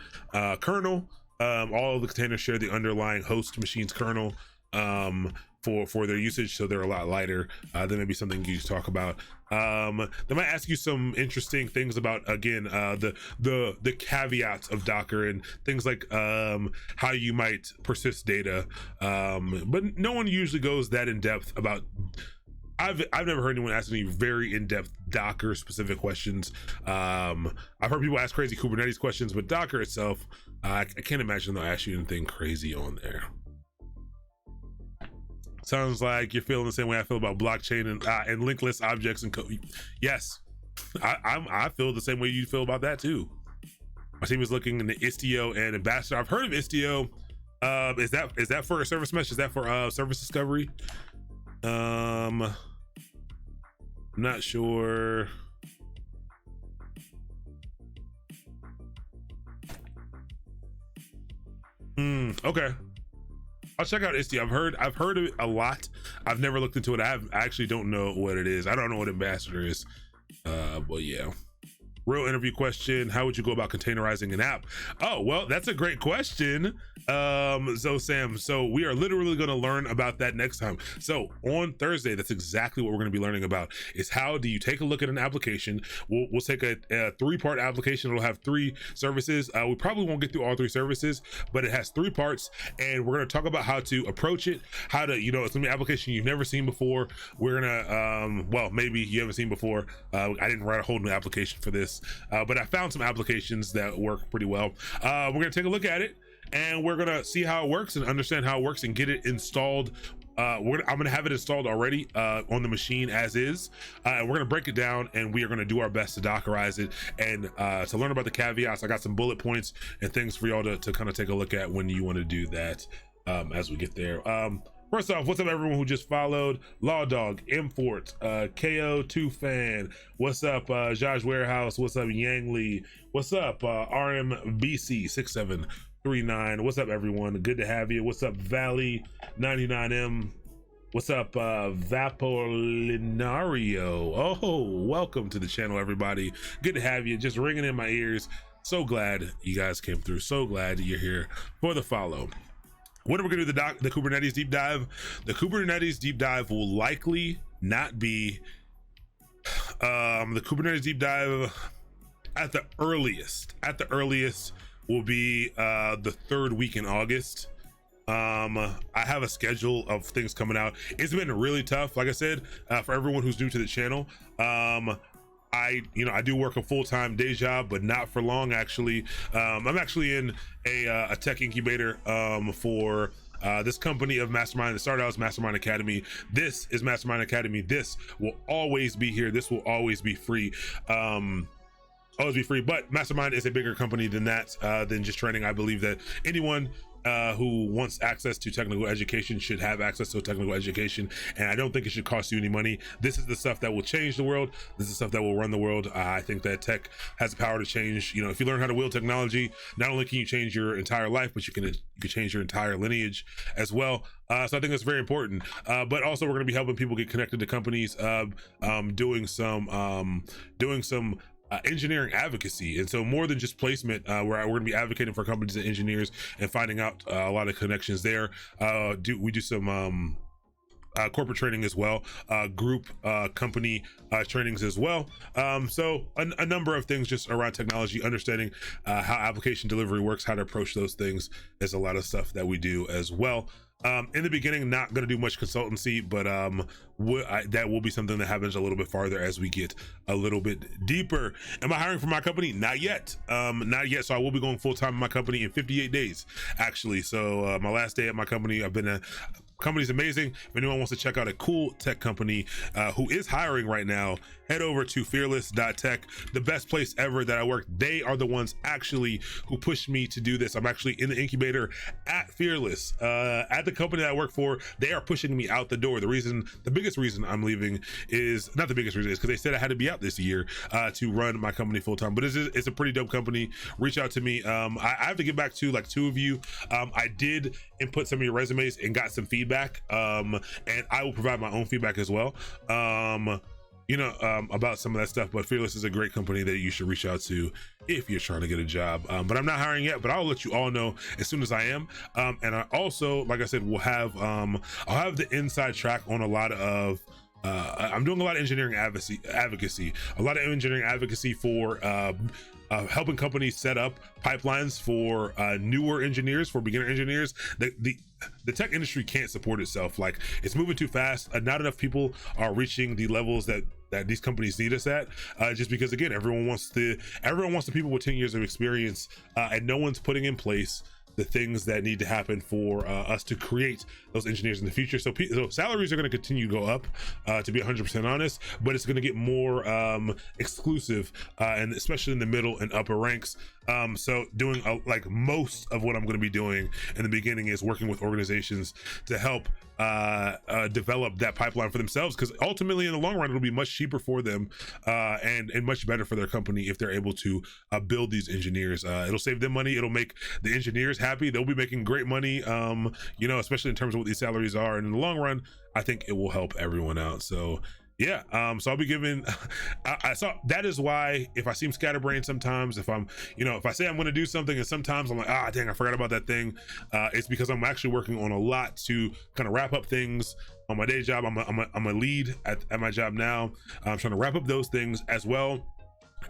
kernel. All of the containers share the underlying host machine's kernel for their usage, so they're a lot lighter than maybe something you talk about. They might ask you some interesting things about, again, the caveats of Docker and things like how you might persist data, but no one usually goes that in depth about. I've never heard anyone ask any very in-depth Docker specific questions. I've heard people ask crazy Kubernetes questions, but Docker itself, I can't imagine they'll ask you anything crazy on there. Sounds like you're feeling the same way I feel about blockchain and linkless objects and code. Yes, I feel the same way you feel about that too. My team is looking into Istio and Ambassador. I've heard of Istio. Is that for a service mesh? Is that for service discovery? I'm not sure. Okay. I'll check out Istio. I've heard of it a lot. I've never looked into it. I actually don't know what it is. I don't know what Ambassador is. But yeah. Real interview question: how would you go about containerizing an app? Oh, well, that's a great question. So Sam, we are literally going to learn about that next time. So on Thursday, that's exactly what we're going to be learning about, is how do you take a look at an application. We'll take a 3-part application. It'll have 3 services. We probably won't get through all 3 services, but it has 3 parts, and we're going to talk about how to approach it, how to, it's going to be an application you've never seen before. We're going to, well, maybe you haven't seen before. I didn't write a whole new application for this. But I found some applications that work pretty well. We're going to take a look at it, and we're going to see how it works and understand how it works and get it installed. I'm going to have it installed already on the machine as is. And we're going to break it down, and we are going to do our best to Dockerize it and to learn about the caveats. I got some bullet points and things for y'all to kind of take a look at when you want to do that as we get there. First off, what's up everyone who just followed? Law Dog, Import, KO2 Fan, what's up Jaj Warehouse, what's up Yang Lee, what's up RMBC6739, what's up everyone, good to have you, what's up Valley 99M, what's up Vapolinario, oh, welcome to the channel everybody, good to have you, just ringing in my ears, so glad you guys came through, so glad you're here for the follow. When are we going to do the Kubernetes deep dive? The Kubernetes deep dive will likely not be the Kubernetes deep dive at the earliest will be the 3rd week in August. I have a schedule of things coming out. It's been really tough, like I said, for everyone who's new to the channel. I do work a full-time day job, but not for long actually. I'm actually in a tech incubator for this company of Mastermind. It started out as Mastermind Academy. This is Mastermind Academy. This will always be here. This will always be free. Always be free, but Mastermind is a bigger company than that, than just training. I believe that anyone who wants access to technical education should have access to technical education, and I don't think it should cost you any money. This is the stuff that will change the world. This is the stuff that will run the world. I think that tech has the power to change. If you learn how to wield technology, not only can you change your entire life, but you can change your entire lineage as well. So I think that's very important. But also we're going to be helping people get connected to companies, doing some engineering advocacy, and so more than just placement, where we're going to be advocating for companies and engineers and finding out a lot of connections there. We do some corporate training as well, group company trainings as well. So a number of things just around technology, understanding how application delivery works, how to approach those things. There's a lot of stuff that we do as well. In the beginning, not going to do much consultancy, but that will be something that happens a little bit farther as we get a little bit deeper. Am I hiring for my company? Not yet. Not yet. So I will be going full-time in my company in 58 days, actually. So my last day at my company, company's amazing. If anyone wants to check out a cool tech company who is hiring right now, head over to fearless.tech, the best place ever that I work. They are the ones actually who pushed me to do this. I'm actually in the incubator at Fearless. At the company that I work for, they are pushing me out the door. The biggest reason I'm leaving is, not the biggest reason, is because they said I had to be out this year to run my company full time. But it's a pretty dope company. Reach out to me. I have to get back to like 2 of you. I did input some of your resumes and got some feedback, and I will provide my own feedback as well, about some of that stuff. But Fearless is a great company that you should reach out to if you're trying to get a job. But I'm not hiring yet, but I'll let you all know as soon as I am. And I also, like I said, will have I'll have the inside track on a lot of I'm doing a lot of engineering advocacy, a lot of engineering advocacy for helping companies set up pipelines for newer engineers, for beginner engineers. The tech industry can't support itself. Like, it's moving too fast. Not enough people are reaching the levels that these companies need us at, just because, again, everyone wants the people with 10 years of experience, and no one's putting in place the things that need to happen for us to create those engineers in the future. So salaries are going to continue to go up, to be 100% honest, but it's going to get more exclusive, and especially in the middle and upper ranks. So doing like most of what I'm going to be doing in the beginning is working with organizations to help develop that pipeline for themselves, because ultimately in the long run it'll be much cheaper for them, and much better for their company if they're able to build these engineers. It'll save them money, it'll make the engineers happy, they'll be making great money, especially in terms of what these salaries are, and in the long run I think it will help everyone out. So yeah, so I'll be giving so that is why if I seem scatterbrained sometimes, if I'm if I say I'm going to do something and sometimes I'm like, dang, I forgot about that thing, it's because I'm actually working on a lot to kind of wrap up things on my day job. I'm a lead at my job now. I'm trying to wrap up those things as well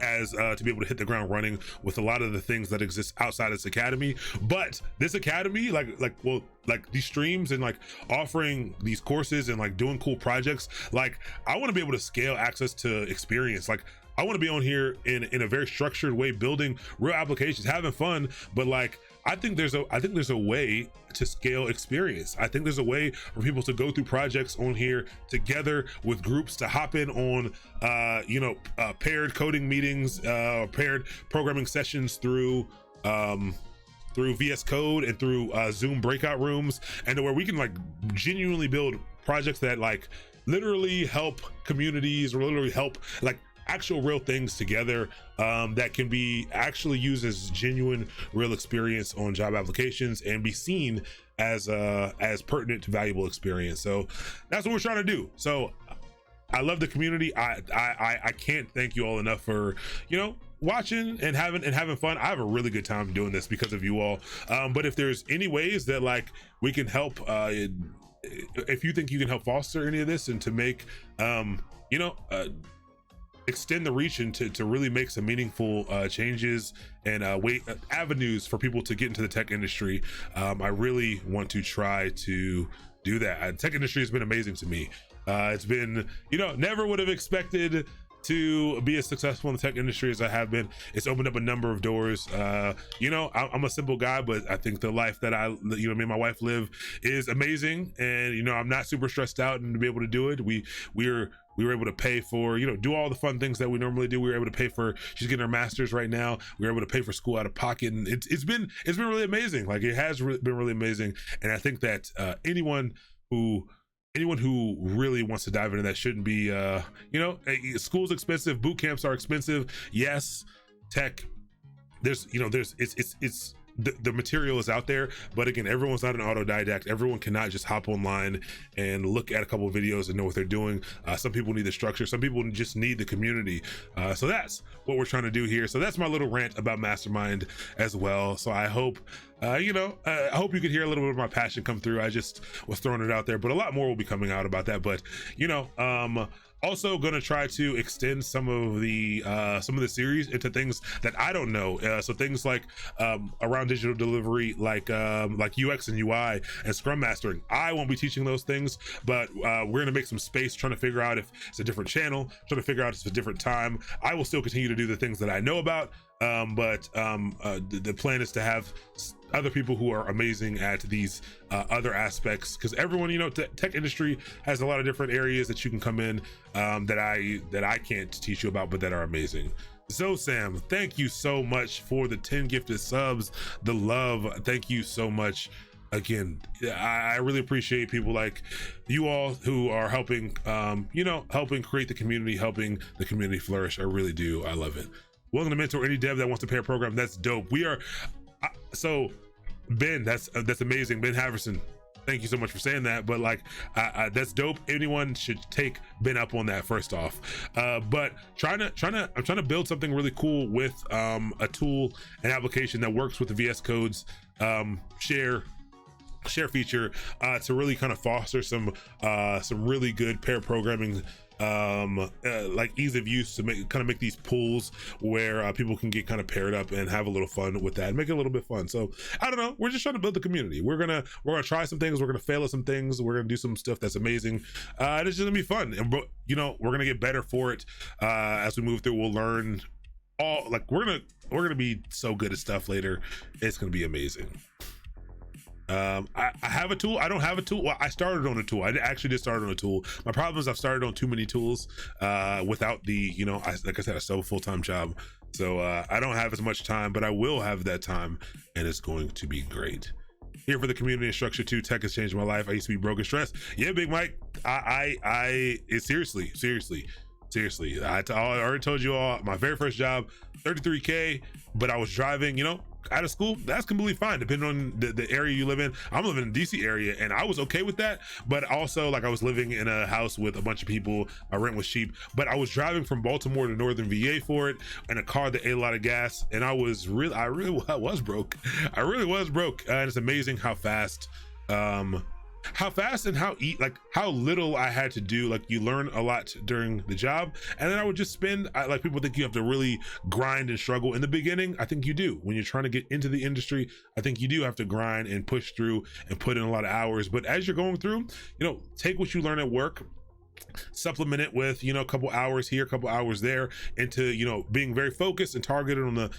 as to be able to hit the ground running with a lot of the things that exist outside of this academy. But this academy, like these streams and like offering these courses and like doing cool projects, like I want to be able to scale access to experience. Like I want to be on here in a very structured way, building real applications, having fun, but like I think there's a way to scale experience. I think there's a way for people to go through projects on here together with groups, to hop in on paired coding meetings, paired programming sessions through VS Code and through Zoom breakout rooms, and to where we can like genuinely build projects that like literally help communities, or literally help like actual real things together, that can be actually used as genuine real experience on job applications and be seen as pertinent, valuable experience. So that's what we're trying to do. So I love the community. I can't thank you all enough for watching and having fun. I have a really good time doing this because of you all. But if there's any ways that like we can help, if you think you can help foster any of this and to make extend the reach and to really make some meaningful changes and avenues for people to get into the tech industry, I really want to try to do that. Tech industry has been amazing to me. It's been, never would have expected to be as successful in the tech industry as I have been. It's opened up a number of doors. I'm a simple guy, but I think the life that me and my wife live is amazing. And, I'm not super stressed out, and to be able to do it, we were able to pay for, do all the fun things that we normally do. We were able to pay for, she's getting her master's right now. We were able to pay for school out of pocket. And it's been really amazing. Like, it has been really amazing. And I think that anyone who really wants to dive into that shouldn't be, school's expensive, boot camps are expensive. Yes, tech, the material is out there, but again, everyone's not an autodidact. Everyone cannot just hop online and look at a couple of videos and know what they're doing. Some people need the structure. Some people just need the community. So that's what we're trying to do here. So that's my little rant about Mastermind as well. So I hope, I hope you could hear a little bit of my passion come through. I just was throwing it out there, but a lot more will be coming out about that. But, Also going to try to extend some of the series into things that I don't know. So things like around digital delivery, like UX and UI and Scrum Mastering. I won't be teaching those things, but we're going to make some space trying to figure out if it's a different channel, trying to figure out if it's a different time. I will still continue to do the things that I know about, but the plan is to have other people who are amazing at these other aspects, because everyone, tech industry has a lot of different areas that you can come in that I can't teach you about, but that are amazing. So Sam, thank you so much for the 10 gifted subs, the love. Thank you so much. Again, I really appreciate people like you all who are helping, helping create the community, helping the community flourish. I really do. I love it. Welcome to mentor any dev that wants to pair program. That's dope. We are so Ben, that's amazing. Ben Haverson, thank you so much for saying that. But that's dope. Anyone should take Ben up on that first off. But I'm trying to build something really cool with a tool, an application that works with the VS Code's share feature to really kind of foster some really good pair programming, like ease of use, to make these pools where people can get kind of paired up and have a little fun with that and make it a little bit fun. So I don't know, we're just trying to build the community. We're gonna try some things, we're gonna fail at some things, we're gonna do some stuff that's amazing, and it's just gonna be fun, and we're gonna get better for it as we move through. We'll learn all, we're gonna be so good at stuff later. It's gonna be amazing. I have a tool. I don't have a tool. Well, I started on a tool. I actually did start on a tool. My problem is I've started on too many tools without the, like I said, I still have a full-time job. So I don't have as much time, but I will have that time, and it's going to be great. Here for the community and structure too. Tech has changed my life. I used to be broke and stressed. Yeah, Big Mike. Seriously. I already told you all, my very first job, $33K, but I was driving, out of school. That's completely fine, depending on the area you live in. I'm living in the DC area, and I was okay with that. But also, I was living in a house with a bunch of people. My rent was cheap, but I was driving from Baltimore to Northern VA for it, in a car that ate a lot of gas, and I was broke. I really was broke. And it's amazing how fast and how little I had to do. You learn a lot during the job, and then I would just spend, people think you have to really grind and struggle in the beginning. I think you do. When you're trying to get into the industry, I think you do have to grind and push through and put in a lot of hours. But as you're going through, take what you learn at work, supplement it with a couple hours here, a couple hours there, into being very focused and targeted on the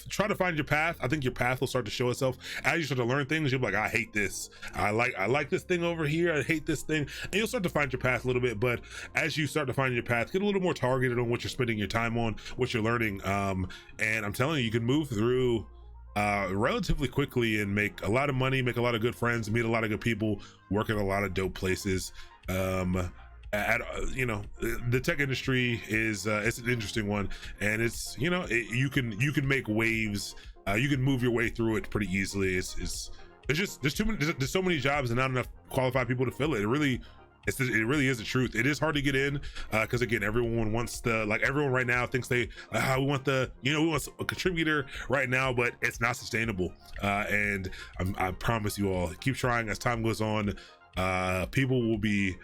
try to find your path. I think your path will start to show itself as you start to learn things. You'll be like, I hate this, I like this thing over here, I hate this thing, and you'll start to find your path a little bit. But as you start to find your path, get a little more targeted on what you're spending your time on, what you're learning, and I'm telling you, you can move through relatively quickly and make a lot of money, make a lot of good friends, meet a lot of good people, work at a lot of dope places. The tech industry is it's an interesting one, and it's you can make waves, you can move your way through it pretty easily. There's so many jobs and not enough qualified people to fill it. It really is the truth. It is hard to get in because again, everyone wants everyone right now thinks we want we want a contributor right now, but it's not sustainable. And I promise you all, keep trying. As time goes on, people will be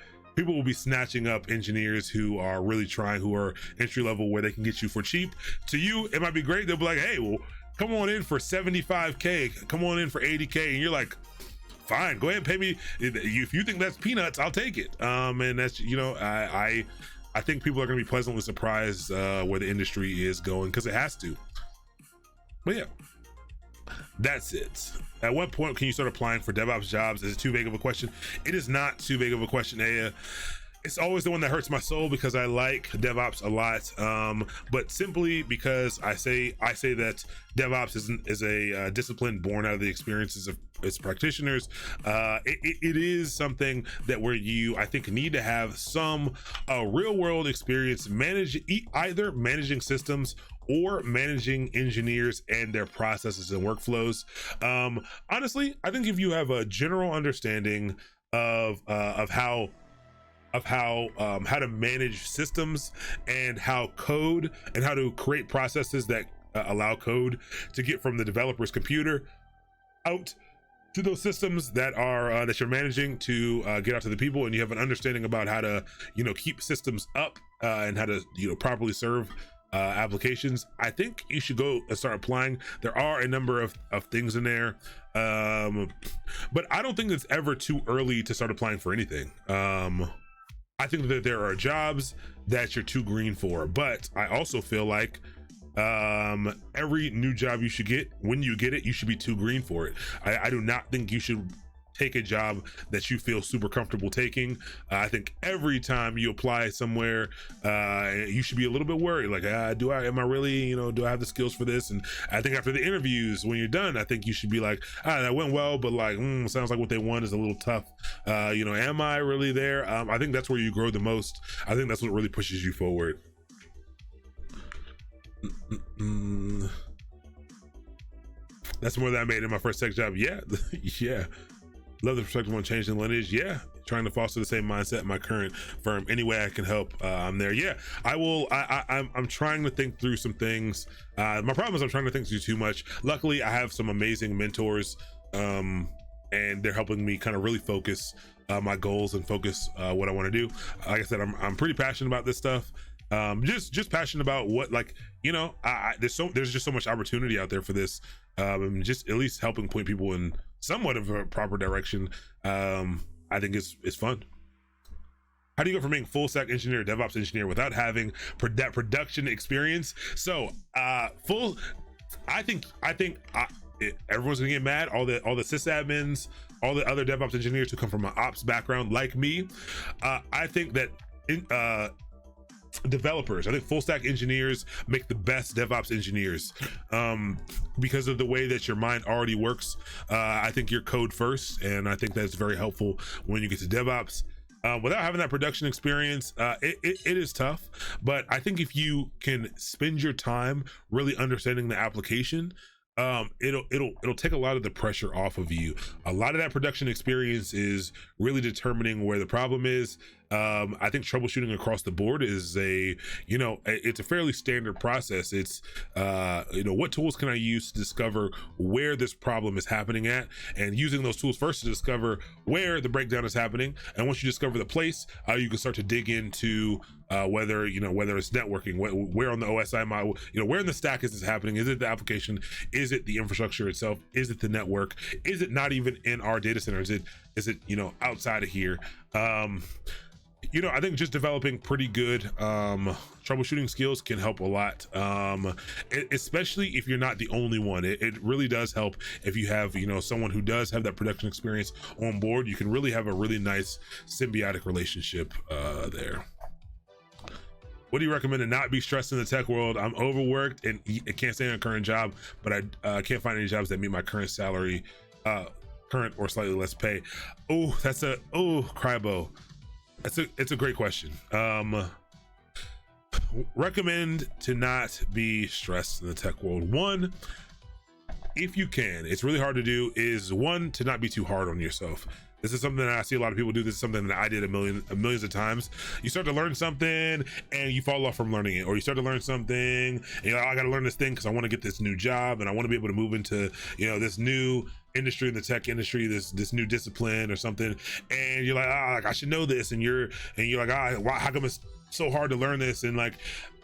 snatching up engineers who are really trying, who are entry level, where they can get you for cheap. To you, it might be great. They'll be like, hey, well, come on in for 75K, come on in for 80K. And you're like, fine, go ahead and pay me. If you think that's peanuts, I'll take it. And that's, I think people are going to be pleasantly surprised where the industry is going, because it has to. But yeah, that's it. At what point can you start applying for DevOps jobs? Is it too vague of a question? It is not too vague of a question, Aya. It's always the one that hurts my soul, because I like DevOps a lot, but simply because I say that DevOps is a discipline born out of the experiences of its practitioners. It is something that where you, I think, need to have some real world experience either managing systems or managing engineers and their processes and workflows. Honestly, I think if you have a general understanding of how to manage systems and how to create processes that allow code to get from the developer's computer out to those systems that are that you're managing to get out to the people, and you have an understanding about how to keep systems up and how to properly serve applications, I think you should go and start applying. There are a number of things in there, but I don't think it's ever too early to start applying for anything. I think that there are jobs that you're too green for, but I also feel like every new job you should get, when you get it, you should be too green for it. I do not think you should take a job that you feel super comfortable taking. I think every time you apply somewhere, you should be a little bit worried, like, am I really, do I have the skills for this? And I think after the interviews, when you're done, I think you should be like, that went well, but like, sounds like what they want is a little tough. Am I really there? I think that's where you grow the most. I think that's what really pushes you forward. That's more than I made in my first tech job. Yeah. Yeah. Love the perspective on changing lineage. Yeah, trying to foster the same mindset in my current firm. Any way I can help, I'm there. Yeah, I will. I'm trying to think through some things. My problem is I'm trying to think through too much. Luckily, I have some amazing mentors, and they're helping me kind of really focus my goals and focus what I want to do. Like I said, I'm pretty passionate about this stuff. Just passionate about what, like, there's just so much opportunity out there for this. And just at least helping point people in somewhat of a proper direction, I think is fun. How do you go from being full stack engineer, DevOps engineer without having production experience? So I think everyone's gonna get mad. All the sysadmins, all the other DevOps engineers who come from an ops background like me. I think that developers, I think full stack engineers make the best DevOps engineers, because of the way that your mind already works. I think you're code first, and I think that's very helpful when you get to DevOps. Without having that production experience, it is tough, but I think if you can spend your time really understanding the application, it'll take a lot of the pressure off of you. A lot of that production experience is really determining where the problem is. I think troubleshooting across the board is it's a fairly standard process. It's what tools can I use to discover where this problem is happening at, and using those tools first to discover where the breakdown is happening. And once you discover the place, you can start to dig into whether it's networking, where on the OSI model, where in the stack is this happening? Is it the application? Is it the infrastructure itself? Is it the network? Is it not even in our data center? Is it outside of here? I think just developing pretty good troubleshooting skills can help a lot, especially if you're not the only one. It really does help if you have someone who does have that production experience on board. You can really have a really nice symbiotic relationship there. What do you recommend to not be stressed in the tech world? I'm overworked and I can't stay in a current job, but I can't find any jobs that meet my current salary, current or slightly less pay. Crybo. It's a great question. Recommend to not be stressed in the tech world. One, if you can, it's really hard to do, is one, to not be too hard on yourself. This is something that I see a lot of people do. This is something that I did millions of times. You start to learn something and you fall off from learning it, or you start to learn something and you're like, I got to learn this thing because I want to get this new job and I want to be able to move into this new industry, in the tech industry, this new discipline or something, and you're like, I should know this, and you're like, how come it's so hard to learn this? And like,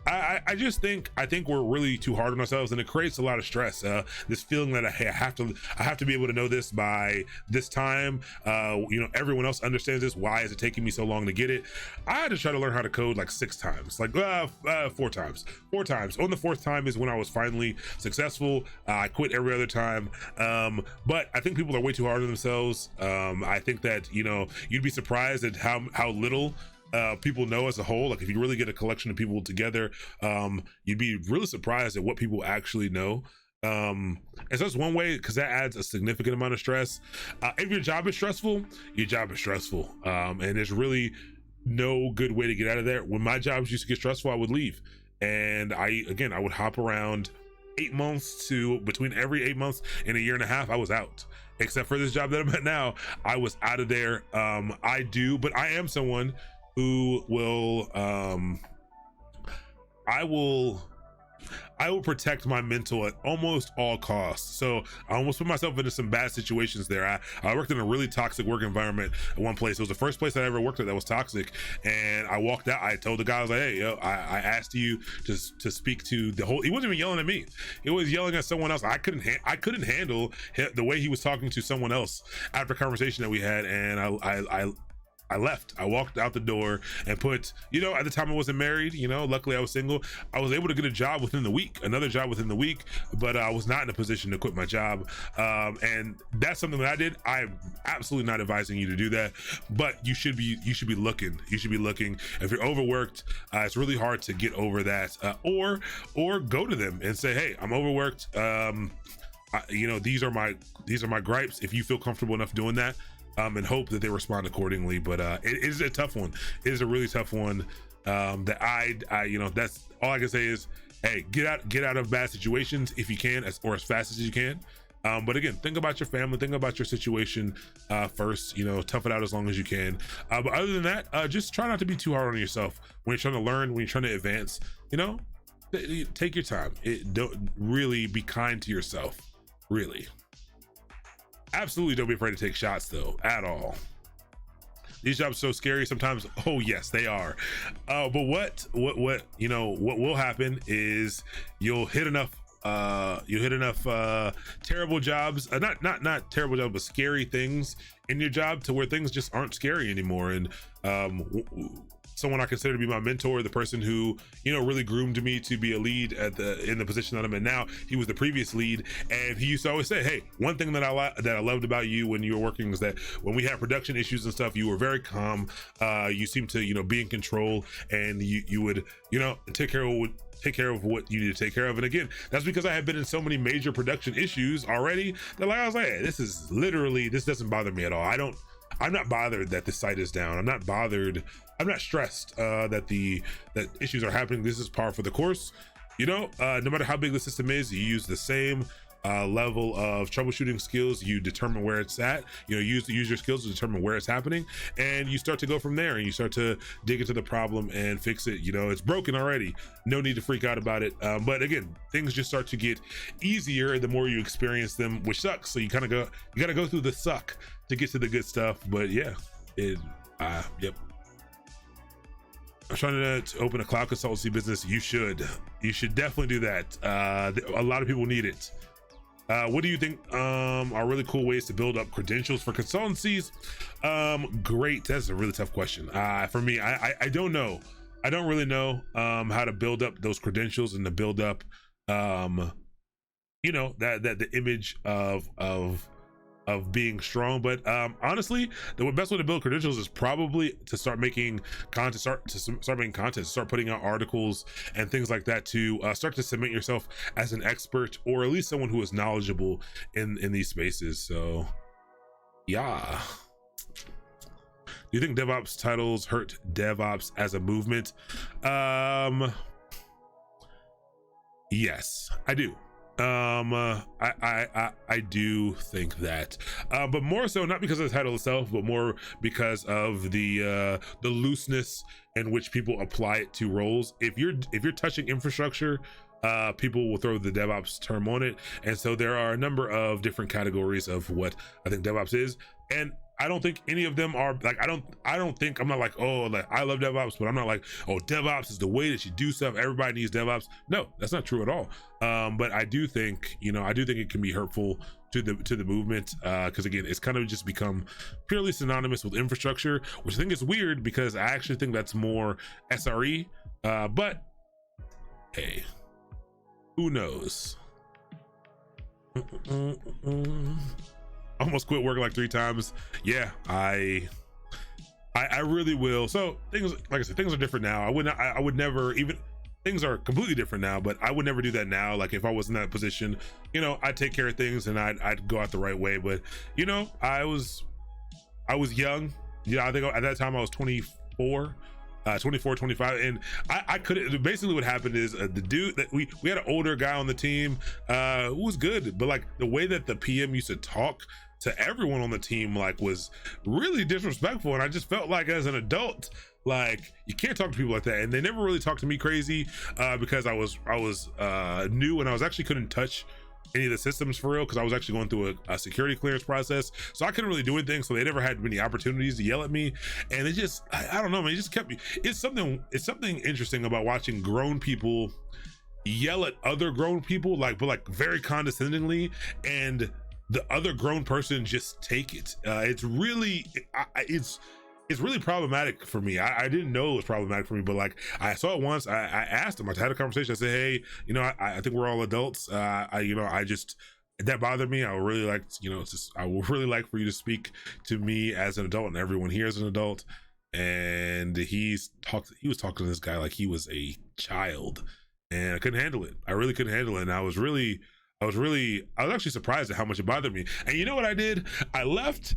I just think we're really too hard on ourselves, and it creates a lot of stress. This feeling that I have to be able to know this by this time. Everyone else understands this. Why is it taking me so long to get it? I had to try to learn how to code like 6 times, like 4 times. 4 times. On the 4th time is when I was finally successful. I quit every other time. But I think people are way too hard on themselves. I think that you'd be surprised at how little people know as a whole. Like if you really get a collection of people together, you'd be really surprised at what people actually know. And so that's one way, because that adds a significant amount of stress. If your job is stressful, and there's really no good way to get out of there. When my jobs used to get stressful, I would leave, and I would hop around 8 months to between every 8 months and a year and a half. I was out, except for this job that I'm at now. I was out of there. But I am someone who will I will I will protect my mental at almost all costs. So I almost put myself into some bad situations there. I worked in a really toxic work environment at one place. It was the first place I ever worked at that was toxic. And I walked out, I told the guy, I was like, hey, yo, I asked you to speak to the whole, he wasn't even yelling at me. He was yelling at someone else. I couldn't handle the way he was talking to someone else after a conversation that we had. And I left. I walked out the door and put, at the time I wasn't married, luckily I was single. I was able to get a job within the week, another job within the week, but I was not in a position to quit my job. And that's something that I did. I'm absolutely not advising you to do that, but you should be looking. You should be looking. If you're overworked, it's really hard to get over that, or go to them and say, hey, I'm overworked. These are my gripes. If you feel comfortable enough doing that, and hope that they respond accordingly. But it is a tough one. It is a really tough one. That I that's all I can say is, hey, get out of bad situations if you can, or as fast as you can. But again, think about your family, think about your situation first. Tough it out as long as you can. But other than that, just try not to be too hard on yourself when you're trying to learn, when you're trying to advance. Take your time. Don't really be kind to yourself. Really. Absolutely don't be afraid to take shots though, at all. These jobs are so scary sometimes. Oh yes, they are. But what will happen is you'll hit enough terrible jobs, not terrible jobs, but scary things in your job to where things just aren't scary anymore. And someone I consider to be my mentor, the person who really groomed me to be a lead in the position that I'm in now. He was the previous lead, and he used to always say, hey, one thing that I loved about you when you were working is that when we had production issues and stuff, you were very calm. You seemed to be in control, and you would take care of what you need to take care of. And again, that's because I had been in so many major production issues already that I was like, hey, this doesn't bother me at all. I'm not bothered that the site is down. I'm not stressed that issues are happening. This is par for the course. No matter how big the system is, you use the same level of troubleshooting skills. You determine where it's at. Use your skills to determine where it's happening, and you start to go from there. And you start to dig into the problem and fix it. It's broken already. No need to freak out about it. But again, things just start to get easier the more you experience them, which sucks. So you gotta go through the suck to get to the good stuff. But yeah, yep. I'm trying to open a cloud consultancy business. You should definitely do that. A lot of people need it. What do you think are really cool ways to build up credentials for consultancies? Great. That's a really tough question. For me, I don't know. I don't really know how to build up those credentials and to build up that the image of being strong. But honestly, the best way to build credentials is probably to start making content, start putting out articles and things like that, to start to cement yourself as an expert, or at least someone who is knowledgeable in these spaces. So yeah. Do you think DevOps titles hurt DevOps as a movement? Yes, I do. I do think that, but more so not because of the title itself, but more because of the looseness in which people apply it to roles. If you're touching infrastructure, people will throw the DevOps term on it, and so there are a number of different categories of what I think DevOps is, and I don't think any of them are like, I'm not like, oh, like I love DevOps, but I'm not like, oh, DevOps is the way that you do stuff. Everybody needs DevOps. No, that's not true at all. But I do think it can be hurtful to the movement, because again, it's kind of just become purely synonymous with infrastructure, which I think is weird because I actually think that's more SRE. But hey, who knows? Almost quit working like 3 times. Yeah, I really will. So things, like I said, things are different now. I would never, even things are completely different now, but I would never do that now. Like if I was in that position, I'd take care of things and I'd go out the right way. But I was young. I think at that time I was 24, 25, and I couldn't. Basically what happened is the dude that we had an older guy on the team who was good, but like the way that the PM used to talk to everyone on the team like was really disrespectful, and I just felt like as an adult, like you can't talk to people like that. And they never really talked to me crazy because I was new, and I was actually couldn't touch any of the systems for real because I was actually going through a security clearance process, so I couldn't really do anything. So they never had many opportunities to yell at me, and it just I don't know, man, it just kept me. It's something interesting about watching grown people yell at other grown people, like, but like very condescendingly, and the other grown person just take it. It's really it's really problematic for me. I didn't know it was problematic for me, but like I saw it once. I asked him, I had a conversation. I said, hey, you know, I think we're all adults. I just, that bothered me. I would really like, you know, I would really like for you to speak to me as an adult and everyone here as an adult. And he was talking to this guy like he was a child, and I couldn't handle it. I really couldn't handle it. And I was actually surprised at how much it bothered me. And you know what I did? I left,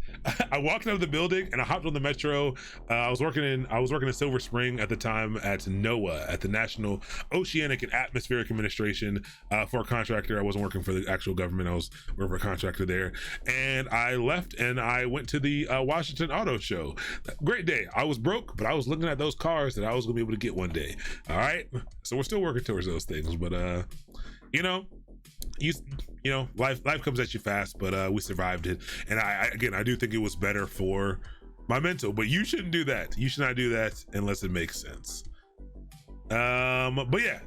I walked out of the building and I hopped on the metro. I was working in Silver Spring at the time at NOAA, at the National Oceanic and Atmospheric Administration, for a contractor. I wasn't working for the actual government. I was working for a contractor there. And I left and I went to the Washington Auto Show. Great day. I was broke, but I was looking at those cars that I was gonna be able to get one day. All right. So we're still working towards those things, but you know, you know, life comes at you fast, but we survived it. And I do think it was better for my mental, but you shouldn't do that. You should not do that unless it makes sense. But yeah,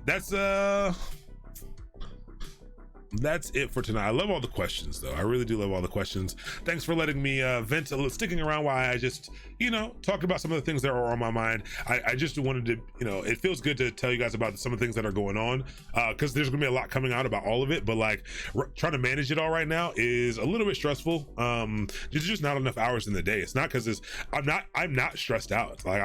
that's it for tonight. I love all the questions though. I really do love all the questions. Thanks for letting me vent, sticking around while I just, you know, talked about some of the things that are on my mind. I just wanted to, you know, it feels good to tell you guys about some of the things that are going on, because there's gonna be a lot coming out about all of it, but like trying to manage it all right now is a little bit stressful. There's just not enough hours in the day. It's not because I'm not stressed out. Like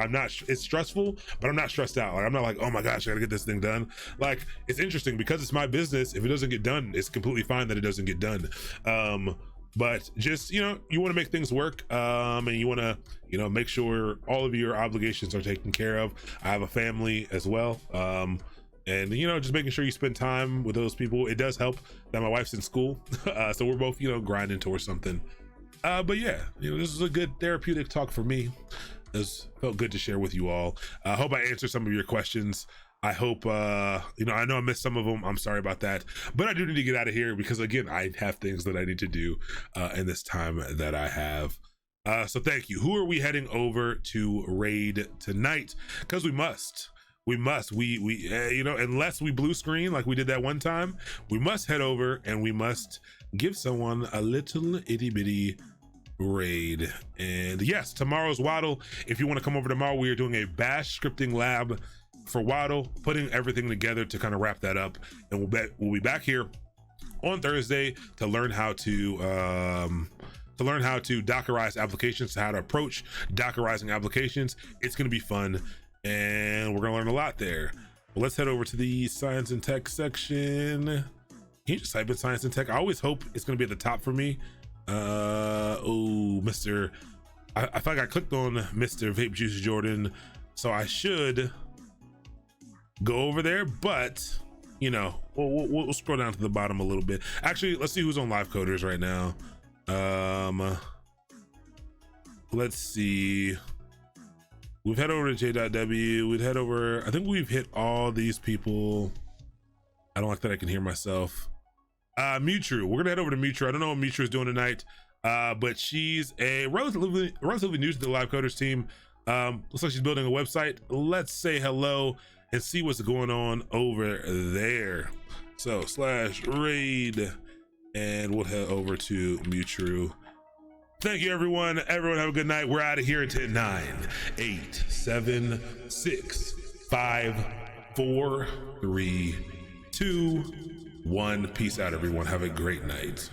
it's stressful, but I'm not stressed out. Like I'm not like, oh my gosh, I gotta get this thing done. Like it's interesting because it's my business. If it doesn't get done, it's completely fine that it doesn't get done. But just, you know, you want to make things work, and you want to, you know, make sure all of your obligations are taken care of. I have a family as well, and you know, just making sure you spend time with those people. It does help that my wife's in school, so we're both, you know, grinding towards something. But yeah, you know, this is a good therapeutic talk for me. It felt good to share with you all. I hope I answered some of your questions. I hope, you know, I know I missed some of them. I'm sorry about that, but I do need to get out of here because again, I have things that I need to do in this time that I have. So thank you. Who are we heading over to raid tonight? Because we must, you know, unless we blue screen like we did that one time, we must head over and we must give someone a little itty bitty raid. And yes, tomorrow's Waddle. If you want to come over tomorrow, we are doing a bash scripting lab for Waddle, putting everything together to kind of wrap that up, and we'll be back here on Thursday to learn how to Dockerize applications, how to approach Dockerizing applications. It's going to be fun, and we're going to learn a lot there. Well, let's head over to the science and tech section. Can you just type in science and tech? I always hope it's going to be at the top for me. I feel like I clicked on Mr. Vape Juice Jordan, so I should go over there, but you know, we'll scroll down to the bottom a little bit. Actually, let's see who's on live coders right now. Let's see. We've head over to J.W. We'd head over. I think we've hit all these people. I don't like that I can hear myself. Mutru. We're gonna head over to Mutru. I don't know what Mutru is doing tonight, but she's a relatively new to the live coders team. Looks like she's building a website. Let's say hello and see what's going on over there. So /raid, and we'll head over to Mutru. Thank you, everyone. Everyone have a good night. We're out of here at 10, 9, 8, 7, 6, 5, 4, 3, 2, 1. Peace out, everyone. Have a great night.